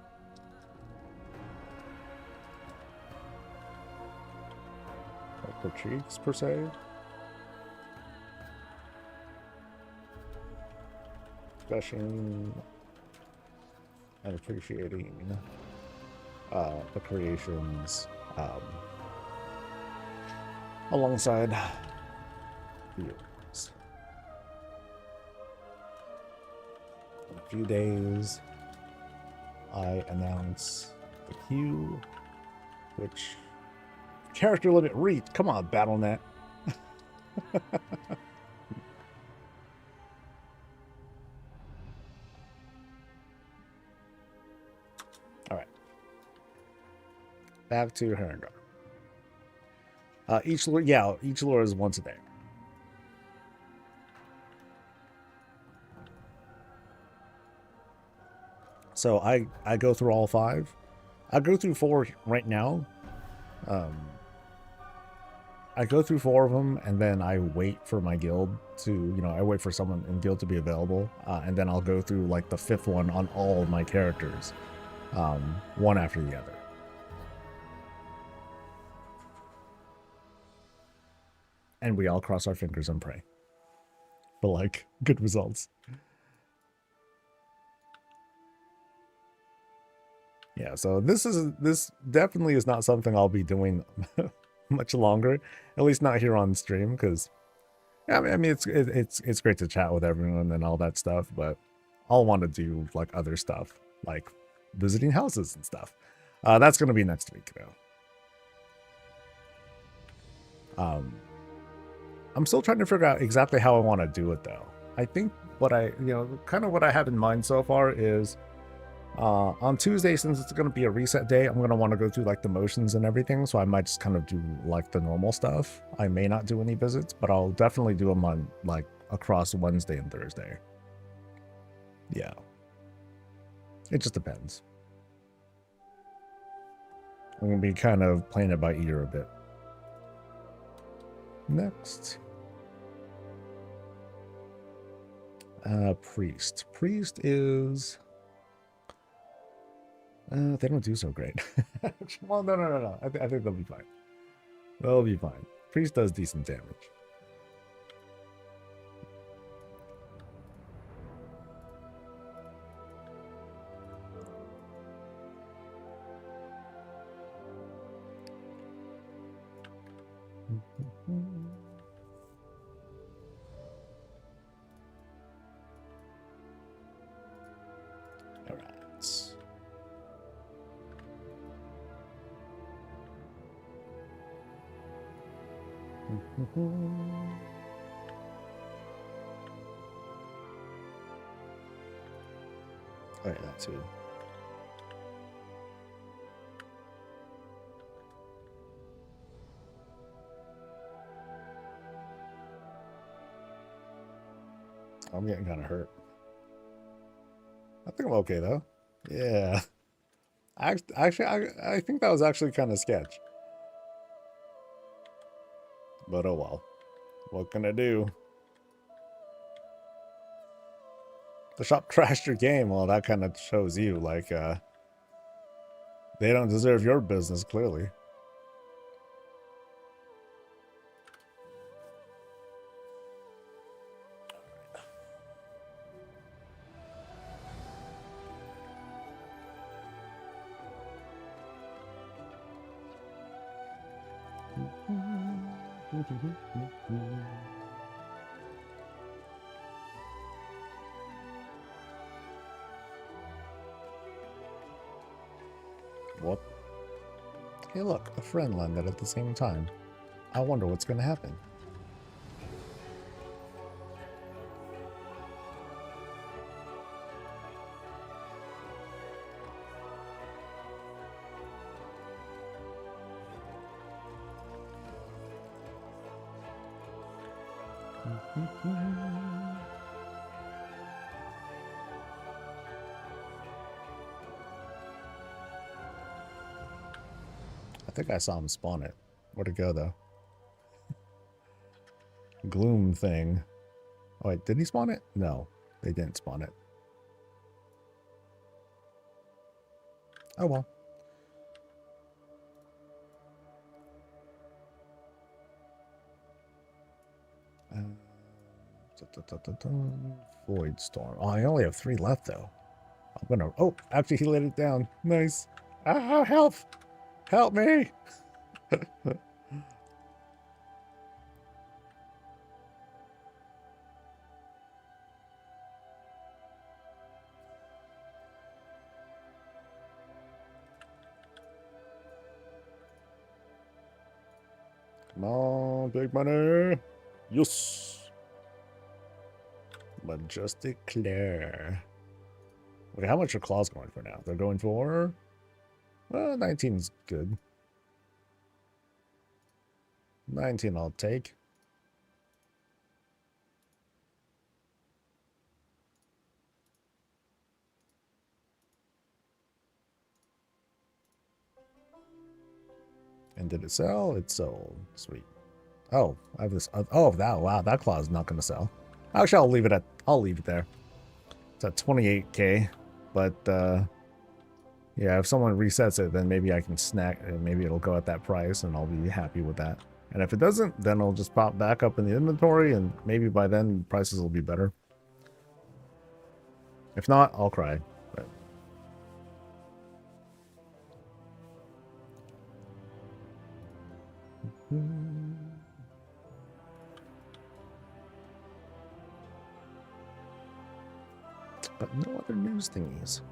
critiques per se. Discussion and appreciating the creations alongside viewers. In a few days, I announce the queue, which character limit reached. Come on, BattleNet. All right. Back to Herondar. Each lure is once a day. So I go through all 5. I go through 4 right now. I go through 4 of them, and then I wait for my guild to, you know, I wait for someone in guild to be available, and then I'll go through like the 5th one on all of my characters, one after the other. And we all cross our fingers and pray for like good results. Yeah, so this definitely is not something I'll be doing much longer, at least not here on stream, because yeah, I mean it's great to chat with everyone and all that stuff, but I'll want to do like other stuff, like visiting houses and stuff. That's gonna be next week though. I'm still trying to figure out exactly how I want to do it though. I think what kind of what I have in mind so far is on Tuesday, since it's going to be a reset day, I'm going to want to go through like the motions and everything. So I might just kind of do like the normal stuff. I may not do any visits, but I'll definitely do them on like across Wednesday and Thursday. Yeah. It just depends. I'm going to be kind of playing it by ear a bit. Next. Priest. Priest is... they don't do so great. Well, no. I think they'll be fine. They'll be fine. Priest does decent damage. All right. Oh, yeah, that too. I'm getting kind of hurt. I think I'm okay though. Yeah. I think that was actually kind of sketch. But oh well. What can I do? The shop trashed your game. Well, that kind of shows you, like, they don't deserve your business, clearly. Whoop. Hey look, a friend landed at the same time. I wonder what's gonna happen. I think I saw him spawn it. Where'd it go, though? Gloom thing. Oh, wait, did he spawn it? No, they didn't spawn it. Oh, well. Void Storm. Oh, I only have 3 left, though. I'm gonna... Oh, actually, he let it down. Nice. Ah, help! Help me! Come on, big money. Yes. Majestic Claire. Okay, how much are claws going for now? They're going for... Well, 19's good. 19 I'll take. And did it sell? It sold. Sweet. Oh, I have this. Oh, that wow, that claw is not going to sell. Actually, I'll leave it there. It's at 28k, but yeah, if someone resets it, then maybe I can snack, and maybe it'll go at that price, and I'll be happy with that. And if it doesn't, then it'll just pop back up in the inventory, and maybe by then prices will be better. If not, I'll cry. But no other news thingies.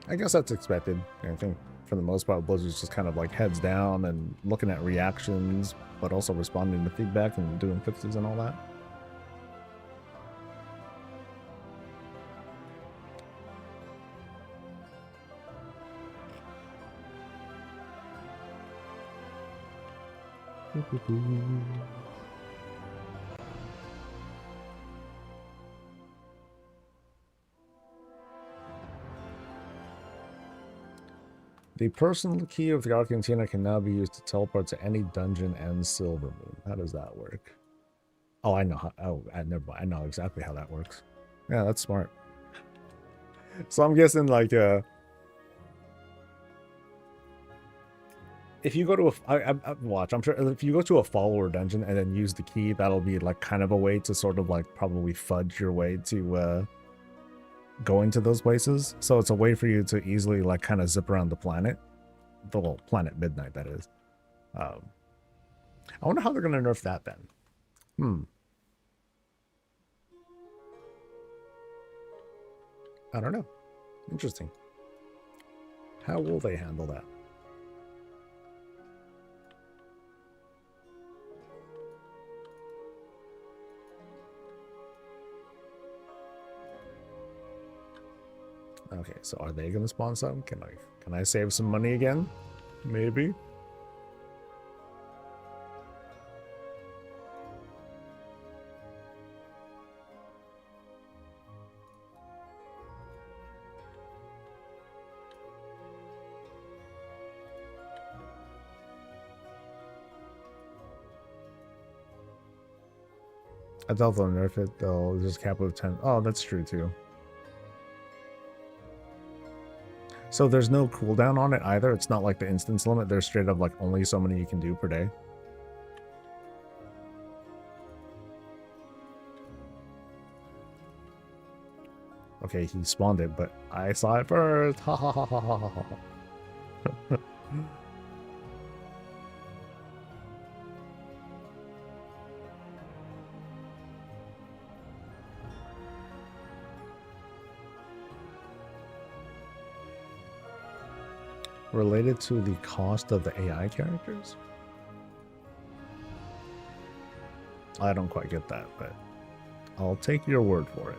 I guess that's expected. I think for the most part, Blizzard's just kind of like heads down and looking at reactions, but also responding to feedback and doing fixes and all that. The personal key of the Argentina can now be used to teleport to any dungeon and Silver Moon. How does that work? Oh, I know how. Oh, never mind. I know exactly how that works. Yeah, that's smart. So I'm guessing like if you go to watch, I'm sure if you go to a follower dungeon and then use the key, that'll be like kind of a way to sort of like probably fudge your way to going to those places. So it's a way for you to easily like kind of zip around the planet, the little planet Midnight, that is. I wonder how they're gonna nerf that then. I don't know. Interesting. How will they handle that? Okay, so are they gonna spawn some? Can I save some money again? Maybe. I doubt they'll nerf it. They'll just cap it with 10. Oh, that's true too. So there's no cooldown on it either. It's not like the instance limit. There's straight up like only so many you can do per day. Okay, he spawned it, but I saw it first. Ha ha ha ha ha ha ha. Related to the cost of the AI characters? I don't quite get that, but I'll take your word for it.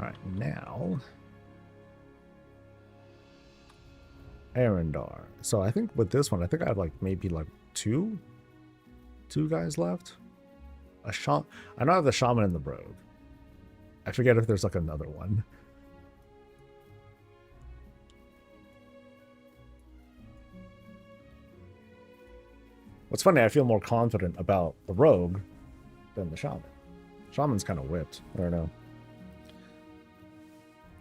Alright, now Arendar. So I think with this one, I think I have like maybe like two guys left. I know I have the shaman and the rogue. I forget if there's like another one. What's funny, I feel more confident about the rogue than the shaman. Shaman's kind of whipped. I don't know.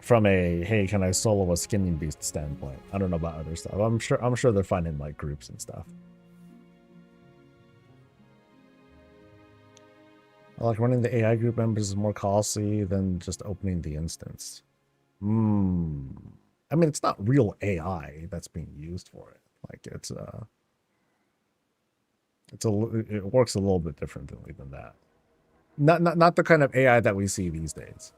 From a hey, can I solo a skinning beast standpoint. I don't know about other stuff. I'm sure they're finding like groups and stuff. Like running the AI group members is more costly than just opening the instance. I mean, it's not real AI that's being used for it. Like it works a little bit differently than that. Not the kind of AI that we see these days.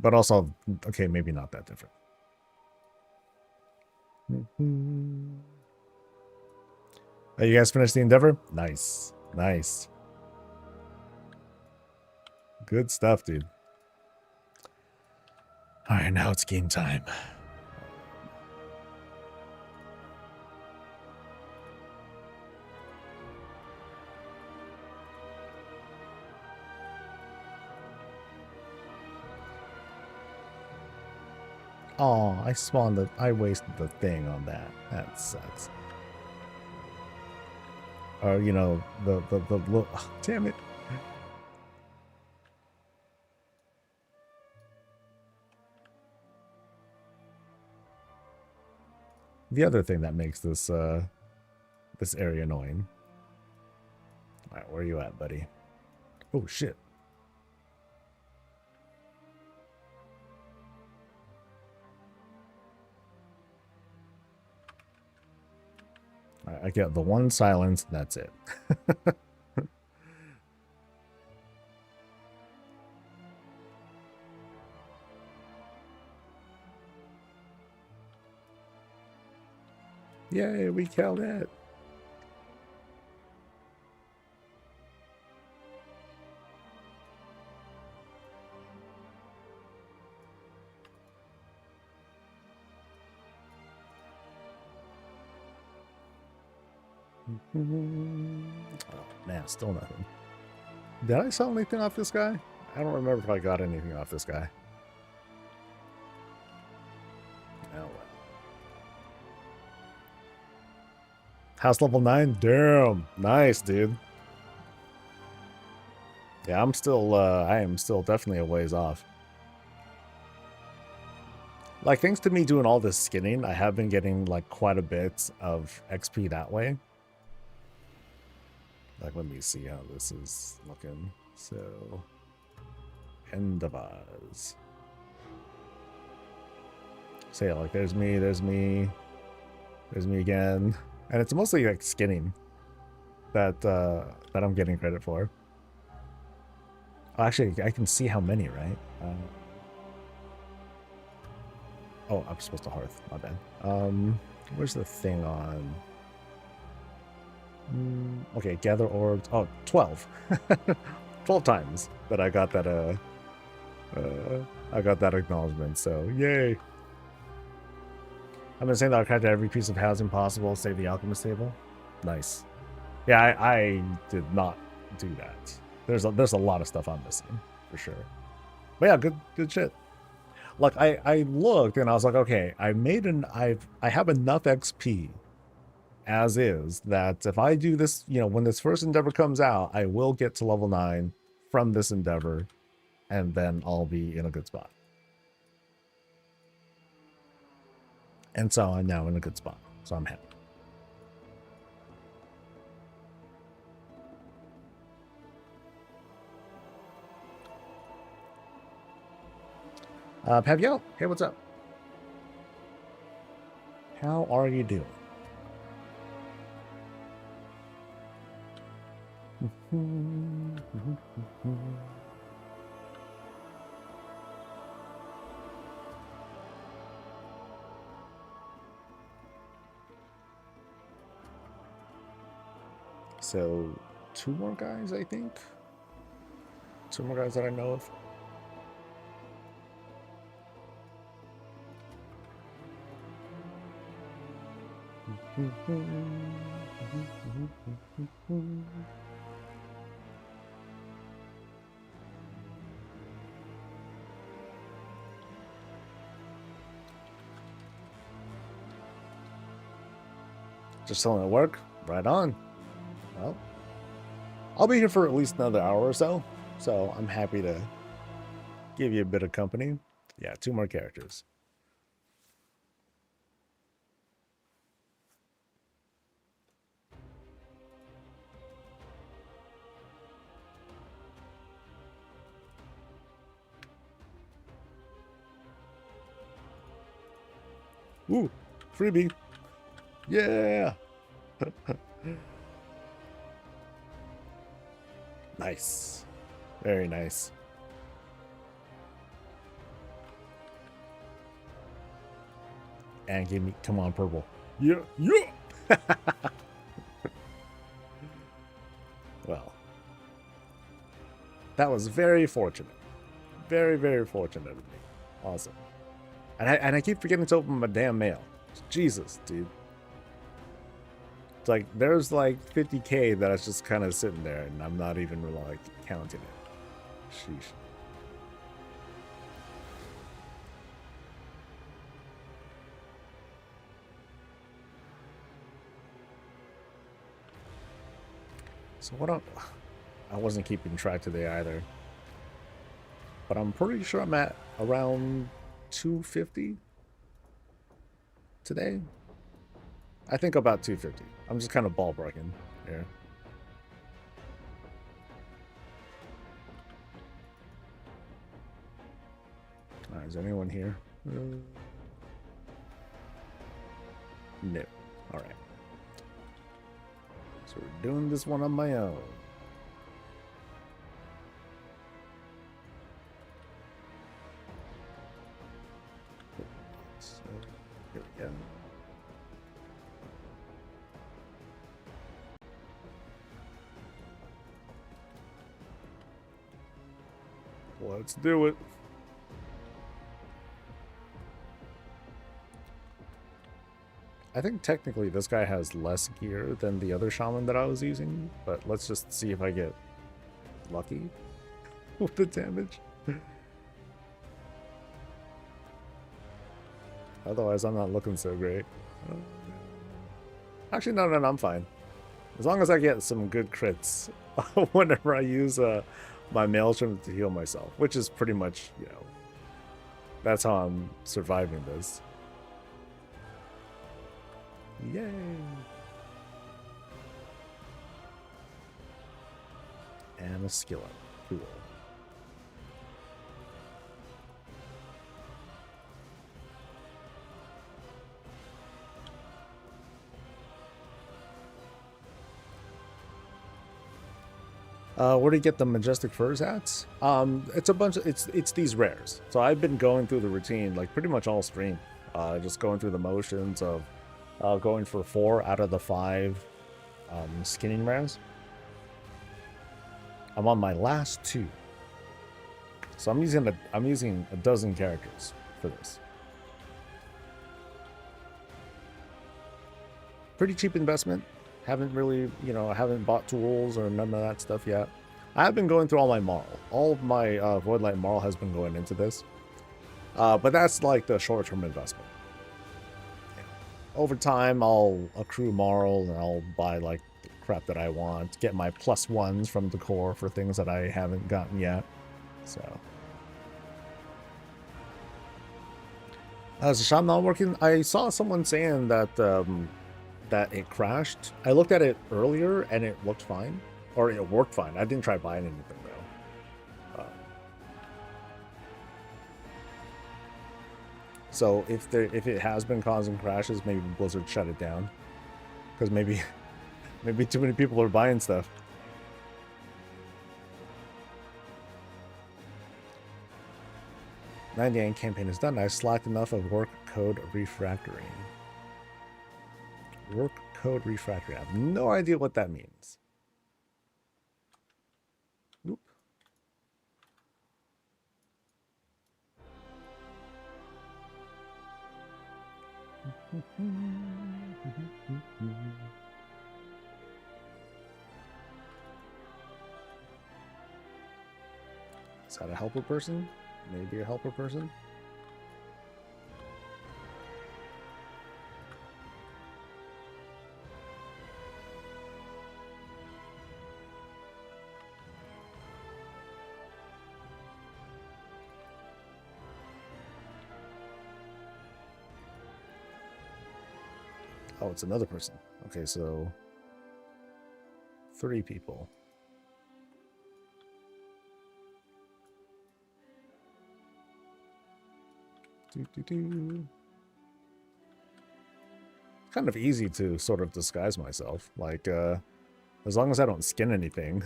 But also, okay, maybe not that different. You guys finished the endeavor? Nice. Nice. Good stuff, dude. All right, now it's game time. Oh, I spawned the. I wasted the thing on that. That sucks. Or you know the oh, damn it. The other thing that makes this this area annoying. All right, where are you at, buddy? Oh shit. I get the one silence, and that's it. Yay, we killed it. Oh man, still nothing. Did I sell anything off this guy? I don't remember if I got anything off this guy. Oh well. House level 9? Damn. Nice, dude. Yeah, I am still definitely a ways off. Like, thanks to me doing all this skinning, I have been getting, like, quite a bit of XP that way. Like, let me see how this is looking. So, End of Oz. So, yeah, like, there's me again. And it's mostly, like, skinning that I'm getting credit for. Oh, actually, I can see how many, right? Oh, I'm supposed to hearth. My bad. Where's the thing on? Okay, gather orbs. Oh, 12. 12 times that I got that acknowledgement. So yay! I've been saying that I'll craft every piece of housing possible, save the alchemist table. Nice. Yeah, I did not do that. There's a lot of stuff I'm missing for sure. But yeah, good shit. Like I looked and I was like, okay, I have enough XP as is that if I do this, you know, when this first endeavor comes out, I will get to level 9 from this endeavor, and then I'll be in a good spot. And so I'm now in a good spot. So I'm happy. Paviel, hey, what's up? How are you doing? So, 2 more guys, I think. 2 more guys that I know of. Just selling at work? Right on. Well, I'll be here for at least another hour or so. So I'm happy to give you a bit of company. Yeah, 2 more characters. Ooh, freebie. Yeah. Nice. Very nice. And give me, come on, purple. Yeah, yeah. Well, that was very fortunate. Very, very fortunate of me. Awesome. And I keep forgetting to open my damn mail. Jesus, dude. It's like, there's like 50K that is just kind of sitting there, and I'm not even really like counting it. Sheesh. So what I wasn't keeping track today either. But I'm pretty sure I'm at around 250 today. I think about 250. I'm just kind of ballparking here. Alright, is anyone here? No. Alright. So we're doing this one on my own. So, here we go. Let's do it. I think technically this guy has less gear than the other shaman that I was using, but let's just see if I get lucky with the damage. Otherwise, I'm not looking so great. Actually, no, I'm fine. As long as I get some good crits whenever I use my Maelstrom to heal myself, which is pretty much, you know, that's how I'm surviving this. Yay! And a skill up. Cool. Where do you get the majestic furs at? It's a bunch of it's these rares. So I've been going through the routine like pretty much all stream. Just going through the motions of going for 4 out of the 5 skinning rares. I'm on my last 2. So I'm using a dozen characters for this. Pretty cheap investment. Haven't really, you know, I haven't bought tools or none of that stuff yet. I have been going through all my Marl. All of my Voidlight Marl has been going into this. But that's like the short-term investment. Over time, I'll accrue Marl and I'll buy like the crap that I want. Get my +1s from the core for things that I haven't gotten yet. So. Is the shaman not working? I saw someone saying that that it crashed. I looked at it earlier and it looked fine. Or it worked fine. I didn't try buying anything though. So if it has been causing crashes, maybe Blizzard shut it down. Because maybe too many people are buying stuff. '98 campaign is done. I slacked enough of work code refactoring. Work code refactoring. I have no idea what that means. Oop. Is that a helper person? Maybe a helper person? Oh, it's another person. Okay, so 3 people. Kind of easy to sort of disguise myself. Like, as long as I don't skin anything,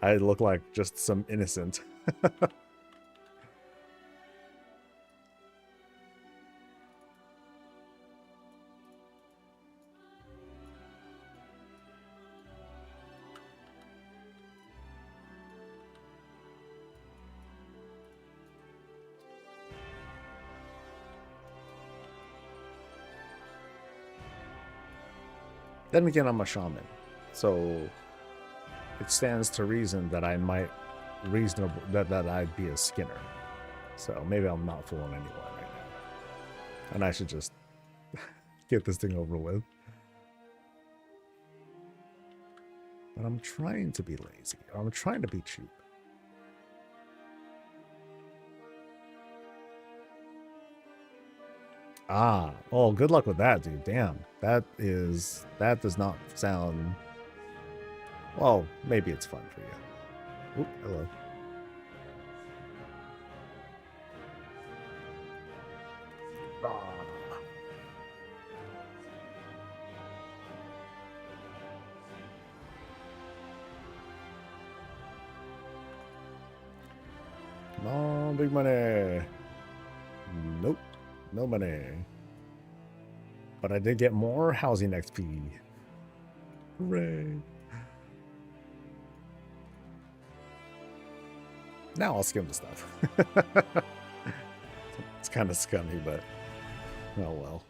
I look like just some innocent. Then again, I'm a shaman, so it stands to reason that I might that I'd be a skinner. So maybe I'm not fooling anyone right now, and I should just get this thing over with. But I'm trying to be lazy. I'm trying to be cheap. Ah, oh, good luck with that, dude. Damn. That does not sound... Well, maybe it's fun for you. Oop, hello. Come on, big money. Nope, no money. But I did get more housing XP. Hooray. Now I'll skim the stuff. It's kind of scummy, but oh well.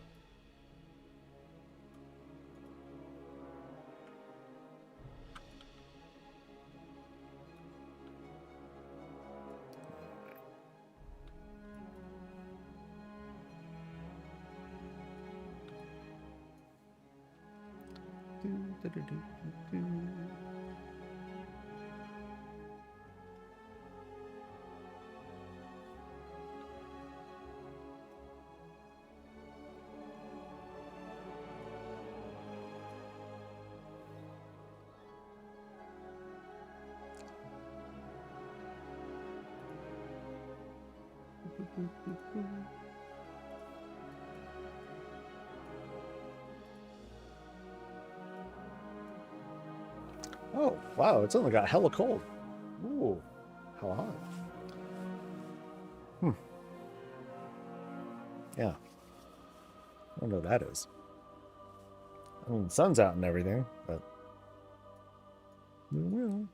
Oh, wow, it's only got hella cold. Ooh, how hot. Yeah. I don't know what that is. I mean, the sun's out and everything, but... Well...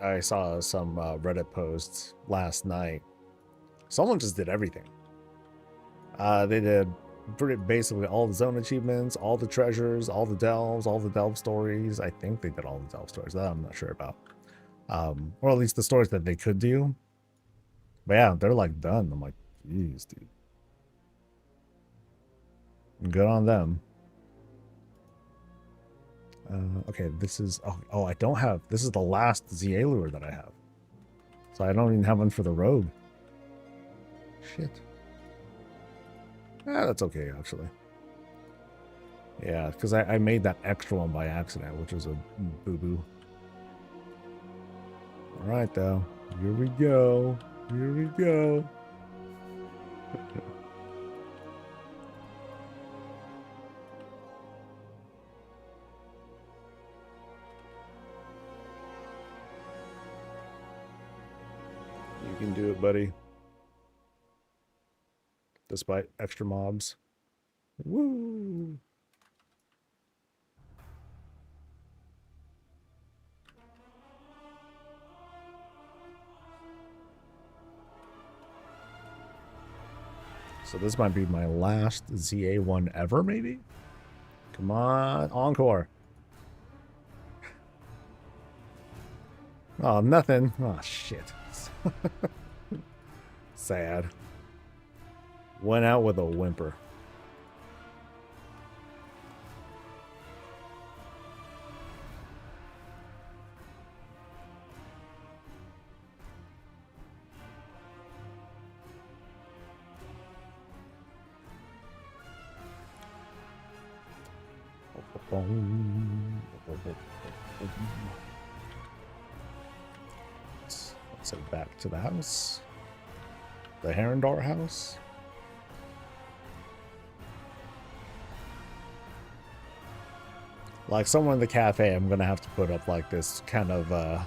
I saw some Reddit posts last night. Someone just did everything. They did basically all the zone achievements, all the treasures, all the delve stories. I think they did all the delve stories. That I'm not sure about. Or at least the stories that they could do. But yeah, they're like done. I'm like, geez, dude. Good on them. Okay, this is... Oh, I don't have... This is the last ZA lure that I have. So I don't even have one for the rogue. Shit. That's okay, actually. Yeah, because I made that extra one by accident, which was a boo-boo. Alright, though. Here we go. Here we go. You can do it, buddy. Despite extra mobs. Woo! So this might be my last ZA one ever, maybe? Come on, encore. Oh, nothing. Oh, shit. Sad. Went out with a whimper. Let's head back to the house. The Herondor house. Like somewhere in the cafe, I'm gonna have to put up like this kind of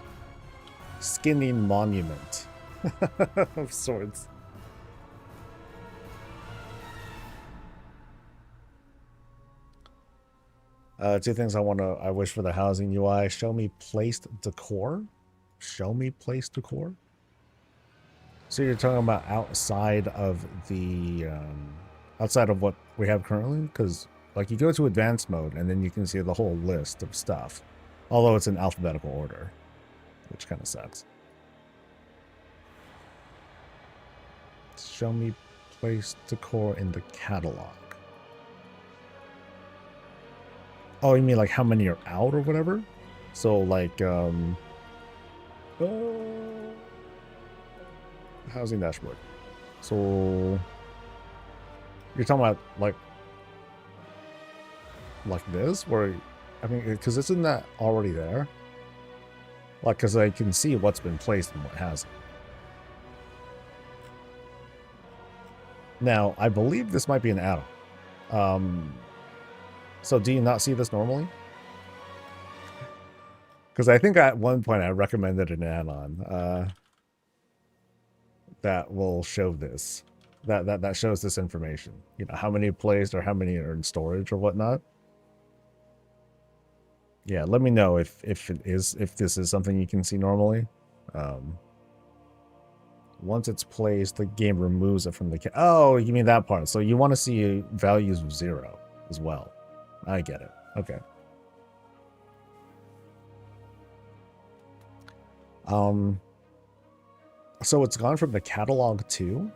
skinning monument of sorts. Two things I wish for the housing UI. Show me placed decor. Show me placed decor. So you're talking about outside of the outside of what we have currently? Because Like, you go to advanced mode, and then you can see the whole list of stuff. Although it's in alphabetical order, which kind of sucks. Show me place decor in the catalog. Oh, you mean like how many are out or whatever? So, like, housing dashboard. So, you're talking about, like this? Where, I mean, because isn't that already there? Like, because I can see what's been placed and what hasn't. Now, I believe this might be an add-on. So do you not see this normally? Because I think at one point I recommended an add-on that will show this. That shows this information. You know, how many are placed or how many are in storage or whatnot. Yeah, let me know if this is something you can see normally. Once it's placed, the game removes it from the oh, you mean that part. So you want to see values of 0 as well. I get it. Okay. So it's gone from the catalog too?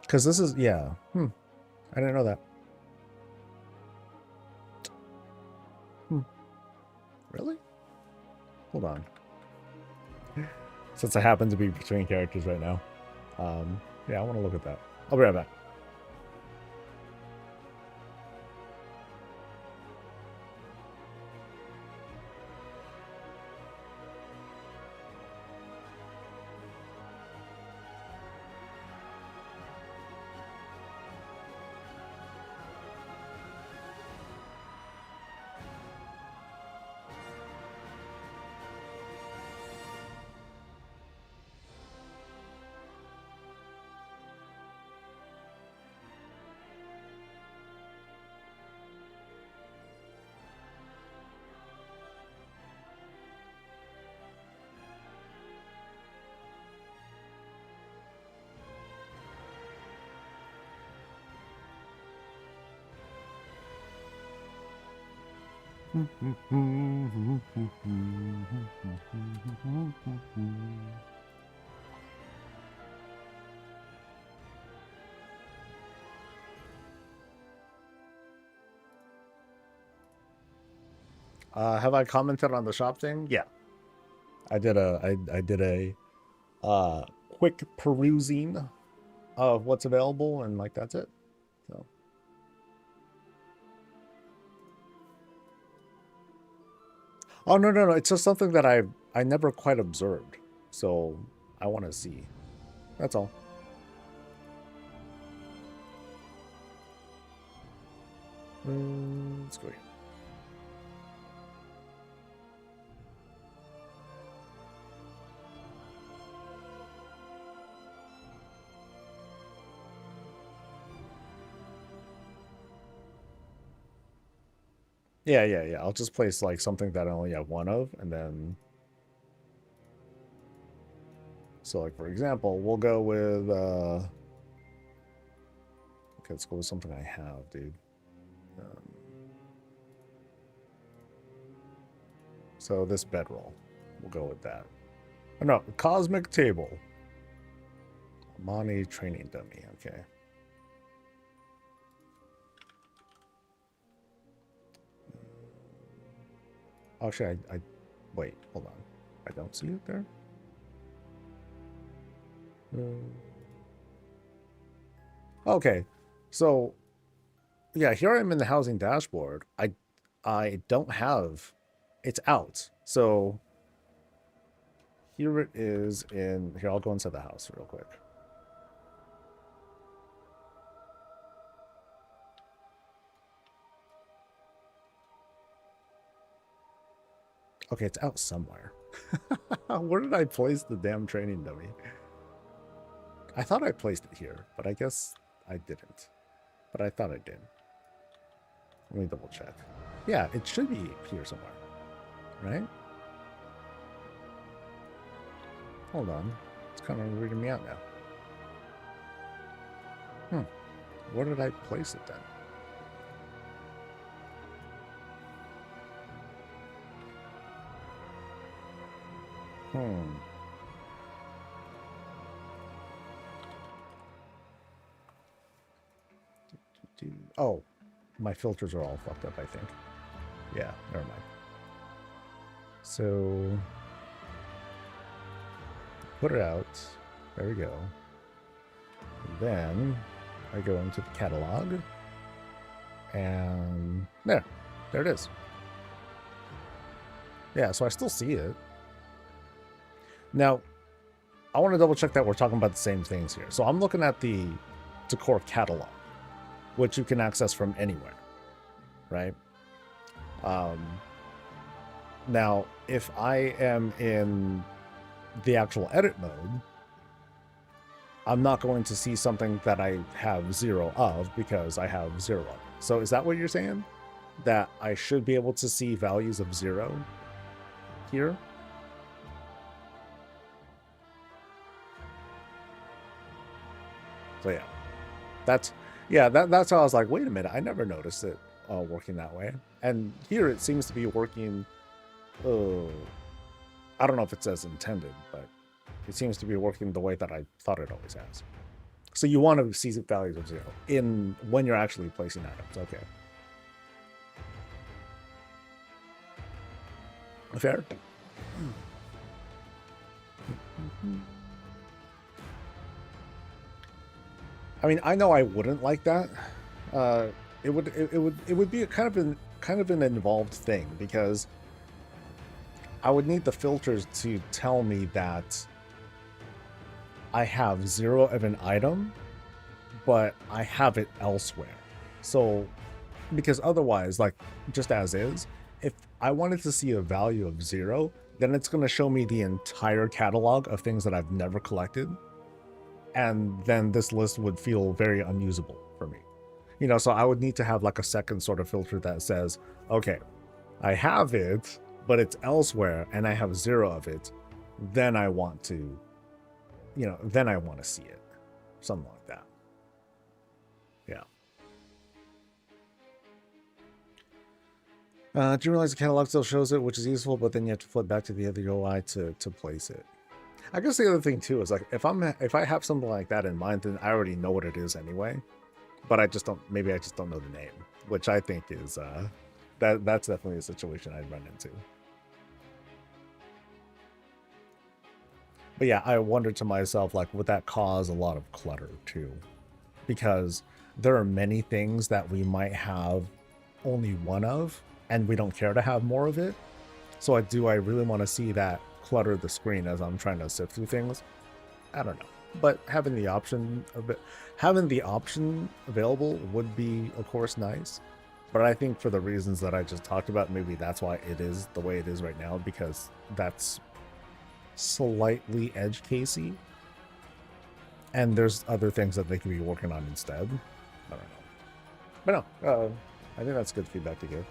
Because this is, yeah. I didn't know that. Really? Hold on. Since I happen to be between characters right now. Yeah, I want to look at that. I'll be right back. Have I commented on the shop thing? Yeah. I did a quick perusing of what's available, and like that's it. So oh no, it's just something that I never quite observed, so I want to see. That's all. Let's go here. Yeah. I'll just place like something that I only have one of, and then so like for example, we'll go with okay, let's go with something I have, dude. So this bedroll, we'll go with that. Oh, no, cosmic table. Money training dummy. Okay. Actually, I wait. Hold on. I don't see it there. Okay, so yeah, here I'm in the housing dashboard. I don't have. It's out. So here it is in here. I'll go inside the house real quick. Okay, it's out somewhere. Where did I place the damn training dummy? I thought I placed it here, but I guess I didn't. But I thought I did. Let me double check. Yeah, it should be here somewhere. Right? Hold on. It's kind of weirding me out now. Where did I place it then? Oh, my filters are all fucked up, I think. Yeah, never mind. So, put it out. There we go. Then I go into the catalog, and there it is. Yeah, so I still see it. Now, I want to double check that we're talking about the same things here. So I'm looking at the Decor catalog, which you can access from anywhere, right? Now, if I am in the actual edit mode, I'm not going to see something that I have 0 of because I have 0 of it. So is that what you're saying? That I should be able to see values of 0 here? So yeah, that's how I was like, wait a minute, I never noticed it working that way. And here it seems to be working. I don't know if it says intended, but it seems to be working the way that I thought it always has. So you want to see values of 0 in when you're actually placing items. Okay. Fair. I mean, I know I wouldn't like that. It would be kind of an involved thing, because I would need the filters to tell me that I have 0 of an item, but I have it elsewhere. So, because otherwise, like just as is, if I wanted to see a value of 0, then it's going to show me the entire catalog of things that I've never collected. And then this list would feel very unusable for me. You know, so I would need to have like a second sort of filter that says, okay, I have it, but it's elsewhere and I have 0 of it. Then I want to, you know, then I want to see it. Something like that. Yeah. Do you realize the catalog still shows it, which is useful, but then you have to flip back to the other UI to place it? I guess the other thing too is like if I have something like that in mind, then I already know what it is anyway, but I just don't know the name, which I think is that's definitely a situation I'd run into. But yeah, I wondered to myself, like, would that cause a lot of clutter too? Because there are many things that we might have only one of, and we don't care to have more of it. So I really want to see that clutter the screen as I'm trying to sift through things? I don't know. But having the option available would be, of course, nice. But I think for the reasons that I just talked about, maybe that's why it is the way it is right now, because that's slightly edge casey. And there's other things that they could be working on instead. I don't know. But no, I think that's good feedback to give.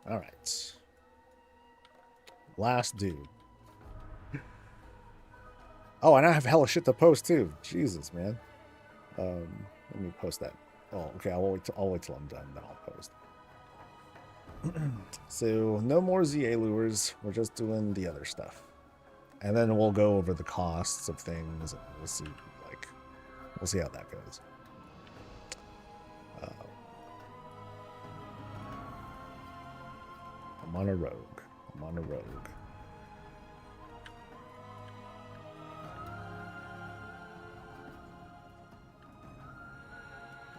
All right. Last dude. Oh, and I have hella shit to post too. Jesus, man. Let me post that. Oh, okay. I'll wait till I'm done, then I'll post. So no more ZA lures. We're just doing the other stuff. And then we'll go over the costs of things, and we'll see how that goes. I'm on a rogue.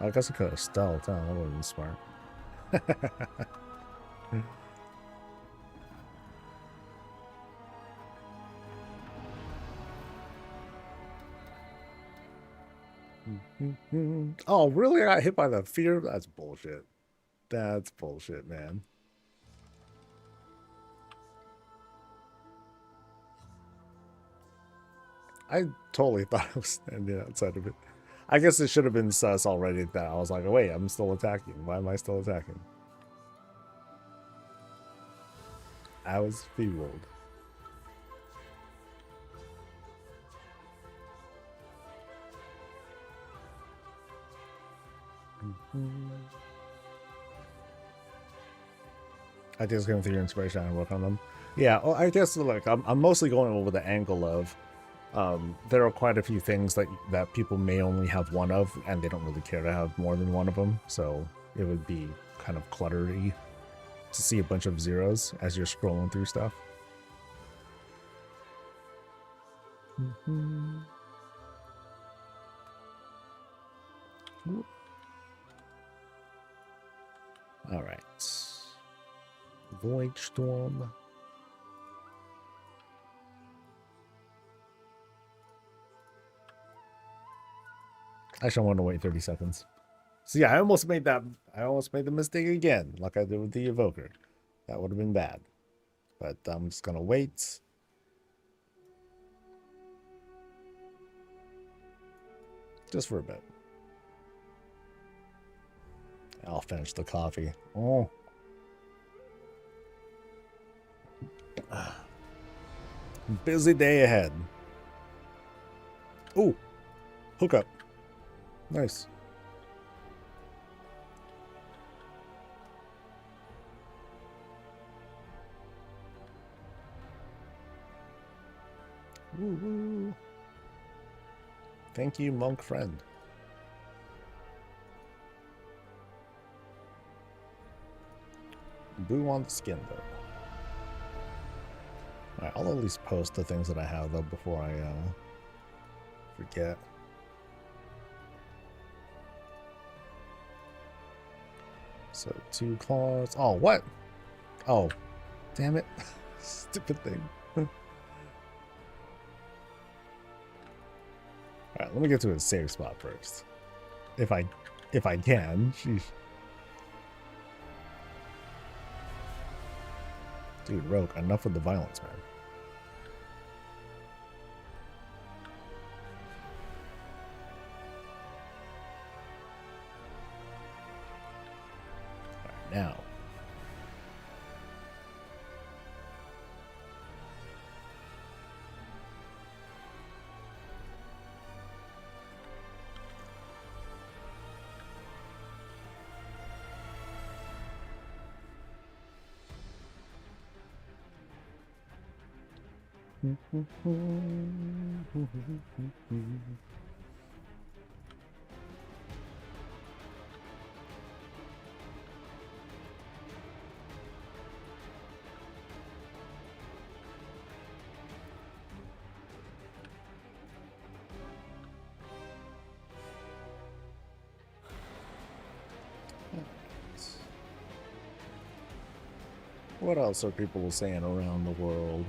I guess I could have stealth, huh? That would have been smart. Oh, really? I got hit by the fear? That's bullshit. That's bullshit, man. I totally thought I was standing outside of it. I guess it should have been sus already that I was like, oh, wait, I'm still attacking. Why am I still attacking? I was fueled. I just came through your inspiration and work on them. Yeah, well, I guess like I'm mostly going over the angle of there are quite a few things that people may only have one of, and they don't really care to have more than one of them. So it would be kind of cluttery to see a bunch of zeros as you're scrolling through stuff. All right. Void Storm. Actually, I want to wait 30 seconds. So yeah, I almost made the mistake again, like I did with the Evoker. That would have been bad. But I'm just gonna wait. Just for a bit. I'll finish the coffee. Oh. Busy day ahead. Ooh. Hookup. Nice. Woo-woo. Thank you, monk friend. Boo on the skin, though. Alright, I'll at least post the things that I have, though, before I forget. So, 2 claws. Oh, what? Oh, damn it. Stupid thing. Alright, let me get to a safe spot first. If I can. Sheesh. Dude, Rogue, enough with the violence, man. Alright, now. What else are people saying around the world?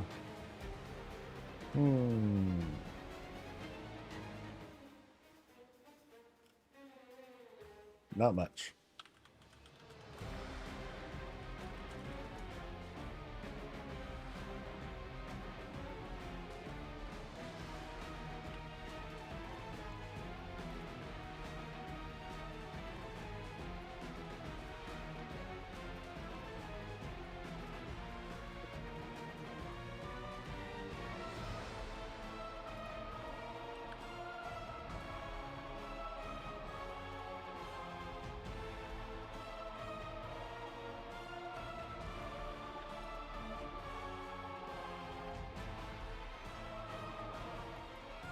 Not much.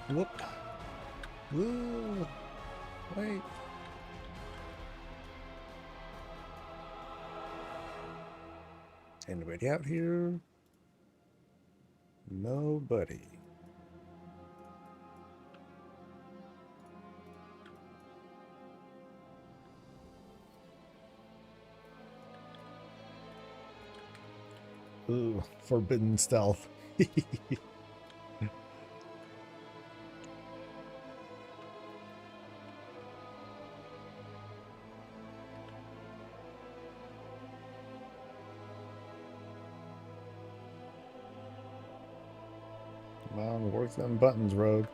Whoop. Ooh. Wait. Anybody out here? Nobody. Ooh, forbidden stealth. Come on, work them buttons, Rogue.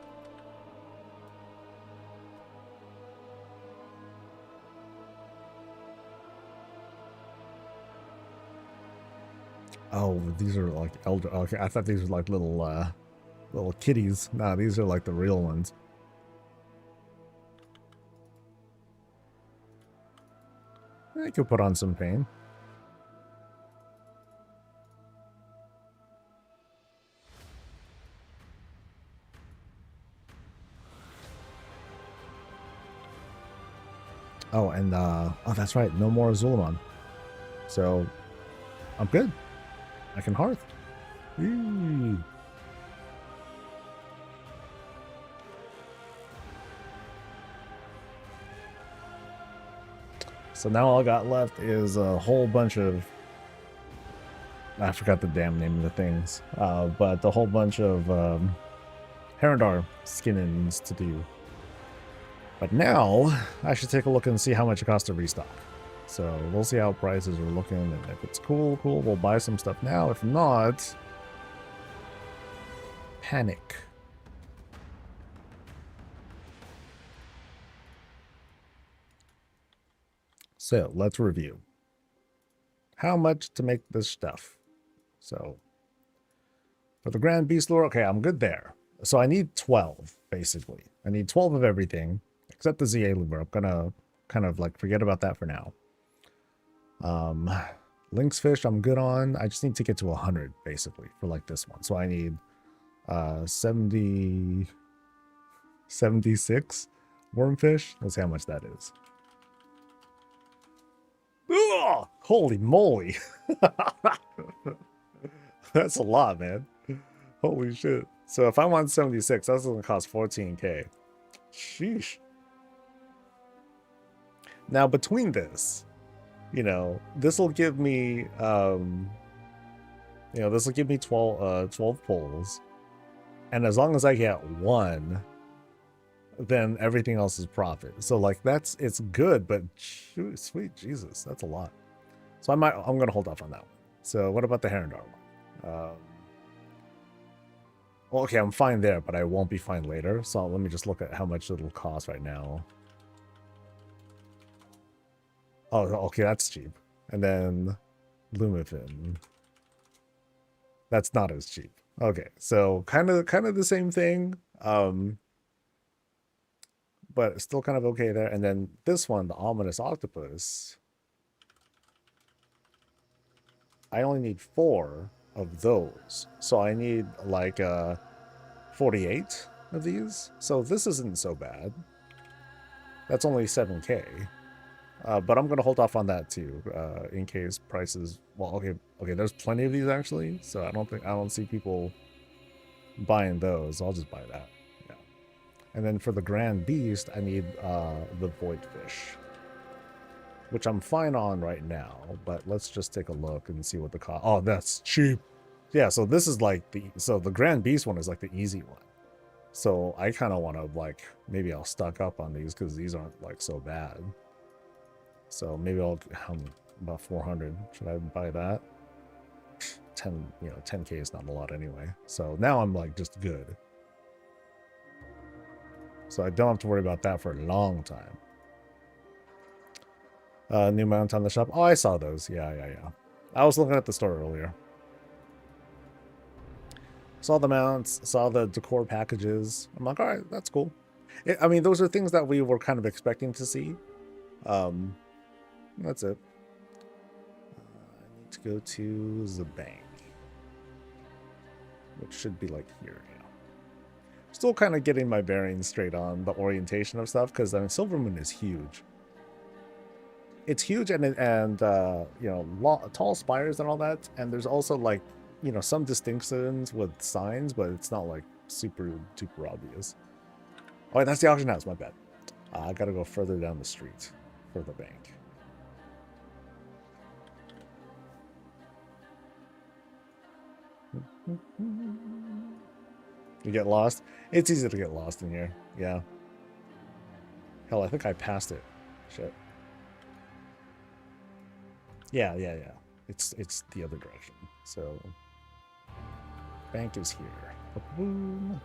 Oh, these are like elder. Okay, I thought these were like little kitties. Nah, these are like the real ones. I could put on some paint. Oh, and oh, that's right. No more Zulamon. So I'm good. I can hearth. Eee. So now all I got left is a whole bunch of, I forgot the damn name of the things, but a whole bunch of Herondar skinnings to do. But now I should take a look and see how much it costs to restock. So we'll see how prices are looking, and if it's cool, we'll buy some stuff now. If not, panic. So let's review. How much to make this stuff? So for the Grand Beast Lore, okay, I'm good there. So I need 12, basically. I need 12 of everything, except the ZA Lure. I'm gonna kind of like forget about that for now. Lynx Fish, I'm good on. I just need to get to 100, basically, for like this one. So I need 76 Wormfish. Let's see how much that is. Ugh! Holy moly. That's a lot, man. Holy shit. So if I want 76, that's going to cost 14k. Sheesh. Now, between this, you know, this will give me, this will give me 12 pulls. And as long as I get one, then everything else is profit. So like it's good, but shoot, sweet Jesus, that's a lot. So I'm going to hold off on that one. So what about the Herondar one? Well, okay, I'm fine there, but I won't be fine later. So let me just look at how much it'll cost right now. Oh, okay, that's cheap. And then Lumifin. That's not as cheap. Okay, so kind of the same thing. But still kind of okay there. And then this one, the Ominous Octopus, I only need 4 of those. So I need like 48 of these. So this isn't so bad. That's only 7k. But I'm going to hold off on that too, in case prices... Well, okay, there's plenty of these actually. So I don't see people buying those. I'll just buy that. Yeah. And then for the Grand Beast, I need the Voidfish, which I'm fine on right now, but let's just take a look and see what the cost... Oh, that's cheap. Yeah, so this is like the Grand Beast one is like the easy one. So I kind of want to like, maybe I'll stock up on these because these aren't like so bad. So maybe I'll, about 400. Should I buy that? 10k is not a lot anyway. So now I'm like just good. So I don't have to worry about that for a long time. New mount on the shop. Oh, I saw those. Yeah. I was looking at the store earlier. Saw the mounts, saw the decor packages. I'm like, all right, that's cool. I mean, those are things that we were kind of expecting to see. That's it. I need to go to the bank, which should be like here. Yeah. Still kind of getting my bearings straight on the orientation of stuff because I mean, Silvermoon is huge. It's huge, and tall spires and all that. And there's also like, some distinctions with signs, but it's not like super obvious. Oh, wait, that's the auction house. My bad. I gotta go further down the street for the bank. You get lost? It's easy to get lost in here. Yeah. Hell, I think I passed it. Shit. Yeah. It's the other direction. So bank is here. Boom.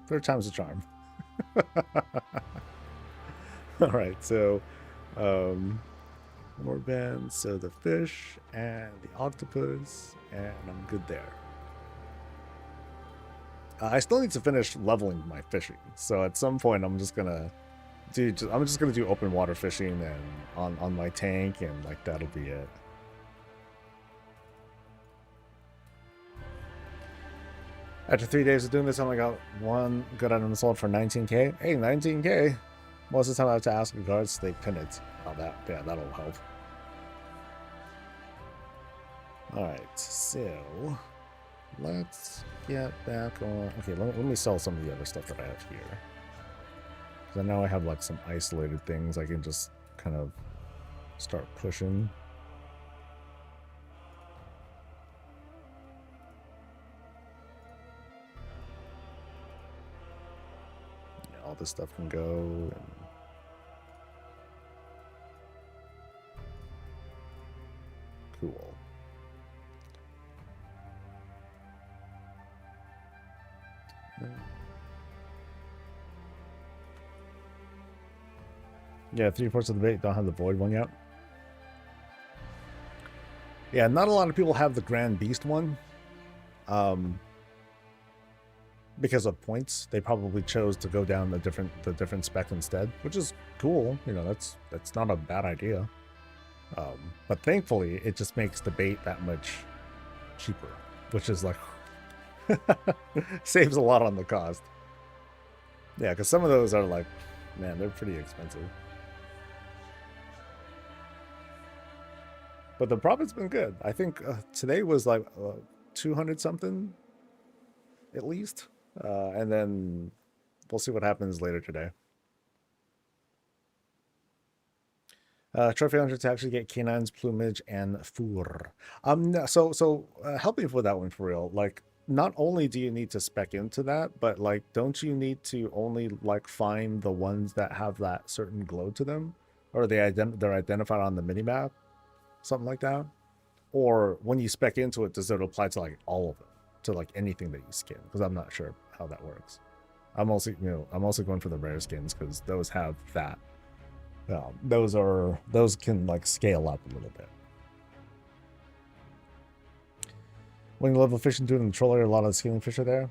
Third time's a charm. All right, so More bands, so the fish and the octopus, and I'm good there. I still need to finish leveling my fishing, so at some point I'm just gonna do open water fishing and on my tank, and like that'll be it. After 3 days of doing this, I only got one good item sold for 19k. Hey, 19k! Most of the time I have to ask the guards to pin it. Oh, that'll help. Alright, so let's get back on. Okay, let me sell some of the other stuff that I have here. So now I have like some isolated things I can just kind of start pushing. Yeah, all this stuff can go. And cool. Yeah, 3/4 of the bait don't have the void one yet. Yeah, not a lot of people have the Grand Beast one. Because of points, they probably chose to go down the different spec instead, which is cool. You know, that's not a bad idea. But thankfully, it just makes the bait that much cheaper, which is like saves a lot on the cost. Yeah, because some of those are like, man, they're pretty expensive. But the profit's been good. I think today was like 200 something, at least. And then we'll see what happens later today. Trophy hunter to actually get canines, plumage, and fur. So help me with that one for real. Like, not only do you need to spec into that, but like, don't you need to only like find the ones that have that certain glow to them, or they're identified on the minimap, something like that? Or when you spec into it, does it apply to like all of them, to like anything that you skin? Because I'm not sure how that works. I'm also going for the rare skins because those have that. Those can like scale up a little bit. When you level fish and do it in the troll area, a lot of the scaling fish are there.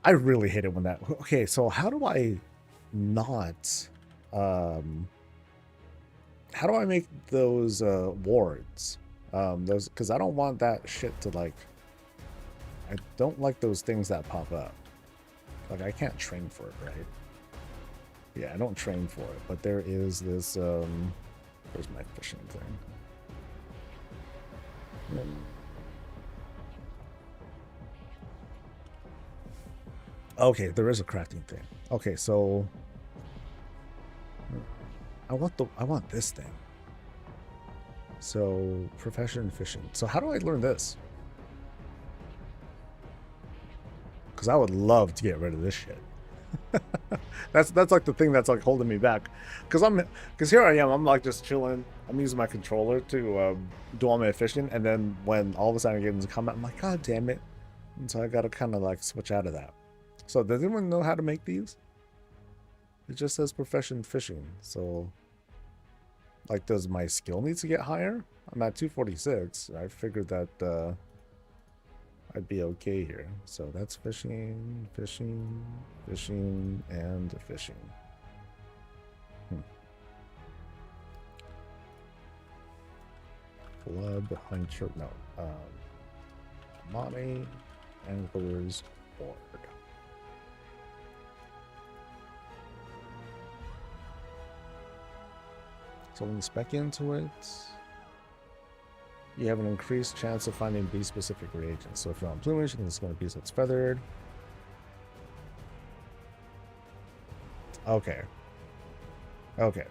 I really hate it when that. Okay, so how do I not? How do I make those wards? Those, because I don't want that shit to like. I don't like those things that pop up. Like, I can't train for it, right? Yeah, I don't train for it, but there is this, where's my fishing thing? Okay, there is a crafting thing. Okay, so I want this thing. So, profession fishing. So how do I learn this? Because I would love to get rid of this shit. that's like the thing that's like holding me back. Because here I am, I'm like just chilling. I'm using my controller to do all my fishing, and then when all of a sudden I get into combat, I'm like, God damn it! And so I gotta kind of like switch out of that. So does anyone know how to make these? It just says profession fishing. So, like, does my skill need to get higher? I'm at 246. I figured that I'd be okay here. So that's fishing, fishing, fishing, and fishing. Club hunter, no. Mommy, angler's board. So when you spec into it, you have an increased chance of finding bee-specific reagents. So if you're on plumage, then it's going to be so it's feathered. Okay. Okay.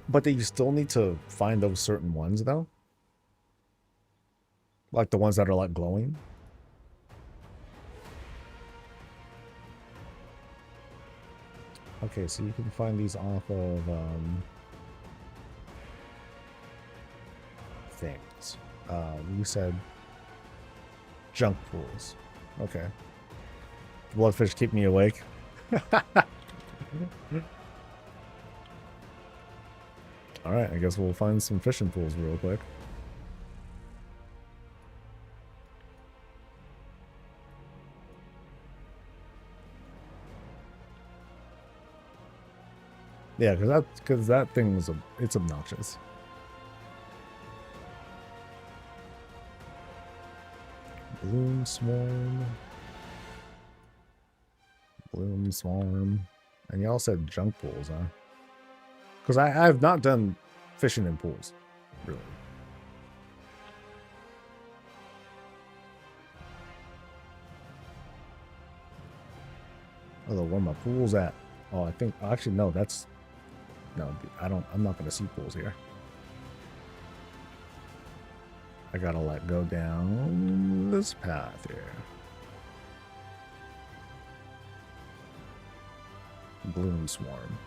But do you still need to find those certain ones, though? Like the ones that are, like, glowing? Okay, so you can find these off of, things. You said junk pools. Okay. Bloodfish keep me awake. Alright, I guess we'll find some fishing pools real quick. Yeah, because that thing was it's obnoxious. Bloom swarm. Bloom swarm. And y'all said junk pools, huh? Because I've not done fishing in pools, really. Although where my pool's at? Oh, I think actually no, that's no. I'm not gonna see pools here. I gotta like go down this path here. Bloom swarm.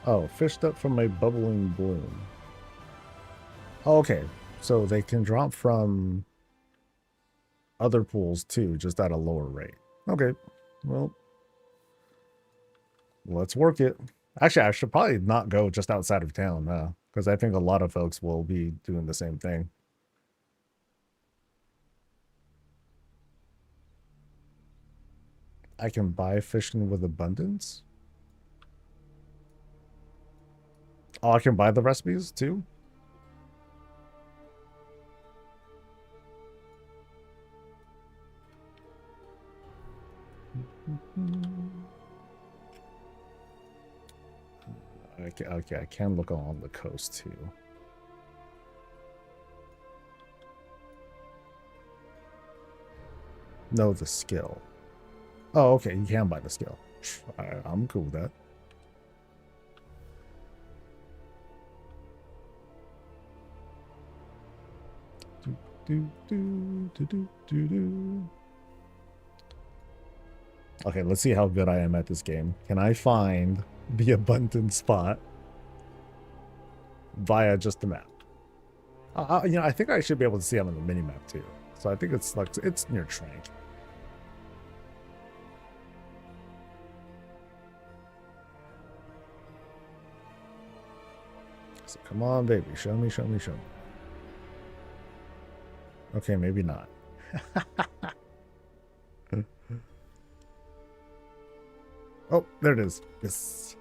Oh, fished up from a bubbling bloom. Oh, okay, so they can drop from other pools too, just at a lower rate. Okay, well, let's work it. Actually, I should probably not go just outside of town, because I think a lot of folks will be doing the same thing. I can buy fishing with abundance. Oh, I can buy the recipes too? Okay, I can look on the coast too. No, the skill. Oh, okay, you can buy the skill. I'm cool with that. Okay, let's see how good I am at this game. Can I find the abundant spot via just the map? You know, I think I should be able to see it on the mini map too. So I think it's like it's near Trank. So come on, baby, show me, show me, show me. Okay, maybe not. Oh, there it is. Yes.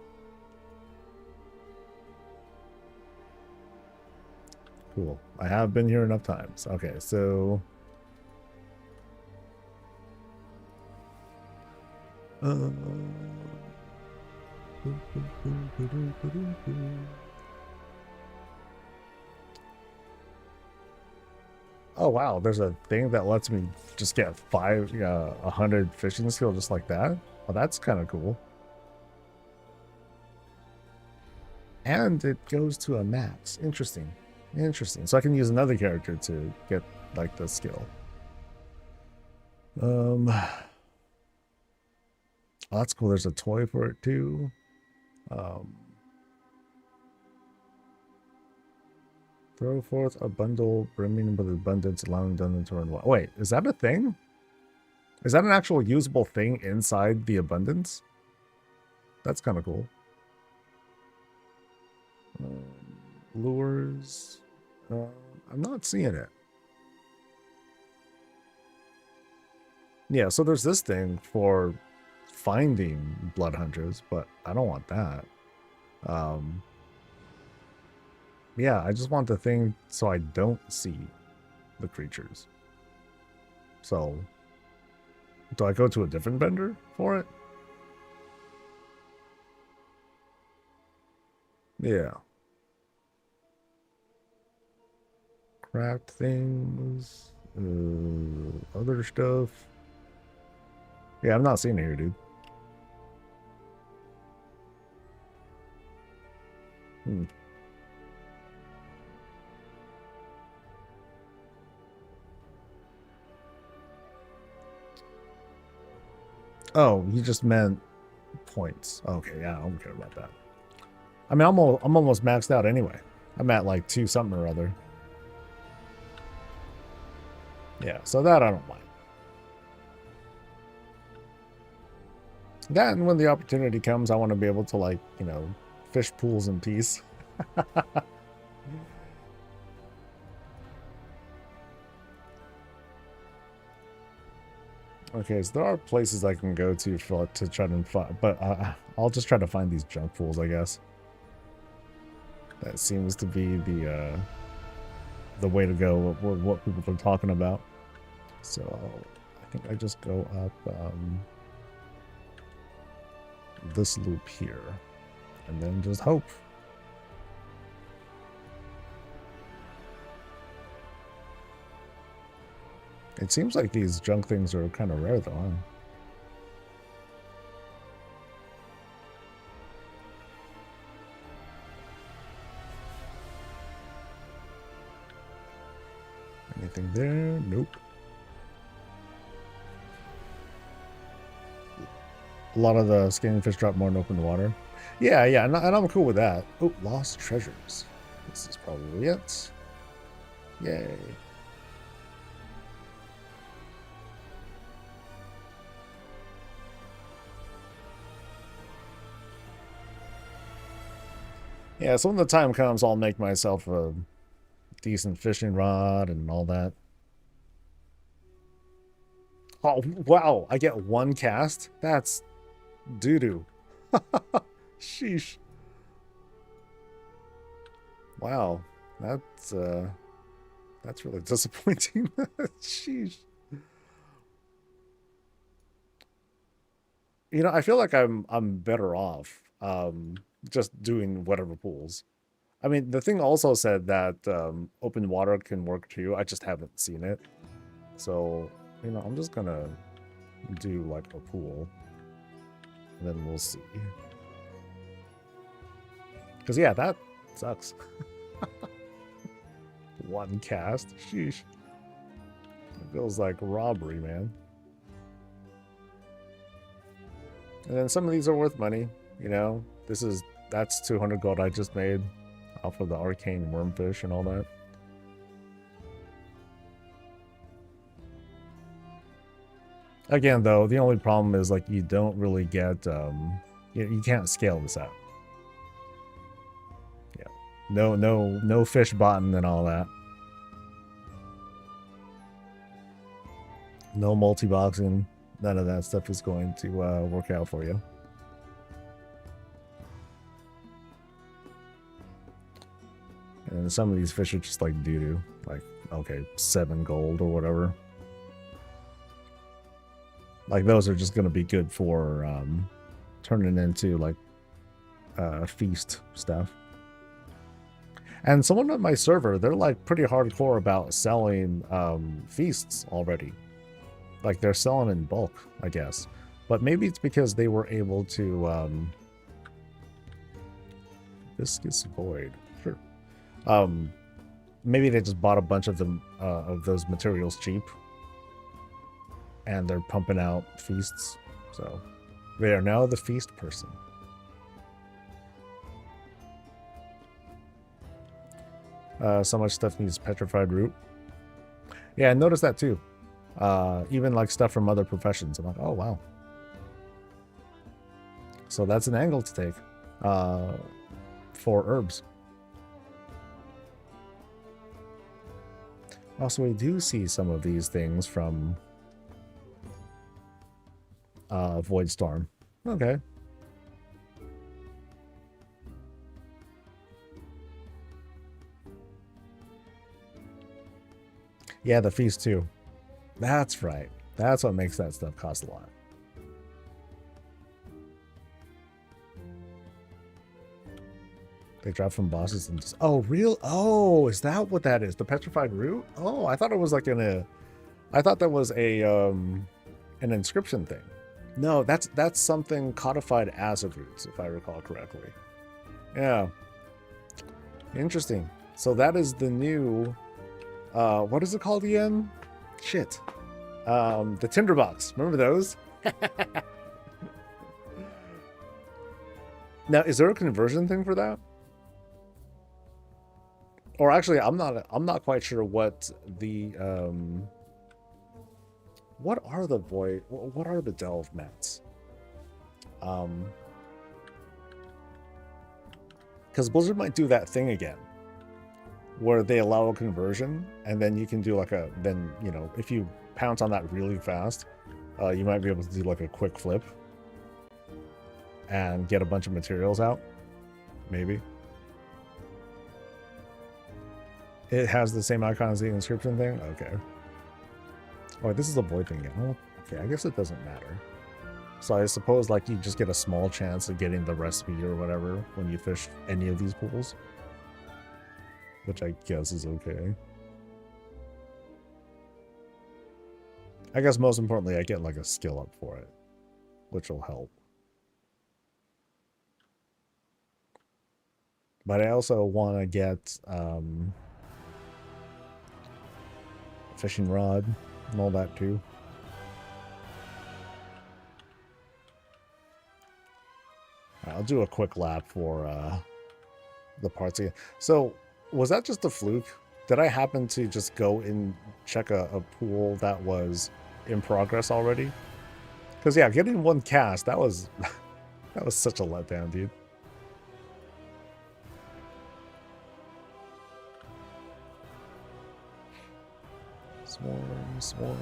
Cool. I have been here enough times. Okay, so oh wow, there's a thing that lets me just get 100 fishing skill just like that. Oh, that's kind of cool. And it goes to a max. Interesting. Interesting. So I can use another character to get like the skill. Oh, that's cool. There's a toy for it too. Throw forth a bundle brimming with abundance, allowing them to run. Wait, is that a thing? Is that an actual usable thing inside the abundance? That's kind of cool. Lures. I'm not seeing it. Yeah, so there's this thing for finding blood hunters, but I don't want that. Yeah, I just want the thing so I don't see the creatures. So, do I go to a different vendor for it? Yeah. Craft things, other stuff. Yeah, I'm not seeing it here, dude. Oh, you just meant points. Okay, yeah, I don't care about that. I mean, I'm almost maxed out anyway. I'm at like 2 something or other. Yeah, so that I don't mind. That, and when the opportunity comes, I want to be able to, like, you know, fish pools in peace. Okay, so there are places I can go to for, to try to find, but I'll just try to find these junk pools, I guess. That seems to be the way to go. What people are talking about. So I think I just go up this loop here, and then just hope. It seems like these junk things are kind of rare, though, huh? Anything there? Nope. A lot of the scanning fish drop more in open water. Yeah, and I'm cool with that. Oh, lost treasures. This is probably it. Yay. Yeah, so when the time comes, I'll make myself a decent fishing rod and all that. Oh, wow. I get one cast? That's doo-doo. Sheesh. Wow. That's really disappointing. Sheesh. You know, I feel like I'm better off just doing whatever pools. I mean, the thing also said that open water can work too. I just haven't seen it. So, you know, I'm just gonna do like a pool. And then we'll see. Because, yeah, that sucks. One cast. Sheesh. It feels like robbery, man. And then some of these are worth money, you know. That's 200 gold I just made off of the arcane wormfish and all that. Again, though, the only problem is, like, you don't really get, you can't scale this out. Yeah. No fish bottom and all that. No multi-boxing. None of that stuff is going to work out for you. And some of these fish are just like doo-doo. Like, okay, 7 gold or whatever. Like, those are just going to be good for turning into, like, feast stuff. And someone on my server, they're, like, pretty hardcore about selling feasts already. Like, they're selling in bulk, I guess. But maybe it's because they were able to... Viscous Void. Sure. Maybe they just bought a bunch of them of those materials cheap. And they're pumping out feasts. So, they are now the feast person. So much stuff needs petrified root. Yeah, I noticed that too. Even like stuff from other professions. I'm like, oh wow. So that's an angle to take for herbs. Also, we do see some of these things from Void Storm. Okay. Yeah, the feast too. That's right. That's what makes that stuff cost a lot. They drop from bosses and just... Oh, real? Oh, is that what that is? The petrified root? Oh, I thought it was like I thought that was a an inscription thing. No, that's something codified as a root, if I recall correctly. Yeah. Interesting. So that is the new... what is it called again? Shit. The tinderbox. Remember those? Now, is there a conversion thing for that? Or actually, I'm not quite sure what the what are the delve mats? Because Blizzard might do that thing again, where they allow a conversion, and then you can do like then, you know, if you pounce on that really fast, you might be able to do like a quick flip and get a bunch of materials out, maybe. It has the same icon as the inscription thing? Okay. Oh, this is a void thing. Oh, okay, I guess it doesn't matter. So I suppose like you just get a small chance of getting the recipe or whatever when you fish any of these pools. Which I guess is okay. I guess most importantly, I get like a skill up for it, which will help. But I also want to get fishing rod and all that too. I'll do a quick lap for the parts again. So, was that just a fluke? Did I happen to just go and check a pool that was in progress already? Because yeah, getting one cast, that was that was such a letdown, dude. Swarm, swarm.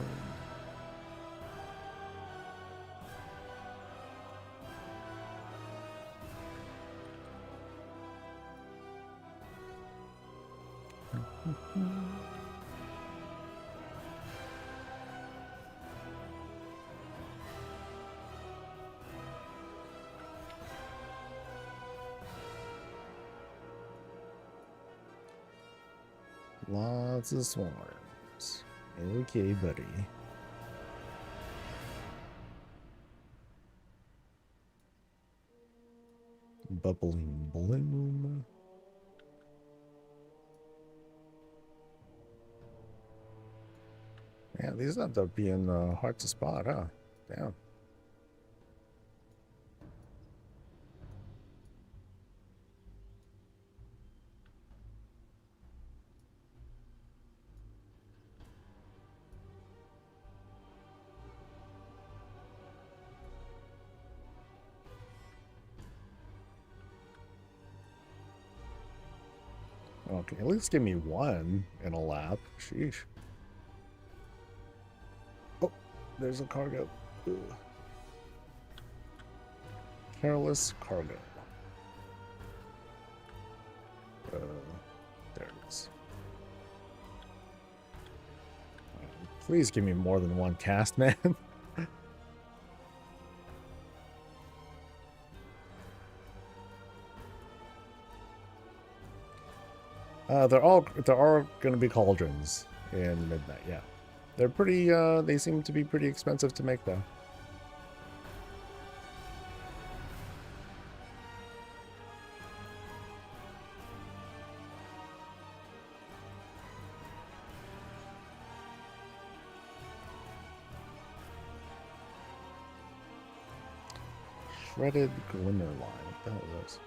Lots of swarms. Okay, buddy. Bubbling bloom. Yeah, these end up being hard to spot, huh? Damn. Okay, at least give me one in a lap. Sheesh. Oh, there's a cargo. Ugh. Careless cargo. There it is. Please give me more than one cast, man. There are going to be cauldrons in midnight. Yeah, they're pretty. They seem to be pretty expensive to make, though. Shredded glimmer line. What the hell is this?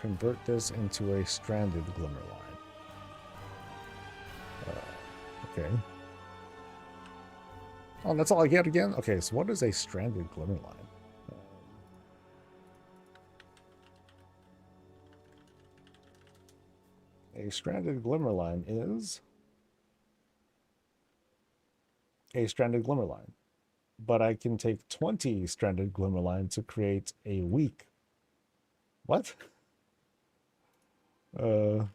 Convert this into a stranded glimmer line. Okay. Oh, that's all I get again? Okay, so what is a stranded glimmer line? A stranded glimmer line is a stranded glimmer line. But I can take 20 stranded glimmer line to create a week. What? Okay.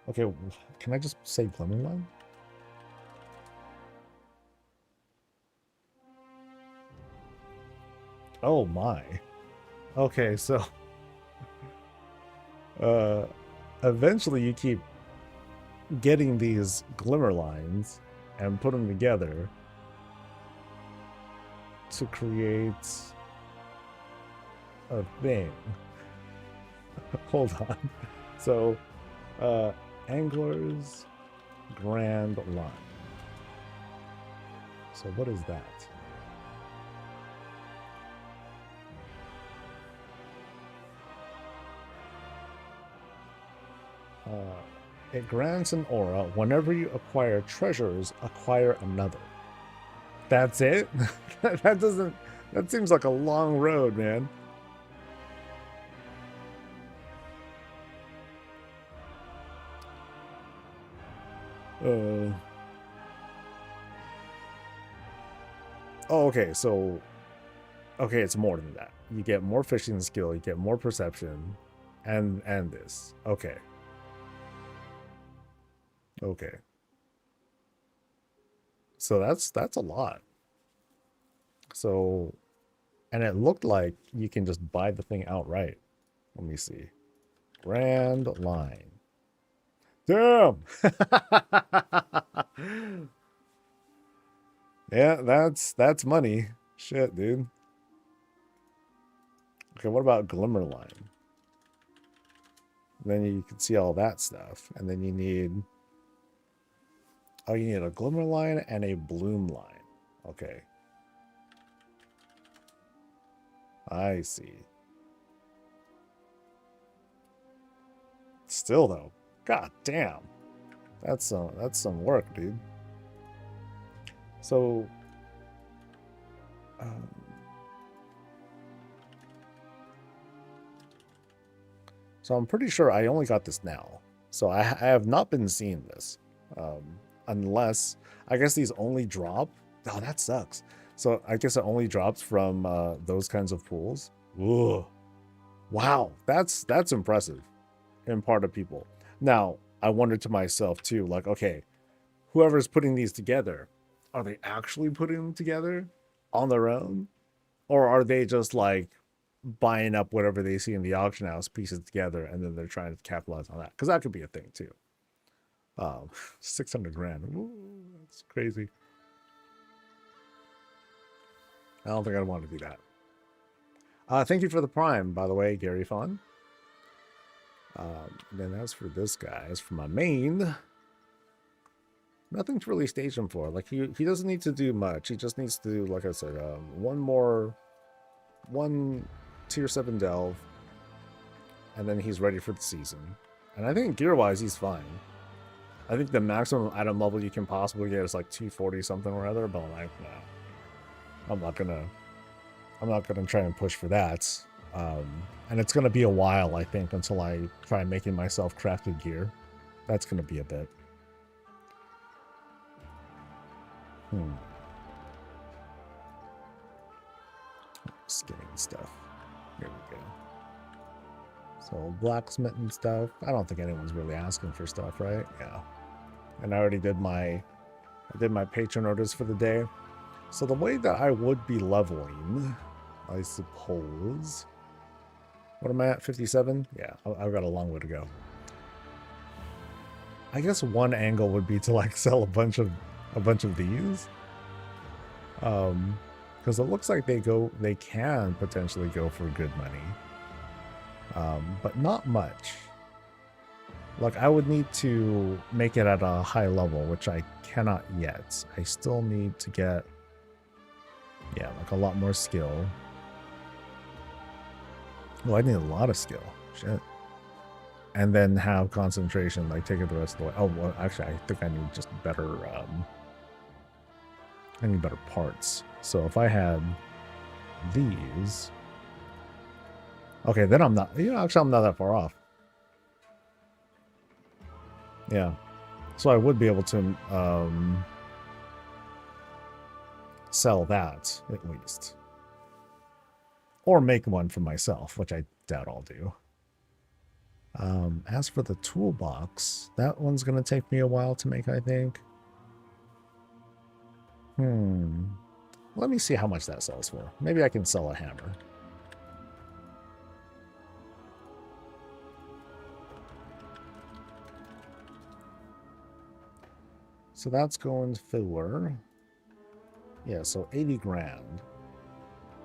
Okay, can I just say glimmer line? Oh my. Okay, so eventually you keep getting these glimmer lines and put them together to create a thing. Hold on. So, Angler's Grand Line. So what is that? It grants an aura. Whenever you acquire treasures, acquire another. That's it? That doesn't... That seems like a long road, man. Oh, okay, so... Okay, it's more than that. You get more fishing skill, you get more perception, and this. Okay. Okay. So that's a lot. So, and it looked like you can just buy the thing outright. Let me see. Grand line. Damn! Yeah, that's money. Shit, dude. Okay, what about glimmer line? Then you can see all that stuff. And then you need... Oh, you need a glimmer line and a bloom line. Okay. I see. Still though, god damn, that's some work, dude. So, so I'm pretty sure I only got this now. So I have not been seeing this, unless I guess these only drop. Oh, that sucks. So I guess it only drops from those kinds of pools. Ooh. Wow, that's impressive in part of people. Now, I wondered to myself too, like, okay, whoever's putting these together, are they actually putting them together on their own? Or are they just like buying up whatever they see in the auction house, pieces together, and then they're trying to capitalize on that? Because that could be a thing too. 600 grand. Ooh, that's crazy. I don't think I'd want to do that. Thank you for the prime, by the way, Gary Fawn. Then as for this guy, as for my main, nothing to really stage him for. Like he doesn't need to do much. He just needs to do, like I said, one tier 7 delve, and then he's ready for the season. And I think gear wise he's fine. I think the maximum item level you can possibly get is like 240 something or other, but like, no, I'm not gonna try and push for that. And it's gonna be a while, I think, until I try making myself crafted gear. That's gonna be a bit. Skinning stuff. Here we go. So blacksmith and stuff. I don't think anyone's really asking for stuff, right? Yeah. And I already did my patron orders for the day. So the way that I would be leveling, I suppose. What am I at? 57? Yeah, I've got a long way to go. I guess one angle would be to like sell a bunch of these. Because it looks like they can potentially go for good money. But not much. Like I would need to make it at a high level, which I cannot yet. I still need to get, yeah, like a lot more skill. Well, I need a lot of skill. Shit. And then have concentration, like take it the rest of the way. Oh, well, actually, I think I need just better, I need better parts. So if I had these... Okay, then I'm not... actually, I'm not that far off. Yeah. So I would be able to sell that, at least. Or make one for myself, which I doubt I'll do. As for the toolbox, that one's going to take me a while to make, I think. Let me see how much that sells for. Maybe I can sell a hammer. So that's going for... Yeah, so 80 grand.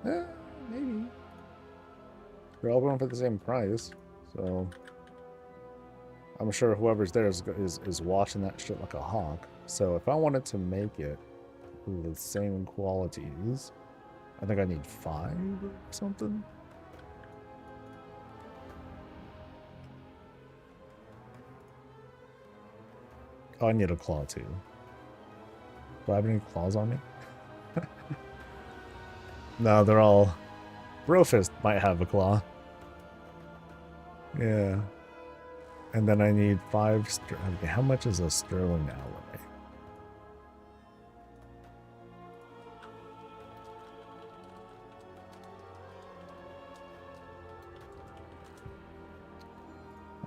Maybe. They're all going for the same price, so... I'm sure whoever's there is watching that shit like a hawk. So if I wanted to make it with the same qualities, I think I need 5 or something. Oh, I need a claw too. Do I have any claws on me? No, they're all... Brofist might have a claw. Yeah. And then I need 5... Okay, how much is a sterling alloy?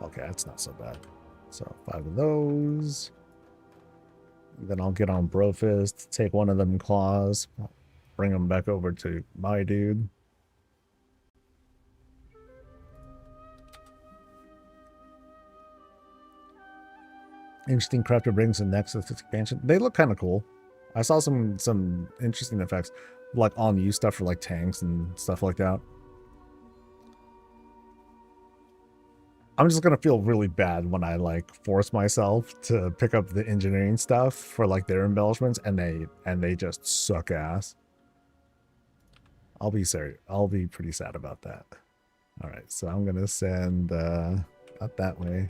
Okay, that's not so bad. So 5 of those. Then I'll get on Brofist, take one of them claws, bring them back over to my dude. Interesting crafted rings and Nexus expansion. They look kind of cool. I saw some interesting effects, like on you stuff for like tanks and stuff like that. I'm just gonna feel really bad when I like force myself to pick up the engineering stuff for like their embellishments, and they just suck ass. I'll be sorry. I'll be pretty sad about that. All right, so I'm gonna send not that way.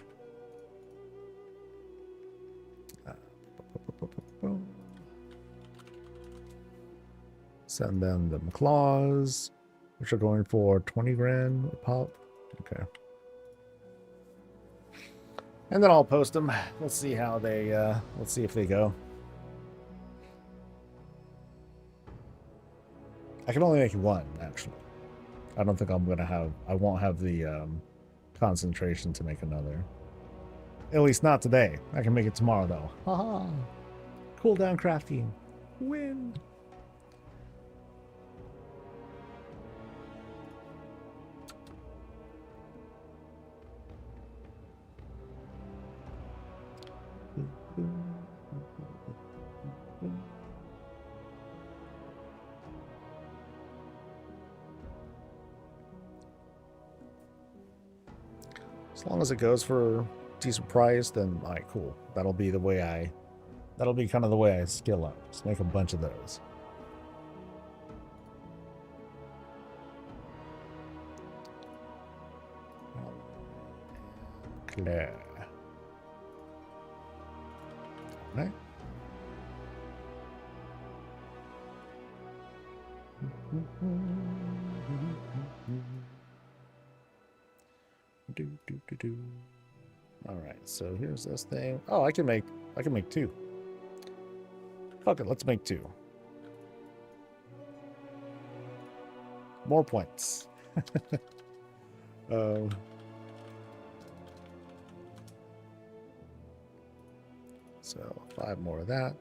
Send them the claws, which are going for 20 grand a pop. Okay. And then I'll post them. Let's see how they, let's see if they go. I can only make one, actually. I don't think I'm going to have, I won't have the concentration to make another. At least not today. I can make it tomorrow, though. Haha. Cool down crafting. Win. As long as it goes for a decent price, then alright, cool. That'll be the way that'll be kind of the way I skill up. Just make a bunch of those. Claire. Right. All right, so here's this thing. Oh, I can make 2. Fuck it, let's make 2. More points. So 5 more of that.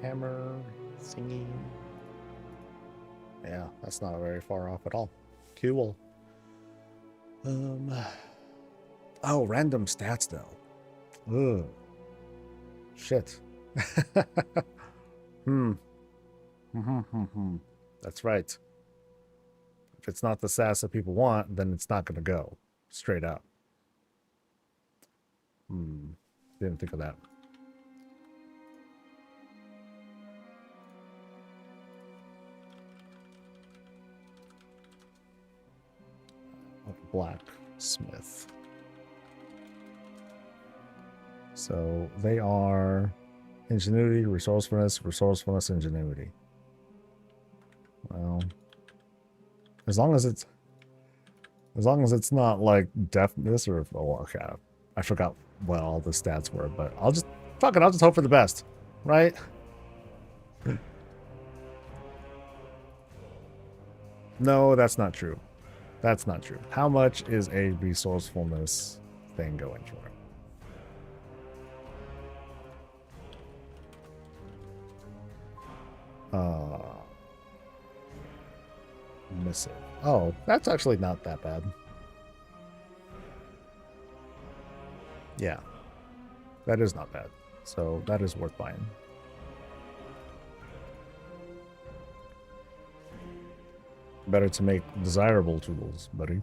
Hammer, singing. Yeah, that's not very far off at all. Cool. Oh, random stats though. Ugh. Shit. That's right. If it's not the sass that people want, then it's not gonna go. Straight up. Didn't think of that. Blacksmith. So they are ingenuity, resourcefulness, ingenuity. Well, as long as it's not like deafness or okay, I forgot what all the stats were, but I'll just hope for the best, right? No, that's not true. That's not true. How much is a resourcefulness thing going for? Missive. Oh, that's actually not that bad. Yeah, that is not bad. So that is worth buying. Better to make desirable tools, buddy.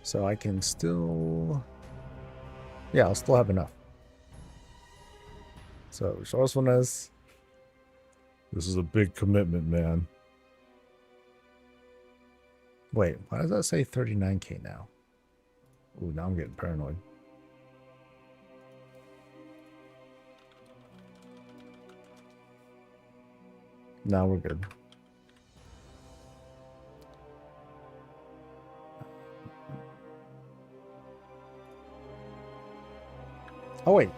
So I can still... Yeah, I'll still have enough. So, resourcefulness. This is a big commitment, man. Wait, why does that say 39k now? Ooh, now I'm getting paranoid. Now we're good. Oh wait,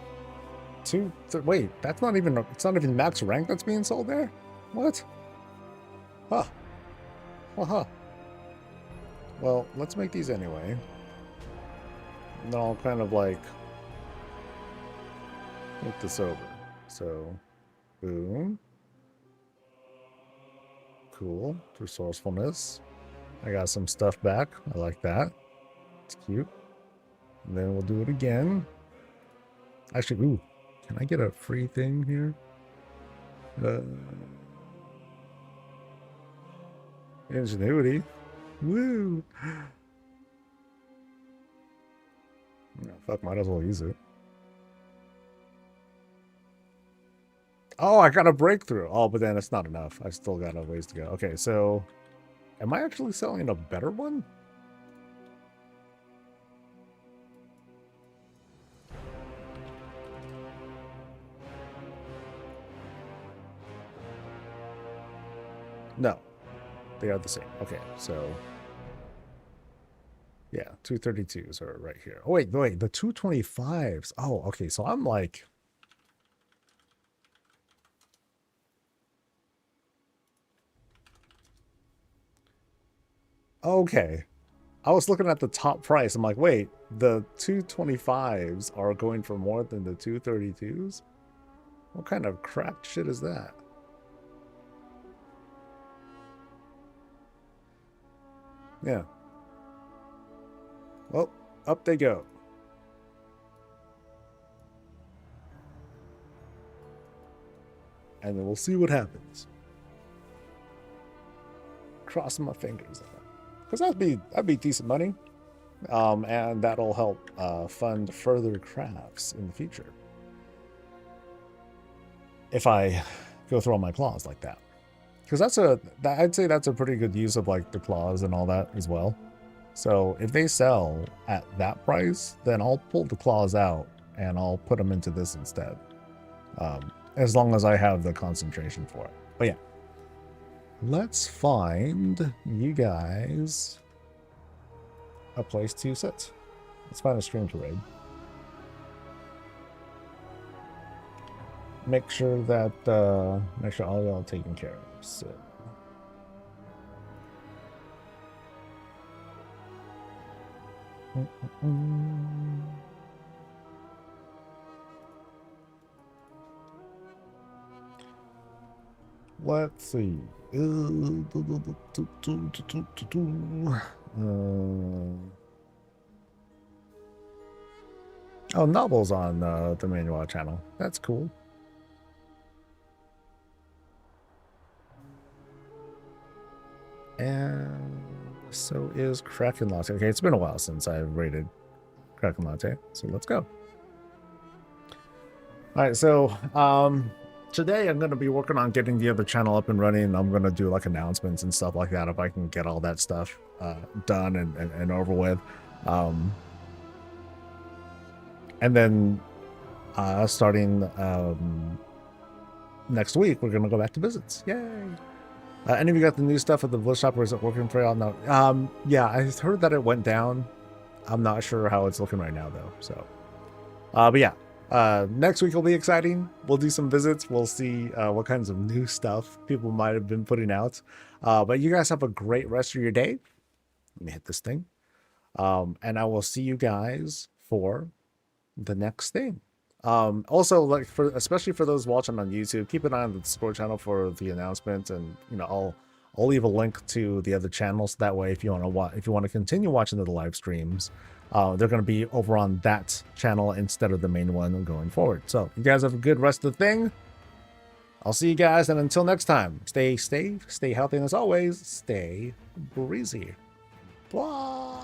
wait, that's not even, it's not even max rank that's being sold there? What? Huh. Uh-huh. Well, let's make these anyway. And then I'll kind of like look this over. So, boom. Cool. Resourcefulness. I got some stuff back. I like that. It's cute. And then we'll do it again. Actually, ooh, can I get a free thing here? Ingenuity. Woo! Oh, fuck, might as well use it. Oh, I got a breakthrough. Oh, but then it's not enough. I still got a ways to go. Okay, so am I actually selling a better one? No, they are the same. Okay, so yeah, 232s are right here. Oh, wait, the 225s. Oh, okay, so I'm like... Okay. I was looking at the top price. I'm like, wait, the 225s are going for more than the 232s? What kind of crap shit is that? Yeah. Well, up they go. And then we'll see what happens. Crossing my fingers. Because that'd be decent money. And that'll help fund further crafts in the future. If I go through all my claws like that. Because I'd say that's a pretty good use of like the claws and all that as well. So if they sell at that price, then I'll pull the claws out and I'll put them into this instead. As long as I have the concentration for it. But yeah. Let's find you guys a place to sit. Let's find a stream to raid. Make sure that all y'all taken care of. So let's see. Oh, Novel's on the manual channel. That's cool. And so is Kraken Latte. Okay, it's been a while since I've rated Kraken Latte, so let's go. All right, so today I'm going to be working on getting the other channel up and running. I'm going to do like announcements and stuff like that if I can get all that stuff done and over with. And then starting next week, we're going to go back to visits. Yay! Any of you got the new stuff at the Bliss Shop, or is it working for y'all? No. Yeah, I heard that it went down. I'm not sure how it's looking right now, though. So, but yeah. Next week will be exciting. We'll do some visits. We'll see what kinds of new stuff people might have been putting out. But you guys have a great rest of your day. Let me hit this thing. And I will see you guys for the next thing. Also, like especially for those watching on YouTube, keep an eye on the Discord channel for the announcements, and I'll leave a link to the other channels. That way, if you want to continue watching the live streams, they're going to be over on that channel instead of the main one going forward. So you guys have a good rest of the thing. I'll see you guys, and until next time, stay healthy, and as always, stay breezy. Bye.